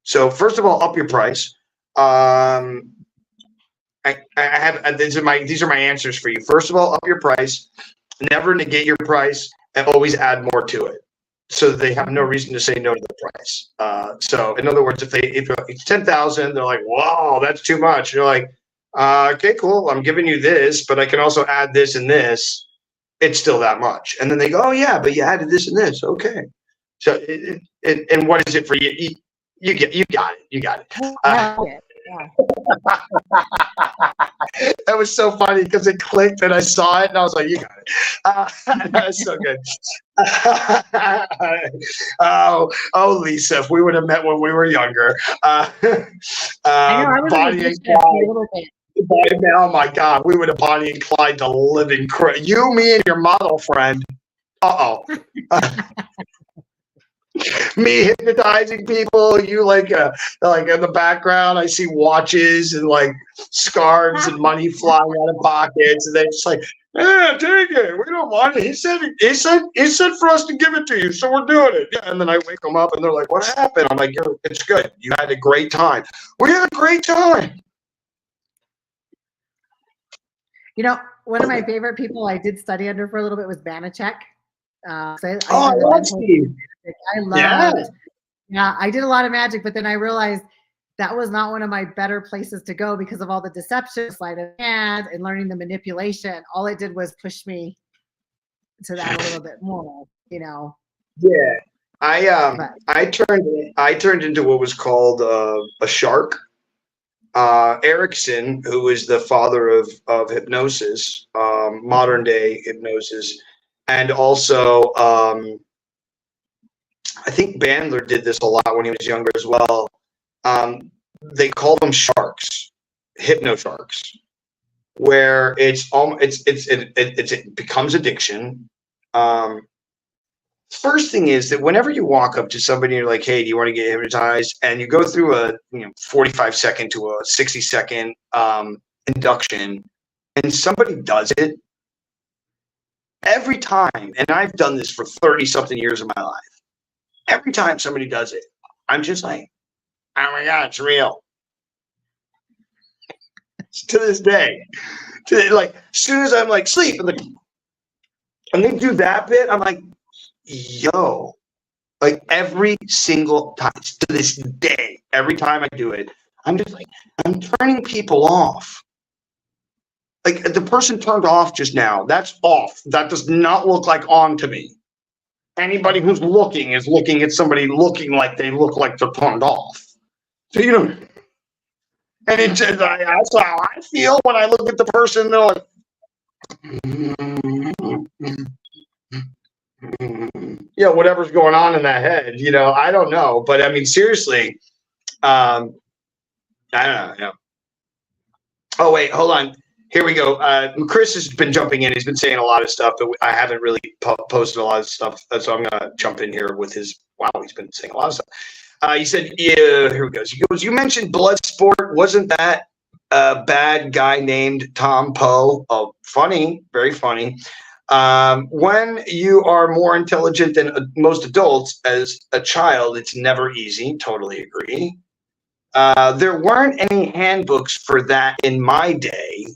so first of all, up your price. I have these are my answers for you. First of all, up your price. Never negate your price, and always add more to it, so that they have no reason to say no to the price. So in other words, if it's 10,000, they're like, "Whoa, that's too much." And you're like, "Okay, cool. I'm giving you this, but I can also add this and this. It's still that much." And then they go, "Oh yeah, but you added this and this." Okay. So and what is it for you? You got it. You got it. Yeah. That was so funny because it clicked and I saw it and I was like, "You got it." That's so good. Oh, Lisa, if we would have met when we were younger. I know, I was Bonnie and a little bit. Oh my God, we would have Bonnie and Clyde the living you, me, and your model friend. Me hypnotizing people, you like in the background I see watches and like scarves and money flying out of pockets, and they're just like, "Yeah, take it. We don't want it. He said for us to give it to you, so we're doing it." Yeah, and then I wake them up and they're like, "What happened?" I'm like, "It's good. You had a great time." We had a great time. One of my favorite people I did study under for a little bit was Banachek. I love Steve. I loved. Yeah, I did a lot of magic, but then I realized that was not one of my better places to go because of all the deception, sleight of hand, and learning the manipulation. All it did was push me to that a little bit more. Yeah, I turned into what was called a shark. Erickson, who is the father of hypnosis, modern day hypnosis, and also I think Bandler did this a lot when he was younger as well. They call them sharks, hypno sharks, where it becomes addiction. first thing is that whenever you walk up to somebody and you're like, hey, do you want to get hypnotized? And you go through a 45-second to a 60-second induction, and somebody does it every time, and I've done this for 30-something years of my life. Every time somebody does it, I'm just like, oh my God, it's real. To this day. Like, as soon as I'm like, sleep, and they do that bit, I'm like, yo. Like, every single time, to this day, every time I do it, I'm just like, I'm turning people off. Like, the person turned off just now, that's off. That does not look like on to me. Anybody who's looking is looking at somebody looking like they look like they're turned off. So, and it's just, that's how I feel when I look at the person. They're like, yeah, whatever's going on in that head, I don't know. But I mean, seriously, I don't know. Oh, wait, hold on. Here we go. Chris has been jumping in. He's been saying a lot of stuff, but I haven't really posted a lot of stuff. So I'm going to jump in here with his, wow, he's been saying a lot of stuff. He said, yeah, here he goes. He goes, you mentioned Bloodsport. Wasn't that a bad guy named Tom Poe? Oh, funny, very funny. When you are more intelligent than most adults as a child, it's never easy. Totally agree. There weren't any handbooks for that in my day.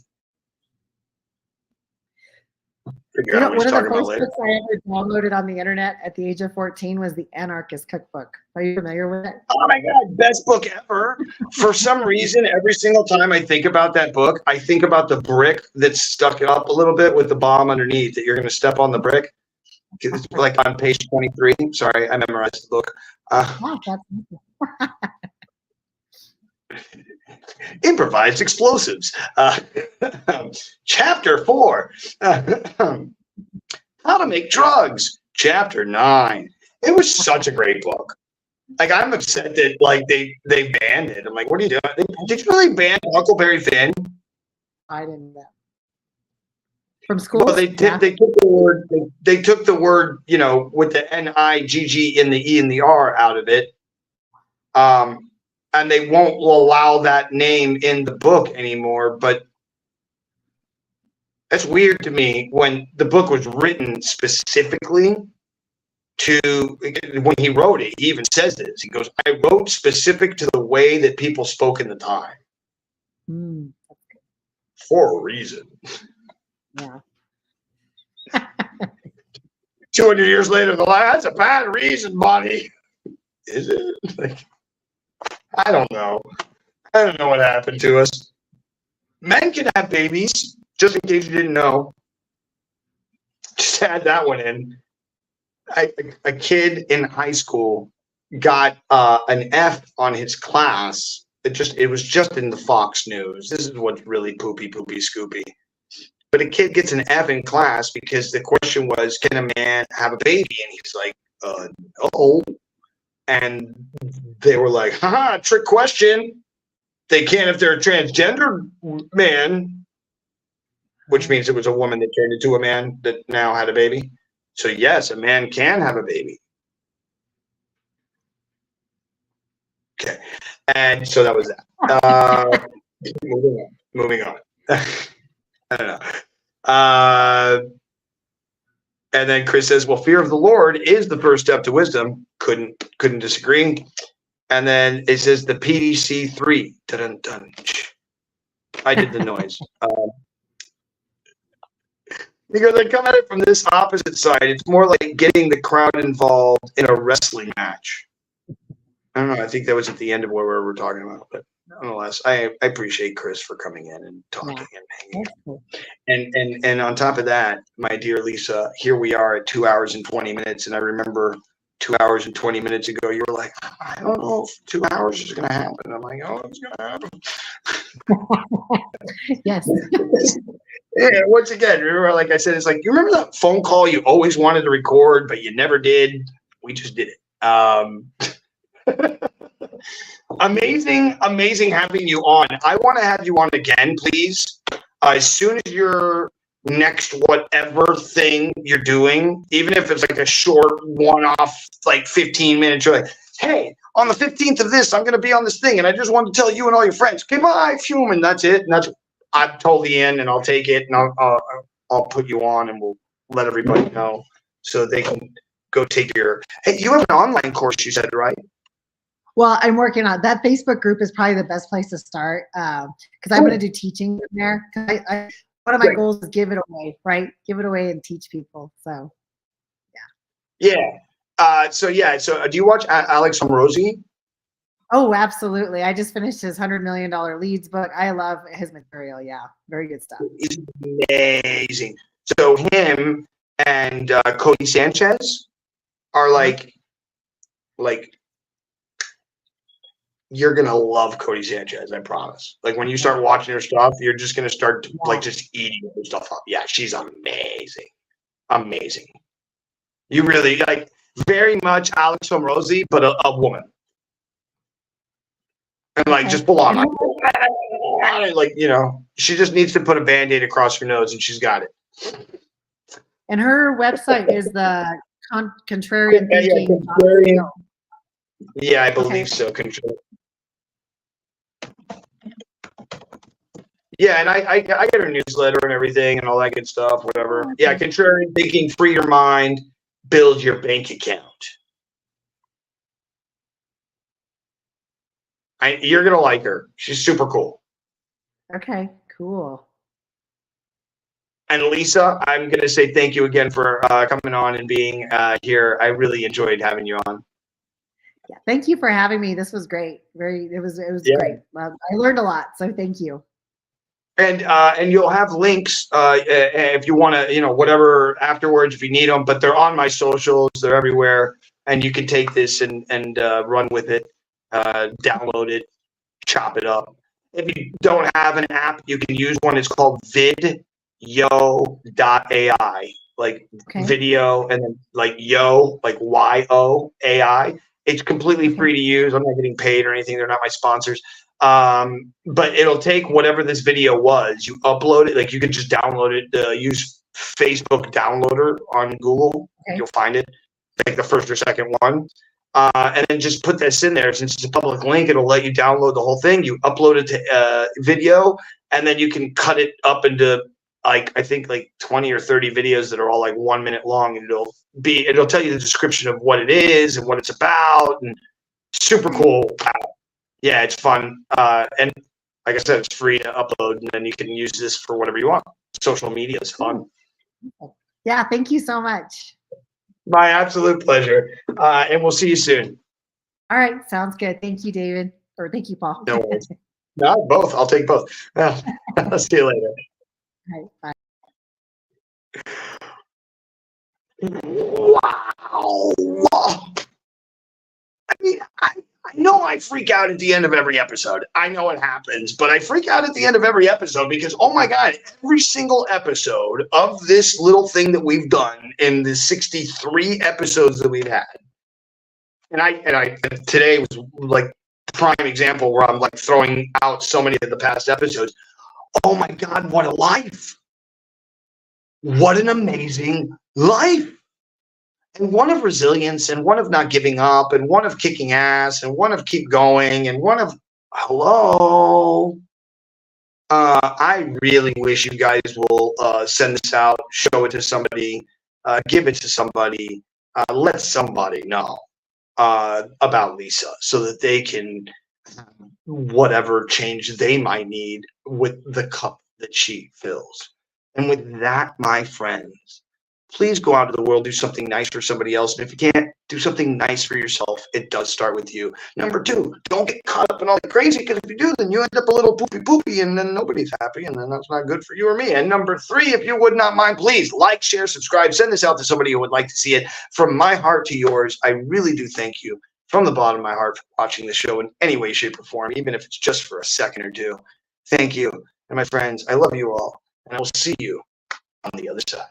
One of the first books I ever downloaded on the internet at the age of 14 was the Anarchist Cookbook. Are you familiar with it? Oh my God, best book ever. For some reason, every single time I think about that book, I think about the brick that's stuck up a little bit with the bomb underneath that you're going to step on the brick. It's like on page 23. Sorry, I memorized the book. Improvised explosives. Chapter 4. How to make drugs. Chapter 9. It was such a great book. Like, I'm upset that they banned it. I'm like, what are you doing? Did you really ban Huckleberry Finn? I didn't know. From school? Well, they took the word. They took the word, with the N-I-G-G and the E and the R out of it. And they won't allow that name in the book anymore. But that's weird to me when the book was written specifically when he wrote it. He even says this. He goes, I wrote specific to the way that people spoke in the time. For a reason. Yeah. 200 years later, they're like, that's a bad reason, buddy. Is it? Like, I don't know. I don't know what happened to us. Men can have babies, just in case you didn't know. Just add that one in. A kid in high school got an F on his class. It was just in the Fox News. This is what's really poopy scoopy. But a kid gets an F in class because the question was, can a man have a baby? And he's like, no. And they were like, haha, trick question. They can if they're a transgender man, which means it was a woman that turned into a man that now had a baby. So yes, a man can have a baby. Okay. And so that was that. Moving on. I don't know. And then Chris says, well, fear of the Lord is the first step to wisdom. Couldn't disagree. And then it says the PDC3. Dun, dun. I did the noise. Because I come at it from this opposite side. It's more like getting the crowd involved in a wrestling match. I don't know. I think that was at the end of what we were talking about. But nonetheless, I appreciate Chris for coming in and talking and hanging out. And on top of that, my dear Lisa, here we are at 2 hours and 20 minutes. And I remember 2 hours and 20 minutes ago, you were like, I don't know if 2 hours is going to happen. I'm like, oh, it's going to happen. Yes. Yeah, once again, remember, like I said, it's like, you remember that phone call you always wanted to record, but you never did? We just did it. Amazing having you on. I want to have you on again, please. As soon as you're next whatever thing you're doing, even if it's like a short one-off, like 15-minute, you're like, hey, on the 15th of this, I'm going to be on this thing, and I just wanted to tell you and all your friends, okay, bye, fume, and that's it. And I'm totally in, and I'll take it, and I'll put you on, and we'll let everybody know so they can go take your. Hey, you have an online course, you said, right? Well, I'm working on that. Facebook group is probably the best place to start because I'm going to do teaching in there. One of my goals is give it away, right? Give it away and teach people. So, yeah. So do you watch Alex Hormozi? Oh, absolutely. I just finished his $100 million leads book. I love his material. Yeah, very good stuff. He's amazing. So him and Cody Sanchez are like you're gonna love Cody Sanchez, I promise. Like when you start watching her stuff, you're just gonna start like just eating her stuff up. Yeah, she's amazing. Amazing. You really like very much Alex Hormozi, but a woman. And like just full on. Like, you know, she just needs to put a Band-Aid across her nose and she's got it. And her website is the Contrarian Thinking. Yeah, I believe so. Yeah, and I get her newsletter and everything and all that good stuff, whatever. Okay. Yeah, Contrarian Thinking, free your mind, build your bank account. You're going to like her. She's super cool. Okay, cool. And Lisa, I'm going to say thank you again for coming on and being here. I really enjoyed having you on. Yeah, thank you for having me. This was great. It was great. I learned a lot, so thank you. And you'll have links if you want to, you know, whatever afterwards if you need them. But they're on my socials. They're everywhere, and you can take this and run with it, download it, chop it up. If you don't have an app, you can use one. It's called video.ai, like video and then like yo, like YOAI. It's completely free to use. I'm not getting paid or anything. They're not my sponsors. But it'll take whatever this video was. You upload it, like you can just download it. Use Facebook Downloader on Google. Okay. You'll find it, like the first or second one. And then just put this in there. Since it's a public link, it'll let you download the whole thing. You upload it to video, and then you can cut it up into like I think like 20 or 30 videos that are all like 1 minute long, and it'll tell you the description of what it is and what it's about, and super cool. Yeah, it's fun. And like I said, it's free to upload, and then you can use this for whatever you want. Social media is fun. Yeah, thank you so much. My absolute pleasure. And we'll see you soon. All right, sounds good. Thank you, David. Or thank you, Paul. No worries. No, both. I'll take both. Well, I'll see you later. All right, bye. Wow. I mean, I know I freak out at the end of every episode. I know it happens, but I freak out at the end of every episode because, oh my God, every single episode of this little thing that we've done in the 63 episodes that we've had. And today was like prime example where I'm like throwing out so many of the past episodes. Oh my God, what a life. What an amazing life. And one of resilience, and one of not giving up, and one of kicking ass, and one of keep going, and one of hello. I really wish you guys will send this out, show it to somebody, give it to somebody, let somebody know about Lisa so that they can whatever change they might need with the cup that she fills. And with that, my friends, please go out to the world, do something nice for somebody else. And if you can't do something nice for yourself, it does start with you. Number 2, don't get caught up in all the crazy, because if you do, then you end up a little poopy, and then nobody's happy, and then that's not good for you or me. And number 3, if you would not mind, please like, share, subscribe, send this out to somebody who would like to see it. From my heart to yours, I really do thank you from the bottom of my heart for watching the show in any way, shape, or form, even if it's just for a second or two. Thank you. And my friends, I love you all, and I will see you on the other side.